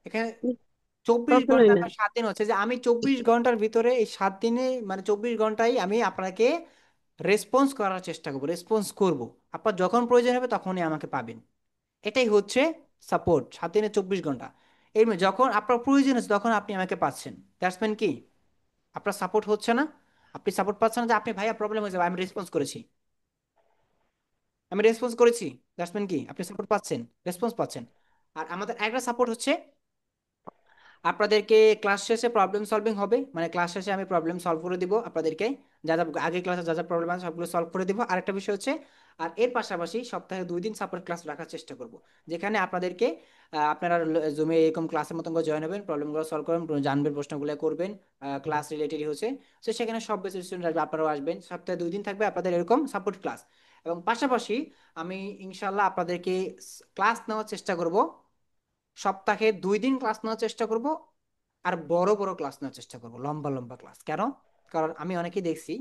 এখানে 24 ঘন্টা কখনোই না। বা 7 দিন হচ্ছে যে আমি 24 ঘন্টার ভিতরে এই 7 দিনে মানে 24 ঘন্টায় আমি আপনাকে রেসপন্স করার চেষ্টা করবো, রেসপন্স করব। আপনার যখন প্রয়োজন হবে তখনই আমাকে পাবেন। এটাই হচ্ছে সাপোর্ট 7 দিনে 24 ঘন্টা। এর মধ্যে যখন আপনার প্রয়োজন হচ্ছে তখন আপনি আমাকে পাচ্ছেন, দ্যাটস মিন কি আপনার সাপোর্ট হচ্ছে না। আপনি সাপোর্ট পাচ্ছেন না যে আপনি ভাইয়া প্রবলেম হয়েছে, আমি রেসপন্স করেছি, আমি রেসপন্স করেছি, দ্যাটস মিন কি আপনি সাপোর্ট পাচ্ছেন, রেসপন্স পাচ্ছেন। আর আমাদের একটা সাপোর্ট হচ্ছে আপনাদেরকে ক্লাস শেষে প্রবলেম সলভিং হবে, মানে ক্লাস শেষে আমি প্রবলেম সলভ করে দিব আপনাদেরকে, যা যা আগের ক্লাসে যা যা প্রবলেম আছে সবগুলো সলভ করে দিব। আরেকটা বিষয় হচ্ছে, আর এর পাশাপাশি সপ্তাহে 2 দিন সাপোর্ট ক্লাস রাখার চেষ্টা করব, যেখানে আপনাদেরকে আপনারা জুমে এরকম ক্লাসের মতন করে জয়েন হবেন, প্রবলেমগুলো সলভ করবেন, জানবেন, প্রশ্নগুলো করবেন, ক্লাস রিলেটেড হচ্ছে। তো সেখানে সব বেসিক স্টুডেন্ট আসবে, আপনারাও আসবেন, সপ্তাহে 2 দিন থাকবে আপনাদের এরকম সাপোর্ট ক্লাস। এবং পাশাপাশি আমি ইনশাল্লাহ আপনাদেরকে ক্লাস নেওয়ার চেষ্টা করব, সপ্তাহে 2 দিন ক্লাস নেওয়ার চেষ্টা করব, আর বড় বড় ক্লাস নেওয়ার চেষ্টা করবো, লম্বা লম্বা ক্লাস। কেন? কারণ আমি অনেকেই দেখছি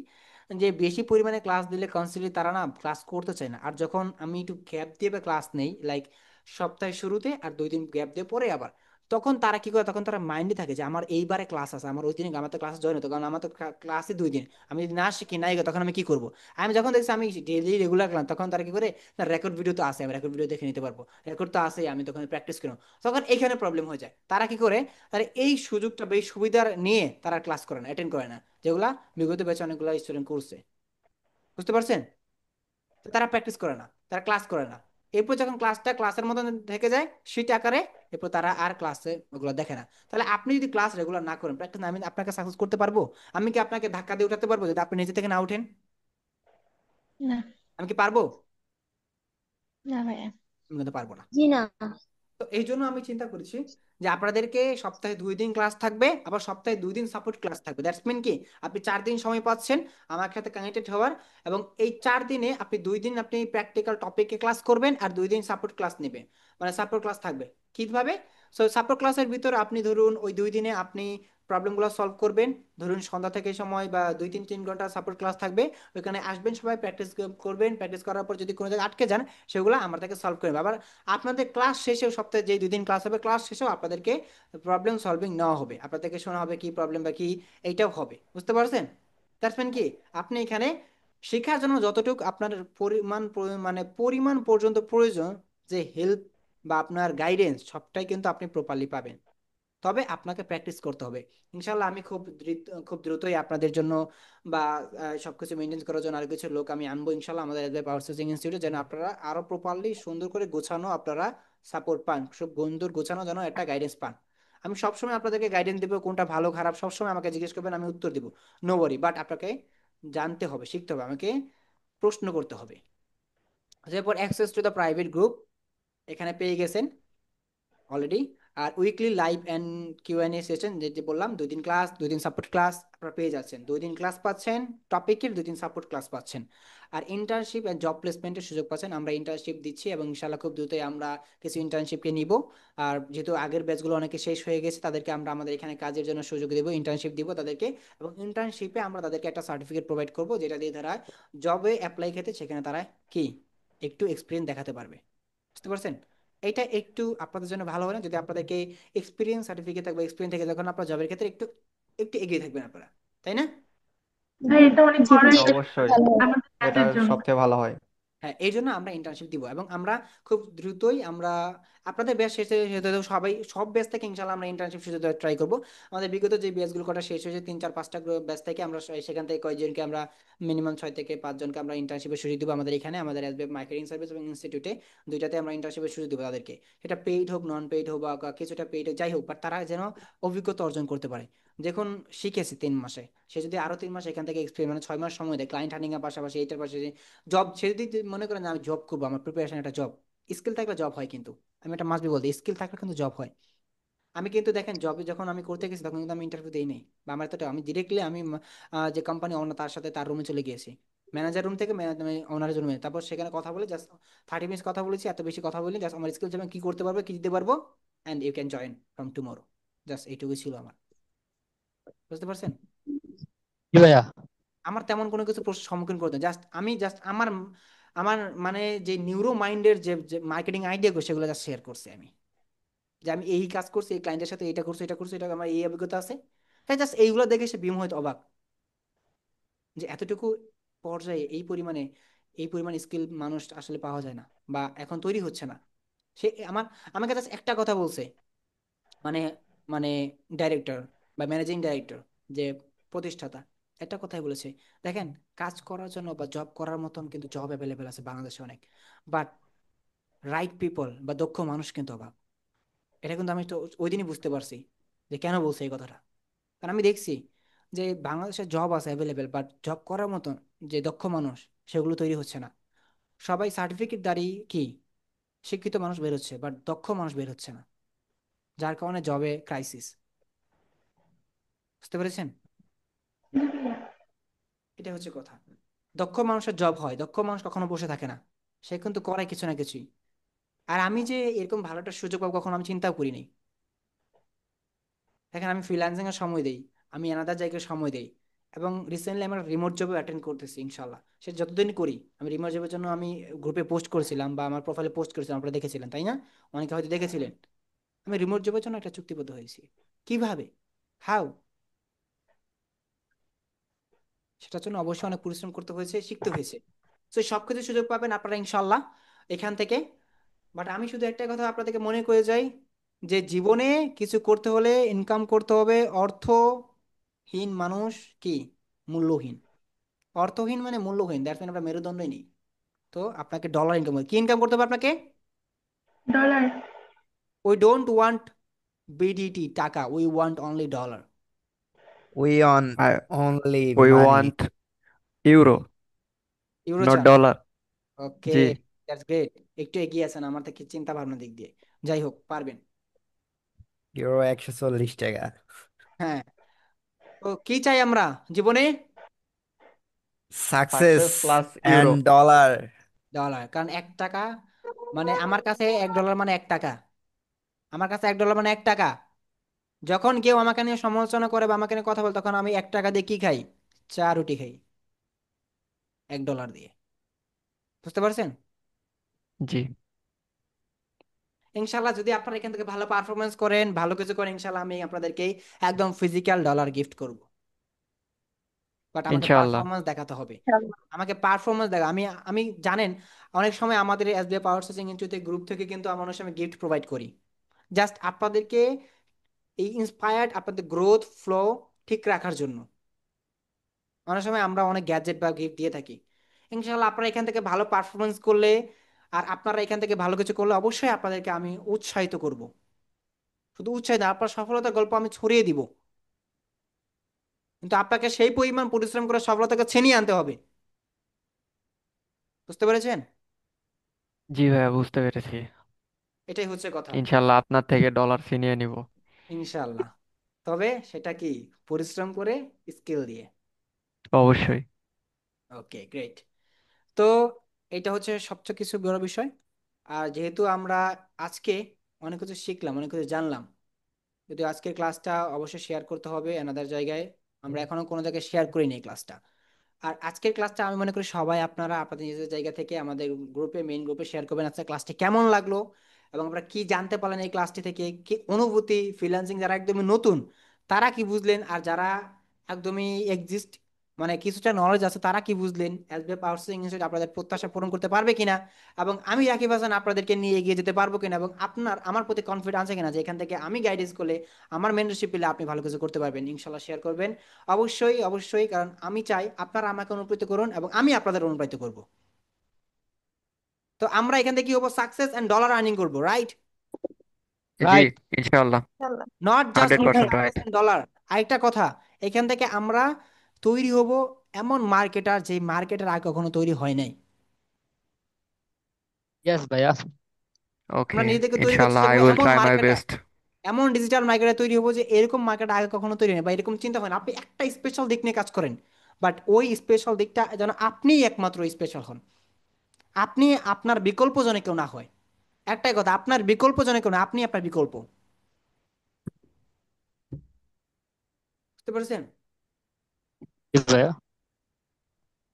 যে বেশি পরিমাণে ক্লাস দিলে কনসিডারলি তারা না ক্লাস করতে চায় না, আর যখন আমি একটু গ্যাপ দিয়ে ক্লাস নেই, লাইক সপ্তাহের শুরুতে আর 2 দিন গ্যাপ দিয়ে পরে আবার, তখন তারা কি করে, তখন তারা মাইন্ডে থাকে যে আমার এইবারে ক্লাস আছে, আমার ওই দিনে আমার তো ক্লাসে জয়েন হতো, কারণ আমার তো ক্লাসে 2 দিন, আমি যদি না শিখি নাই তখন আমি কি করব? আমি যখন দেখছি আমি ডেইলি রেগুলার ক্লাস, তখন তারা কি করে, না রেকর্ড ভিডিও তো আছে, আমি রেকর্ড ভিডিও দেখে নিতে পারবো, রেকর্ড তো আছে, আমি তখন প্র্যাকটিস করবো। তখন এখানে প্রবলেম হয়ে যায়, তারা কি করে, তারা এই সুযোগটা বা এই সুবিধার নিয়ে তারা ক্লাস করে না, অ্যাটেন্ড করে না, যেগুলা বিগত ব্যাচে অনেকগুলো স্টুডেন্ট করছে। বুঝতে পারছেন? তো তারা প্র্যাকটিস করে না, তারা ক্লাস করে না। এরপর যখন ক্লাসটা ক্লাসের মতন থেকে যায় শীট আকারে, এরপর তারা আর ক্লাসে ওগুলো দেখে না। তাহলে আপনি যদি ক্লাস রেগুলার না করেন, প্র্যাকটিস, আমি আপনাকে সাকসেস করতে পারবো? আমি কি আপনাকে ধাক্কা দিয়ে উঠাতে পারবো যদি আপনি নিজে থেকে না উঠেন? না। আমি কি পারবো? না ভাইয়া। আমি কিন্তু পারবো না। জি না। তো এই জন্য আমি চিন্তা করেছি যে আপনাদেরকে সপ্তাহে 2 দিন ক্লাস থাকবে, আবার সপ্তাহে 2 দিন সাপোর্ট ক্লাস থাকবে। দ্যাটস মিন কি আপনি 4 দিন সময় পাচ্ছেন আমার সাথে কানেক্টেড হওয়ার, এবং এই 4 দিনে আপনি 2 দিন আপনি প্র্যাকটিক্যাল টপিকে ক্লাস করবেন আর 2 দিন সাপোর্ট ক্লাস নেবেন, মানে সাপোর্ট ক্লাস থাকবে। কিভাবে? সো সাপোর্ট ক্লাসের ভিতরে আপনি ধরুন ওই 2 দিনে আপনি প্রবলেমগুলো সলভ করবেন, ধরুন সন্ধ্যা থেকে সময় বা 2-3 ঘন্টা সাপোর্ট ক্লাস থাকবে, ওইখানে আসবেন সবাই, প্র্যাকটিস করবেন, প্র্যাকটিস করার পর যদি কোনো জায়গায় আটকে যান সেগুলো আমার থেকে সলভ করবে। আবার আপনাদের ক্লাস শেষেও সপ্তাহে যে 2 দিন ক্লাস হবে, ক্লাস শেষেও আপনাদেরকে প্রবলেম সলভিং নেওয়া হবে, আপনাদেরকে শোনা হবে কি প্রবলেম বা কি, এইটাও হবে। বুঝতে পারছেন? দ্যাটস মিন কি আপনি এখানে শেখার জন্য যতটুকু আপনার মানে পরিমাণ পর্যন্ত প্রয়োজন, যে হেল্প বা আপনার গাইডেন্স, সবটাই কিন্তু আপনি প্রপারলি পাবেন। তবে আপনাকে প্র্যাকটিস করতে হবে। ইনশাল্লাহ আমি খুব দ্রুতই আপনাদের জন্য বা সবকিছু মেনটেন করার জন্য আর কিছু লোক আমি আনবো ইনশাল্লাহ আমাদের এসবিআই পাওয়ার সোর্সিং ইনস্টিটিউটে, যেন আপনারা আরো প্রপারলি সুন্দর করে গোছানো আপনারা সাপোর্ট পান, খুব বন্ধুর গোছানো যেন একটা গাইডেন্স পান। আমি সবসময় আপনাদেরকে গাইডেন্স দেবো, কোনটা ভালো খারাপ সবসময় আমাকে জিজ্ঞেস করবেন, আমি উত্তর দিব, নো ওয়ারি। বাট আপনাকে জানতে হবে, শিখতে হবে, আমাকে প্রশ্ন করতে হবে। এরপর access to the private group এখানে পেয়ে গেছেন অলরেডি। আর weekly live and Q and A session, যেটি বললাম 2 দিন ক্লাস 2 দিন সাপোর্ট ক্লাস আপনারা পেয়ে যাচ্ছেন, 2 দিন ক্লাস পাচ্ছেন টপিকের, 2 দিন সাপোর্ট ক্লাস পাচ্ছেন। আর ইন্টার্নশিপ অ্যান্ড জব প্লেসমেন্টের সুযোগ পাচ্ছেন, আমরা ইন্টার্নশিপ দিচ্ছি এবং ইনশাল্লাহ খুব দ্রুতই আমরা কিছু ইন্টার্নশিপকে নিব। আর যেহেতু আগের ব্যাচগুলো অনেকে শেষ হয়ে গেছে, তাদেরকে আমরা আমাদের এখানে কাজের জন্য সুযোগ দেবো, ইন্টার্নশিপ দিব তাদেরকে, এবং ইন্টার্নশিপে আমরা তাদেরকে একটা সার্টিফিকেট প্রোভাইড করবো, যেটা দিয়ে তারা জবে অ্যাপ্লাই খেতে সেখানে তারা কি একটু এক্সপিরিয়েন্স দেখাতে পারবে। বুঝতে পারছেন? এটা একটু আপনাদের জন্য ভালো হবে না যদি আপনাদেরকে এক্সপিরিয়েন্স সার্টিফিকেট থাকবে, এক্সপিরিয়েন্স থেকে যখন আপনার জবের ক্ষেত্রে একটু একটু এগিয়ে থাকবেন আপনারা, তাই না? ভাই এটা অনেক জি বড় ভাই, এটা একটা খুব অবশ্যই, ভালো হবে। আমাদের এটা ব্যাচের জন্য। সবচেয়ে ভালো হয়। হ্যাঁ, এই জন্য আমরা ইন্টার্নশিপ দিব এবং আমরা খুব দ্রুতই আমরা আপনাদের ব্যাচ শেষে শেষে তো সবাই সব ব্যাচ থেকে ইনশাল্লাহ আমরা ইন্টার্নশিপ শুরু ট্রাই করব। আমাদের বিগত যে ব্যাচগুলো কটা শেষ হয়েছে 3 4 5টা ব্যাচ থেকে আমরা সেখান থেকে কয়েকজনকে আমরা মিনিমাম 6 থেকে 5 জনকে আমরা ইন্টার্নশিপের সুযোগ দেবো আমাদের এখানে আমাদের এসবিএফ মার্কেটিং সার্ভিস এবং ইনস্টিটিউটে, দুইটাতে আমরা ইন্টার্নশিপের সুযোগ দেবো তাদেরকে। সেটা পেইড হোক নন পেইড হোক বা কিছুটা পেইড হোক যাই হোক, বাট তারা যেন অভিজ্ঞতা অর্জন করতে পারে। দেখুন, শিখেছে 3 মাসে, সে যদি আরো 3 মাস এখান থেকে এক্সপেরিমেন্ট মানে 6 মাস সময় দেয় ক্লায়েন্ট হান্ডিং এর পাশাপাশি এইটার পাশাপাশি জব, সে যদি মনে করেন যে আমি জব করবো, আমার প্রিপারেশন একটা জব, স্কিল থাকলে জব হয় কিন্তু, আমি একটা মাস্ট বি বলতে, স্কিল থাকলে কিন্তু জব হয়। আমি কিন্তু দেখেন জবে যখন আমি করতে গেছি তখন কিন্তু আমি ইন্টারভিউ দিই নাই, বা আমার তো আমি ডিরেক্টলি আমি যে কোম্পানি ওনার তার সাথে তার রুমে চলে গিয়েছি, ম্যানেজার রুম থেকে ওনারের রুমে, তারপর সেখানে কথা বলে জাস্ট 30 মিনিট কথা বলেছি, এত বেশি কথা বলি, জাস্ট আমার স্কিল আমি কি করতে পারবো কি দিতে পারবো, and you can join from tomorrow. Just এইটুকুই ছিল আমার, বুঝতে পারছেন? জি ভাইয়া। আমার তেমন কোনো কিছু প্রশ্নের সম্মুখীন করতে জাস্ট আমি জাস্ট আমার আমার মানে যে নিউরো মাইন্ডের যে মার্কেটিং আইডিয়া সেগুলো জাস্ট শেয়ার করছি আমি, যে আমি এই কাজ করছি এই ক্লায়েন্টের সাথে এটা করছি এটা করছি, এটা আমার এই অভিজ্ঞতা আছে। তাই জাস্ট এইগুলো দেখে সে বিমোহিত হয়তো অবাক যে এতটুকু পর্যায়ে এই পরিমাণ স্কিল মানুষ আসলে পাওয়া যায় না বা এখন তৈরি হচ্ছে না। সে আমাকে জাস্ট একটা কথা বলছে, মানে মানে ডাইরেক্টর বা ম্যানেজিং ডাইরেক্টর, যে প্রতিষ্ঠাতা, একটা কথাই বলেছে, দেখেন কাজ করার জন্য বা জব করার মতন কিন্তু জব অ্যাভেলেবেল আছে বাংলাদেশে অনেক, বাট রাইট পিপল বা দক্ষ মানুষ কিন্তু অভাব। এটা কিন্তু আমি তো ওই দিনই বুঝতে পারছি যে কেন বলছে এই কথাটা। কারণ আমি দেখছি যে বাংলাদেশে জব আছে অ্যাভেলেবেল, বাট জব করার মতন যে দক্ষ মানুষ সেগুলো তৈরি হচ্ছে না। সবাই সার্টিফিকেট দাঁড়িয়ে কি শিক্ষিত মানুষ বের হচ্ছে, বাট দক্ষ মানুষ বের হচ্ছে না, যার কারণে জবে ক্রাইসিস। বুঝতে পেরেছেন? এটা হচ্ছে কথা। দক্ষ মানুষের জব হয়, দক্ষ মানুষ কখনো বসে থাকে না, সে কিন্তু করে কিছু না কিছুই। আর আমি যে এরকম ভালো একটা সুযোগ পাবো কখনো আমি চিন্তাও করিনি। দেখেন আমি ফ্রিল্যান্সিং এর সময় দেই, আমি এনাদার জায়গায় সময় দেই, এবং রিসেন্টলি আমার রিমোট জবে অ্যাটেন্ড করতেছি ইনশাল্লাহ। সে যতদিন করি আমি রিমোট জবের জন্য আমি গ্রুপে পোস্ট করেছিলাম বা আমার প্রোফাইলে পোস্ট করেছিলাম, আপনারা দেখেছিলেন তাই না? অনেকে হয়তো দেখেছিলেন। আমি রিমোট জবের জন্য একটা চুক্তিবদ্ধ হয়েছি। কিভাবে? হাউ? সেটার জন্য অবশ্যই অনেক পরিশ্রম করতে হয়েছে, শিখতে হয়েছে। তো সবকিছু সুযোগ পাবেন আপনারা ইনশাল্লাহ এখান থেকে। বাট আমি শুধু একটা কথা আপনাদেরকে মনে করে যাই, যে জীবনে কিছু করতে হলে ইনকাম করতে হবে। অর্থহীন মানুষ কি মূল্যহীন, অর্থহীন মানে মূল্যহীন, দ্যাটস মিন আমরা মেরুদণ্ডই নেই। তো আপনাকে ডলার ইনকাম করতে, কি ইনকাম করতে হবে আপনাকে? Dollar. We don't want BDT taka, we want only dollar. We on only we money. Want euro, euro not চান? Dollar. Okay, ji. That's great. একটু এগিয়ে আছেন আমার থেকে চিন্তা ভাবনার দিক দিয়ে, যাই হোক পারবেন। ইউরো 140 টাকা। হ্যাঁ, তো কি চাই আমরা জীবনে? Success success plus and euro. Dollar. Dollar, কারণ 1 টাকা মানে আমার কাছে 1 ডলার মানে 1 টাকা, আমার কাছে 1 ডলার মানে 1 টাকা। যখন কেউ আমাকে নিয়ে সমালোচনা করে বা আমাকে নিয়ে কথা বলে তখন আমি 1 টাকা দিয়ে কি খাই? চা রুটি খাই 1 ডলার দিয়ে। বুঝতে পারছেন? জি, ইনশাল্লাহ যদি আপনারা এখান থেকে ভালো পারফরমেন্স করেন, ভালো কিছু করেন, ইনশাল্লাহ আমি আপনাদেরকে একদম ফিজিক্যাল ডলার গিফট করব। বাট আমাকে ইনশাআল্লাহ। পারফরমেন্স দেখাতে হবে, আমাকে পারফরমেন্স দেখা। আমি আমি জানেন অনেক সময় আমাদের এসবিআই পাওয়ার সোর্সিং ইনস্টিটিউটের গ্রুপ থেকে কিন্তু আমরা অনেক সময় গিফট প্রোভাইড করি, জাস্ট আপনাদেরকে এই ইন্সপায়ার্ড আপনাদের গ্রোথ ফ্লো ঠিক রাখার জন্য। অনেক সময় আমরা অনেক গ্যাজেট বা গিফট দিয়ে থাকি। ইনশাআল্লাহ আপনারা এখান থেকে ভালো পারফরমেন্স করলে আর আপনারা এখান থেকে ভালো কিছু করলে অবশ্যই আপনাদেরকে আমি উৎসাহিত করব। শুধু উৎসাহিত না, আপনার সফলতার গল্প আমি ছড়িয়ে দিব, কিন্তু আপনাকে সেই পরিমাণ পরিশ্রম করে সফলতাকে ছিনিয়ে আনতে হবে। বুঝতে পেরেছেন? জি ভাইয়া, বুঝতে পেরেছি। এটাই হচ্ছে কথা। ইনশাআল্লাহ আপনার থেকে ডলার ছিনিয়ে নিব। ইনশাআল্লাহ। তবে সেটা কি? পরিশ্রম করে, স্কিল দিয়ে। অবশ্যই। ওকে, গ্রেট। তো এটা হচ্ছে সবচেয়ে কিছু বড় বিষয়। আর যেহেতু আমরা আজকে অনেক কিছু শিখলাম, অনেক কিছু জানলাম, যদি আজকের ক্লাসটা অবশ্যই শেয়ার করতে হবে অ্যানাদার জায়গায়, আমরা এখনো কোনো জায়গায় শেয়ার করিনি এই ক্লাসটা। আর আজকের ক্লাসটা আমি মনে করি সবাই আপনারা আপনাদের নিজেদের জায়গা থেকে আমাদের গ্রুপে, মেইন গ্রুপে শেয়ার করবেন আজকের ক্লাসটি কেমন লাগলো, এবং আপনারা কি জানতে পারলেন এই ক্লাসটি থেকে, কি অনুভূতি, ফ্রিল্যান্সিং যারা একদমই নতুন তারা কি বুঝলেন, আর যারা একদমই এক্সিস্ট মানে কিছুটা নলেজ আছে তারা কি বুঝলেন, এসবিএফ আউটসোর্সিং ইনস্টিটিউট আপনাদের প্রত্যাশা পূরণ করতে পারবে কিনা, এবং আমি রাকিব হাসান আপনাদেরকে নিয়ে এগিয়ে যেতে পারবো কিনা, এবং আপনার আমার প্রতি কনফিডেন্স আছে কিনা যে এখান থেকে আমি গাইডেন্স করলে, আমার মেন্টরশিপ পেলে আপনি ভালো কিছু করতে পারবেন। ইনশাল্লাহ শেয়ার করবেন। অবশ্যই অবশ্যই, কারণ আমি চাই আপনারা আমাকে অনুপ্রাণিত করুন এবং আমি আপনাদের অনুপ্রাণিত করব। তো আমরা এখান থেকে কি হবো, সাকসেস এন্ড ডলার আর্নিং করবো, রাইট? জি, রাইট। ইনশাআল্লাহ। Not just hundred only percent success right. And dollar. আরেকটা কথা, এখান থেকে আমরা তৈরি হব এমন মার্কেটার যে মার্কেটের আগে কখনো তৈরি হয় নাই। ইয়েস ভাইয়া। ওকে, আমরা নিজেদেরকে তৈরি করতে ইনশাআল্লাহ আই যাবো উইল এমন ট্রাই মাই মার্কেটার, বেস্ট। এমন ডিজিটাল মার্কেটার তৈরি হবো যে এরকম মার্কেট আগে কখনো তৈরি হয় না, বা এরকম চিন্তা হয় না। আপনি একটা স্পেশাল দিক নিয়ে কাজ করেন, বাট ওই স্পেশাল দিকটা যেন আপনিই একমাত্র স্পেশাল হন। আপনি আপনার বিকল্প জনে কেউ না হয়। একটাই কথা, আপনার বিকল্প জনে কেউ না, আপনি আপনার বিকল্প। বুঝতে পারছেন? জি ভাইয়া।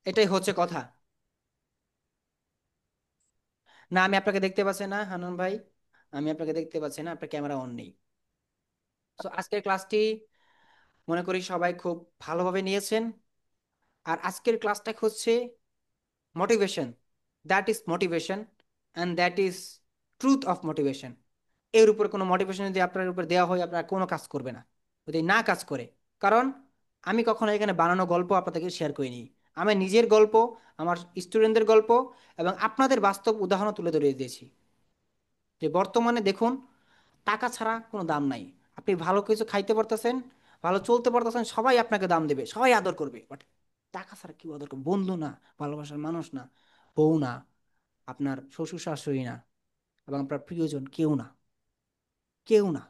এটাই হচ্ছে কথা। না, আমি আপনাকে দেখতে পাচ্ছি না হানন ভাই, আমি আপনাকে দেখতে পাচ্ছি না, আপনার ক্যামেরা অন নেই। সো আজকের ক্লাসটি মনে করি সবাই খুব ভালোভাবে নিয়েছেন। আর আজকের ক্লাসটা হচ্ছে motivation, that is motivation and that is truth of motivation. এর উপর কোনো মোটিভেশন যদি আপনার উপর দেওয়া হয়, আপনার কোনো কাজ করবে না যদি না কাজ করে। কারণ আমি কখনো এখানে বানানো গল্প আপনাদেরকে শেয়ার করিনি, আমি নিজের গল্প, আমার স্টুডেন্টদের গল্প এবং আপনাদের বাস্তব উদাহরণ তুলে ধরিয়ে দিয়েছি যে বর্তমানে দেখুন, টাকা ছাড়া কোনো দাম নাই। আপনি ভালো কিছু খাইতে পারতেছেন, ভালো চলতে পারতেছেন, সবাই আপনাকে দাম দেবে, সবাই আদর করবে, বাট টাকা ছাড়া কেউ আদর করবে? বন্ধু না, ভালোবাসার মানুষ না, বউ না, আপনার শ্বশুর শাশুড়ি না, এবং আপনার প্রিয়জন কেউ না, কেউ না।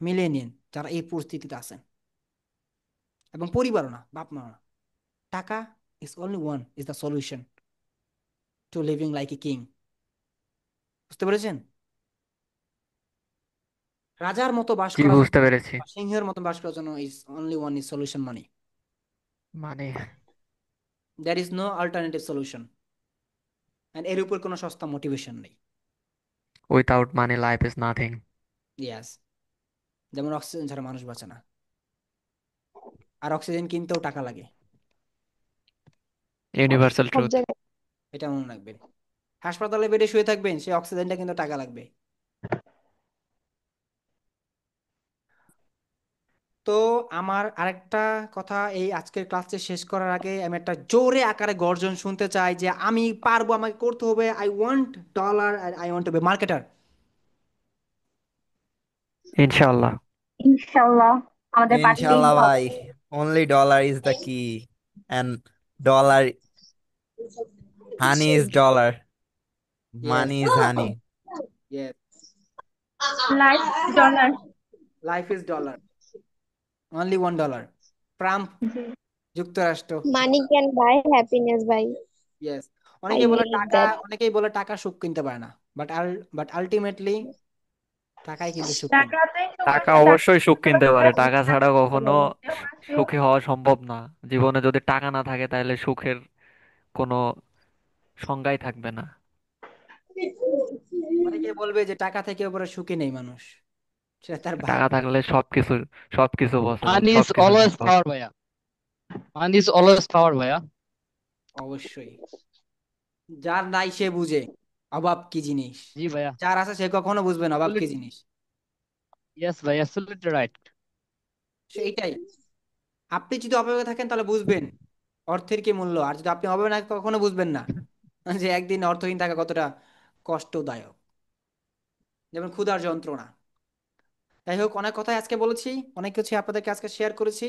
মিলিয়ে নিন যারা এই পরিস্থিতিতে আছেন, এবং পরিবারও না, বাপ মা না। টাকা is only one is the solution to living like a king. বুঝতে পেরেছেন? রাজার মতো বাস জি, করার জন্য বুঝতে পেরেছি। বা সিংহের মতো বাস করার জন্য is only one is solution, money. মানে there is no alternative solution. And এর উপর কোনো সস্তা মোটিভেশন নেই। Without money life is nothing. Yes, যেমন অক্সিজেন ছাড়া মানুষ বাঁচে না, আর অক্সিজেন কিনতেও টাকা লাগে। ইউনিভার্সাল সব ট্রুথ। জায়গায়। এটা মনে রাখবেন। হাসপাতালে বেডে শুয়ে থাকবেন, সেই অক্সিজেনটা কিন্তু টাকা লাগবে। তো আমার আরেকটা কথা, এই আজকের ক্লাসটি শেষ করার আগে আমি একটা জোরে আকারে গর্জন শুনতে চাই যে আমি পারবো, আমাকে করতে হবে, I want dollar, I want to be marketer. ইনশাআল্লাহ। ইনশাল্লাহ আমাদের পারতেই ইনশাল্লাহ হবে। ভাই, only dollar is the key, and dollar, honey is dollar, yes, money is honey. Yes, life dollar. Life is dollar, only $1। Trump, যুক্তরাষ্ট্র। মানি ক্যান বাই হ্যাপিনেস ভাই। Yes. I অনেকেই বলে বিলিভ টাকা, দ্যাট। অনেকেই বলে টাকা সুখ কিনতে পারে না, বাট আলটিমেটলি টাকাই কিন্তু সুখ কিনে। টাকাতেই সুখ টাকা আছে, টাকা অবশ্যই সুখ কিনতে পারে, টাকা টাকা ছাড়া কখনো কেউ আছে। সুখী হওয়া সম্ভব না। জীবনে যদি টাকা না থাকে তাহলে সুখের কোনো সংজ্ঞাই থাকবে না। অনেকে বলবে যে টাকা থেকে উপরে সুখী নেই মানুষ, সেটা তার টাকা ভাগ্য। থাকলে সবকিছু, সবকিছু পসিবল, মানি ইজ সবকিছু অলওয়েজ সম্ভব। পাওয়ার ভাইয়া। মানি ইজ অলওয়েজ পাওয়ার ভাইয়া। অবশ্যই, যার নাই সে বুঝে অভাব কি জিনিস, জি ভাইয়া। যার আছে সে কখনো বুঝবে না অভাব কি Absolutely. জিনিস। Yes ভাই, অ্যাবসলিউটলি রাইট। সেইটাই, আপনি যদি অভাবে থাকেন তাহলে বুঝবেন অর্থের কি মূল্য, আর যদি আপনি অভাবে না কখনো বুঝবেন না যে একদিন অর্থহীন থাকা কতটা কষ্টদায়ক, যেমন ক্ষুধার যন্ত্রণা। যাই হোক, অনেক কথাই আজকে বলেছি, অনেক কিছু আপনাদেরকে আজকে শেয়ার করেছি।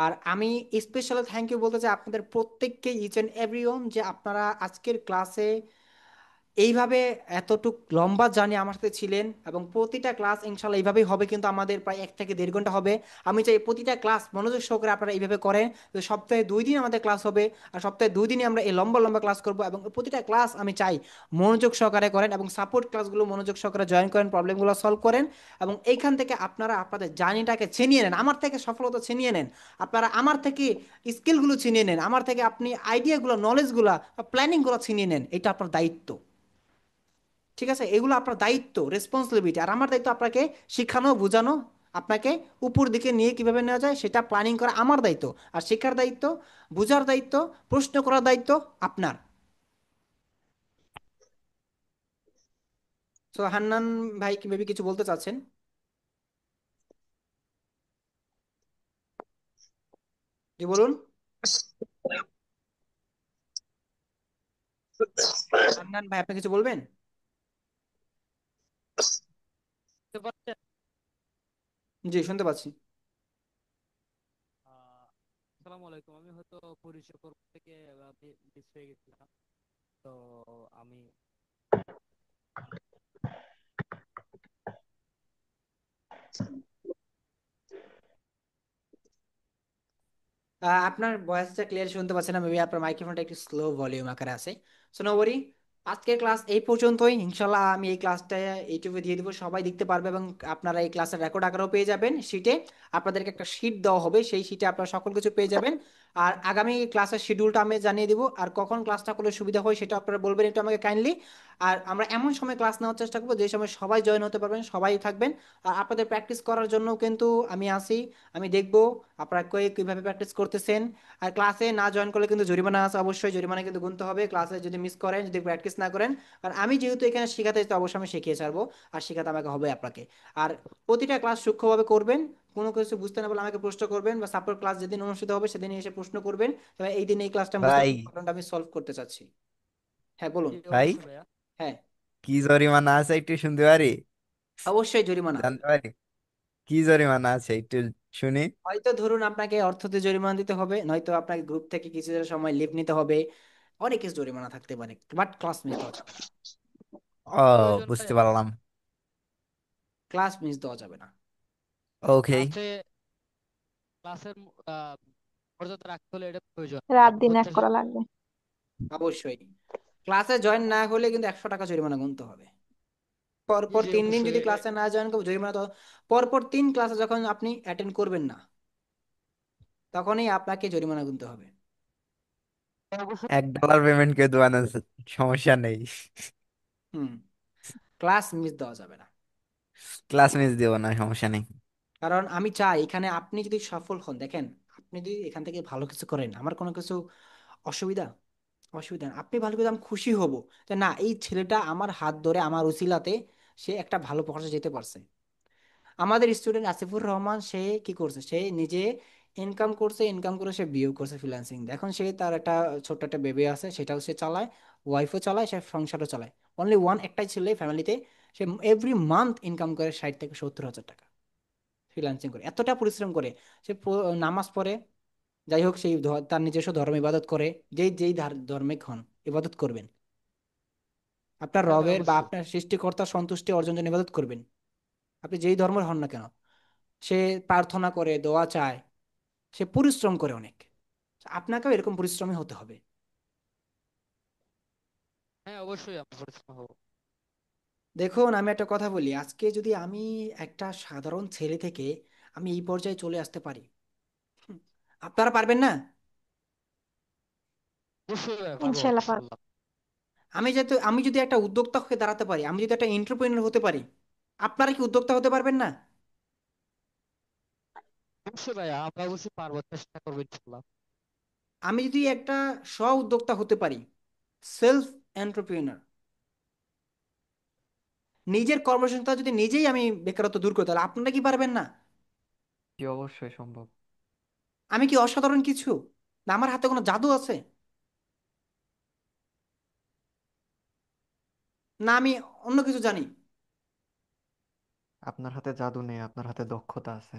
আর আমি স্পেশালি থ্যাংক ইউ বলতে চাই আপনাদের প্রত্যেককে, ইচ অ্যান্ড এভরিওন, যে আপনারা আজকের ক্লাসে এইভাবে এতটুক লম্বা জার্নি আমার সাথে ছিলেন, এবং প্রতিটা ক্লাস ইনশাল্লাহ এইভাবেই হবে, কিন্তু আমাদের প্রায় 1 থেকে 1.5 ঘন্টা হবে। আমি চাই প্রতিটা ক্লাস মনোযোগ সহকারে আপনারা এইভাবে করেন, যে সপ্তাহে 2 দিন আমাদের ক্লাস হবে, আর সপ্তাহে 2 দিনই আমরা এই লম্বা লম্বা ক্লাস করব, এবং প্রতিটা ক্লাস আমি চাই মনোযোগ সহকারে করেন, এবং সাপোর্ট ক্লাসগুলো মনোযোগ সহকারে জয়েন করেন, প্রবলেমগুলো সলভ করেন, এবং এইখান থেকে আপনারা আপনাদের জার্নিটাকে ছিনিয়ে নেন, আমার থেকে সফলতা ছিনিয়ে নেন, আপনারা আমার থেকে স্কিলগুলো ছিনিয়ে নেন, আমার থেকে আপনি আইডিয়াগুলো, নলেজগুলো, প্ল্যানিংগুলো ছিনিয়ে নেন। এটা আপনার দায়িত্ব। ঠিক আছে, এগুলো আপনার দায়িত্ব, রেসপন্সিবিলিটি। আর আমার দায়িত্ব আপনাকে শিখানো, বোঝানো, আপনাকে উপর দিকে নিয়ে কিভাবে নেওয়া যায় সেটা প্ল্যানিং করা আমার দায়িত্ব। আর শেখার দায়িত্ব, বোঝার দায়িত্ব, প্রশ্ন করার দায়িত্ব আপনার। সো হান্নান ভাই কি মেবি কিছু বলতে চাচ্ছেন? জি বলুন। হান্নান ভাই আপনি কিছু বলবেন? বুঝতে পারছেন? জি শুনতে পাচ্ছি। আসসালামু আলাইকুম। আমি হয়তো পরিচয় পর্ব থেকে মিস হয়ে গেছিলাম। তো আমি আপনার ভয়েসটা ক্লিয়ার শুনতে পাচ্ছি না, মেবি আপনার মাইক্রোফোনটা একটু স্লো ভলিউম আকারে আছে। সো নো ওয়ারি, আজকের ক্লাস এই পর্যন্তই। ইনশাল্লাহ আমি এই ক্লাসটা ইউটিউবে দিয়ে দিব, সবাই দেখতে পারবে এবং আপনারা এই ক্লাসের রেকর্ড আকারেও পেয়ে যাবেন শিটে। আপনাদেরকে একটা শিট দেওয়া হবে, সেই শিটে আপনারা সকল কিছু পেয়ে যাবেন। আর আগামী ক্লাসের শিডিউলটা আমি জানিয়ে দিব, আর কখন ক্লাসটা করলে সুবিধা হয় সেটা আপনারা বলবেন একটু আমাকে কাইন্ডলি। আর আমরা এমন সময় ক্লাস নেওয়ার চেষ্টা করবো যে সময় সবাই জয়েন হতে পারবেন, সবাই থাকবেন। আর আপনাদের প্র্যাকটিস করার জন্য কিন্তু আমি আসি, আমি দেখবো আপনারা কিভাবে প্র্যাকটিস করতেছেন। আর ক্লাসে না জয়েন করলে কিন্তু জরিমানা আছে, অবশ্যই জরিমানা কিন্তু গুনতে হবে ক্লাসে যদি মিস করেন, যদি প্র্যাকটিস না করেন। কারণ আমি যেহেতু এখানে শেখাতে এসেছি, অবশ্যই আমি শিখিয়ে ছাড়বো, আর শেখাতে আমাকে হবে আপনাকে। আর প্রতিটা ক্লাস সূক্ষ্মভাবে করবেন, কোনো কিছু বুঝতে না পারলে আমাকে প্রশ্ন করবেন, বা সাপোর্ট ক্লাস যেদিন অনুষ্ঠিত হবে সেদিন এসে প্রশ্ন করবেন, তবে এই দিন এই ক্লাসটা আমি বুঝতে ভাই, পারবো, কারণটা আমি সলভ করতে চাচ্ছি। হ্যাঁ বলুন। জি ভাই, অবশ্যই ভাইয়া। হ্যাঁ কি জরিমানা আছে একটু শুনতে পারি? অবশ্যই জরিমানা। জানতে পারি কি জরিমানা আছে একটু শুনি। হয়তো ধরুন আপনাকে অর্থতে জরিমানা দিতে হবে, নয়তো আপনাকে গ্রুপ থেকে কিছু সময় লিভ নিতে হবে, অনেক কিছু জরিমানা থাকতে পারে, বাট ক্লাস মিস দেওয়া যাবে না। ও, প্রয়োজন বুঝতে ভাইয়া, পারলাম। ক্লাস মিস দেওয়া যাবে না। ওকে। ক্লাসে ক্লাসের মর্যাদা রাখতে হলে এটা প্রয়োজন। রাত দিন এক হচ্ছে করা লাগবে। অবশ্যই ক্লাসে জয়েন না হলে কিন্তু 100 টাকা জরিমানা গুনতে হবে। পরপর জি 3 দিন অবশ্যই যদি ক্লাসে না জয়েন করবো জরিমানা তো। পরপর 3 ক্লাসে যখন আপনি অ্যাটেন্ড করবেন না, তখনই আপনাকে জরিমানা গুনতে হবে। অবশ্যই। $1 পেমেন্ট করে দেওয়ানো সমস্যা নেই। হুম, ক্লাস মিস দেওয়া যাবে না। ক্লাস মিস দিব না, সমস্যা নেই। কারণ আমি চাই এখানে আপনি যদি সফল হন, দেখেন আপনি যদি এখান থেকে ভালো কিছু করেন, আমার কোনো কিছু অসুবিধা, অসুবিধা না। আপনি ভালো করে আমি খুশি হব যে না, এই ছেলেটা আমার হাত ধরে আমার উসিলাতে সে একটা ভালো পর্যায়ে যেতে পারছে। আমাদের স্টুডেন্ট আসিফুর রহমান, সে কি করছে, সে নিজে ইনকাম করছে, ইনকাম করে সে বিয়ে করছে ফ্রিল্যান্সিং। এখন সে তার একটা ছোট্ট একটা বেবি আছে, সেটাও সে চালায়, ওয়াইফও চালায়, সে সংসারও চালায়। অনলি ওয়ান, একটাই ছেলে ফ্যামিলিতে। সে এভরি মান্থ ইনকাম করে 60 থেকে 70 হাজার টাকা ফ্রিল্যান্সিং করে, এতটা পরিশ্রম করে। সে নামাজ পড়ে, যাই হোক সেই তার নিজস্ব ধর্ম ইবাদত করে। যেই যেই ধর্মে হন, ইবাদত করবেন, আপনার হ্যাঁ ভাই রবের বা অবশ্যই। আপনার সৃষ্টিকর্তার সন্তুষ্টি অর্জন জন্য ইবাদত করবেন, আপনি যেই ধর্মের হন না কেন। সে প্রার্থনা করে, দোয়া চায়, সে পরিশ্রম করে অনেক। আপনাকেও এরকম পরিশ্রমী হতে হবে। হ্যাঁ অবশ্যই আমি পরিশ্রম হবো। দেখুন আমি একটা কথা বলি, আজকে যদি আমি একটা সাধারণ ছেলে থেকে আমি এই পর্যায়ে চলে আসতে পারি, হুম, আপনারা পারবেন না? অবশ্যই ভাইয়া, পারবো ইনশাল্লাহ পারবো। ইনশাল্লাহ। আমি যদি একটা উদ্যোক্তা হয়ে দাঁড়াতে পারি, আমি যদি একটা এন্টারপ্রেনার হতে পারি, আপনারা কি উদ্যোক্তা হতে পারবেন না? অবশ্যই ভাইয়া, আমরা অবশ্যই পারবো, চেষ্টা করবো ইনশাল্লাহ। আমি যদি একটা স্ব উদ্যোক্তা হতে পারি, সেলফ এন্টারপ্রেনার, নিজের কর্মসংস্থান যদি নিজেই আমি বেকারত্ব দূর করতে, তাহলে আপনারা কি পারবেন না? জি অবশ্যই সম্ভব। আমি কি অসাধারণ কিছু, না আমার হাতে কোনো জাদু আছে, না আমি অন্য কিছু জানি? আপনার হাতে জাদু নেই, আপনার হাতে দক্ষতা আছে।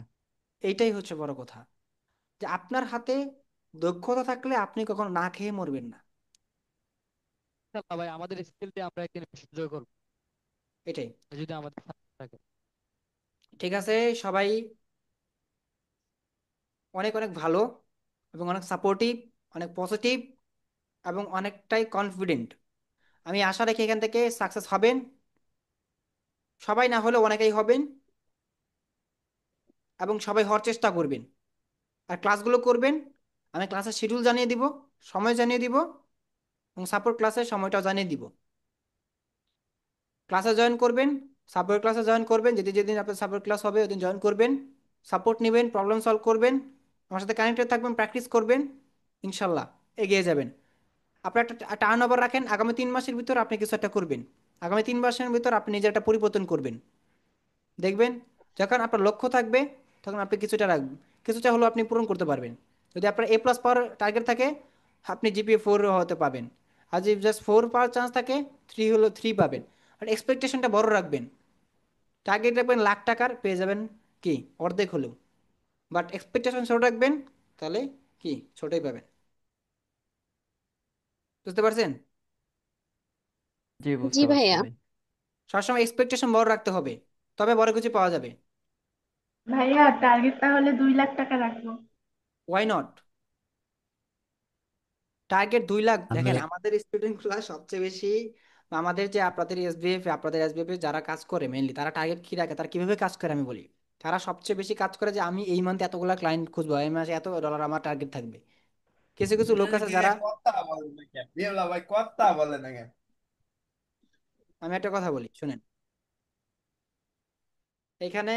এইটাই হচ্ছে বড় কথা, যে আপনার হাতে দক্ষতা থাকলে আপনি কখনো না খেয়ে মরবেন না। ইনশাল্লাহ ভাই, আমাদের স্কিল দিয়ে আমরা একদিন বিজয় করবো, এটাই। যদি আমাদের সাথে থাকে। ঠিক আছে, সবাই অনেক অনেক ভালো এবং অনেক সাপোর্টিভ, অনেক পজিটিভ এবং অনেকটাই কনফিডেন্ট। আমি আশা রাখি এখান থেকে সাকসেস হবেন, সবাই না হলেও অনেকেই হবেন, এবং সবাই হওয়ার চেষ্টা করবেন। আর ক্লাসগুলো করবেন, আমি ক্লাসের শিডিউল জানিয়ে দিব, সময় জানিয়ে দিব, এবং সাপোর্ট ক্লাসের সময়টাও জানিয়ে দিব। ক্লাসে জয়েন করবেন, সাপোর্ট ক্লাসে জয়েন করবেন, যেদিন যেদিন আপনার সাপোর্ট ক্লাস হবে ওদিন জয়েন করবেন, সাপোর্ট নেবেন, প্রবলেম সলভ করবেন, আমার সাথে কানেক্টেড থাকবেন, প্র্যাকটিস করবেন, ইনশাল্লাহ এগিয়ে যাবেন। আপনি একটা টার্ন ওভার রাখেন, আগামী 3 মাসের ভিতর আপনি কিছু একটা করবেন, আগামী 3 মাসের ভিতর আপনি নিজের একটা পরিবর্তন করবেন। দেখবেন যখন আপনার লক্ষ্য থাকবে তখন আপনি কিছুটা রাখবেন, কিছুটা হলেও আপনি পূরণ করতে পারবেন। যদি আপনার A+ পাওয়ার টার্গেট থাকে আপনি GPA 4 হতে পাবেন, আর যদি জাস্ট 4 পাওয়ার চান্স থাকে 3 হলো 3 পাবেন। আর এক্সপেকটেশনটা বড় রাখবেন, টার্গেট রাখবেন লাখ টাকার, পেয়ে যাবেন কি অর্ধেক হলেও, বাট এক্সপেকটেশন ছোট রাখবেন, তাহলে কি ছোটই পাবেন। বুঝতে পারছেন? জি, জি বুঝতে পারছি ভাইয়া। ভাই। সবসময় এক্সপেকটেশন বড় রাখতে হবে, তবে বড় কিছু পাওয়া যাবে। ভাইয়া টার্গেট তাহলে 2 লাখ টাকা রাখবো। Why not? টার্গেট 2 লাখ, আমি দেখেন আমাদের স্টুডেন্ট গুলা সবচেয়ে বেশি, আমাদের যে আপনাদের এসবিএফ যারা কাজ করে মেইনলি তারা টার্গেট কি রাখে, তারা কিভাবে কাজ করে আমি বলি। তারা সবচেয়ে বেশি কাজ করে যে আমি এই মান্থে এতগুলা ক্লায়েন্ট খুঁজবো, এই মাসে $এত আমার টার্গেট থাকবে। কিছু কিছু লোক আছে যারা, কথা বলে না কেন বিমলা ভাই, কথা বলে না কেন? আমি একটা কথা বলি শুনেন, এখানে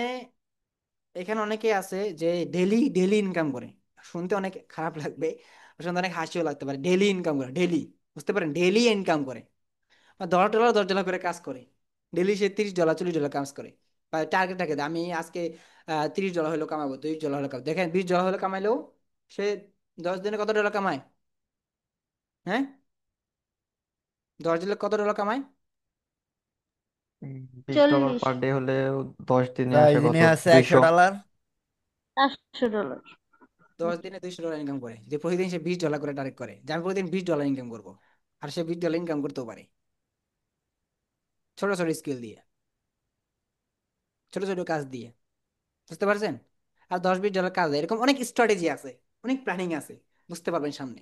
এখানে অনেকে আছে যে ডেলি ডেলি ইনকাম করে, শুনতে অনেক খারাপ লাগবে, শুনতে অনেক হাসিও লাগতে পারে, ডেলি ইনকাম করে ডেলি, বুঝতে পারেন, ডেলি ইনকাম করে, $10 করে কাজ করে, ডেলি সে $30 $40 কাজ করে, বা টার্গেট থাকে আমি আজকে $30 হলেও কামাবো, $20 হলেও কামাবো। দেখেন $20 হলে কামাইলেও সে 10 দিনে কত ডলার কামায়? হ্যাঁ, 10 দিনে কত ডলার কামায়? $20 40। পার ডে হলে 10 দিনে ভাই আসে যিনি কত? আছে 200। $100। $400। 10 দিনে $200 ইনকাম করে, যে প্রতিদিন সে $20 করে টার্গেট করে যে আমি প্রতিদিন $20 ইনকাম করবো, আর সে $20 ইনকাম করতেও পারে ছোট ছোট স্কিল দিয়ে, ছোট ছোট কাজ দিয়ে। বুঝতে পারছেন? আর $10-20 কাজ দেয়, এরকম অনেক স্ট্র্যাটেজি আছে, অনেক প্ল্যানিং আছে, বুঝতে পারবেন সামনে।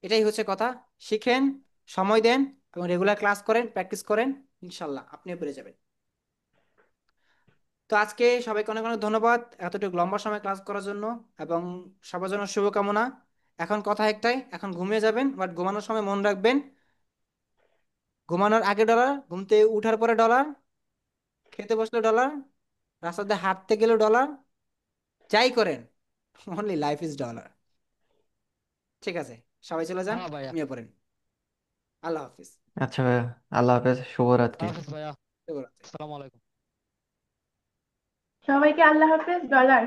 এটাই হচ্ছে কথা, শিখেন, সময় দেন এবং রেগুলার ক্লাস করেন, প্র্যাকটিস করেন, ইনশাল্লাহ আপনিও পেরে যাবেন। তো আজকে সবাইকে অনেক অনেক ধন্যবাদ এতটুকু লম্বা সময় ক্লাস করার জন্য, এবং সবার জন্য শুভকামনা। এখন কথা একটাই, এখন ঘুমিয়ে যাবেন, বাট ঘুমানোর সময় মনে রাখবেন, ঘুমানোর আগে ডলার, ঘুমতে উঠার পরে ডলার, খেতে বসলে ডলার, রাস্তা দিয়ে হাঁটতে গেলে ডলার, যাই করেন অনলি লাইফ ইজ ডলার। ঠিক আছে, সবাই চলে যান, হ্যাঁ ভাইয়া। ঘুমিয়ে পড়েন। আল্লাহ হাফিজ। আচ্ছা ভাইয়া, আল্লাহ হাফেজ, শুভরাত্রি। আল্লাহ হাফেজ ভাইয়া। শুভরাত্রি। আসসালামু আলাইকুম। সবাইকে আল্লাহ হাফেজ। ডলার।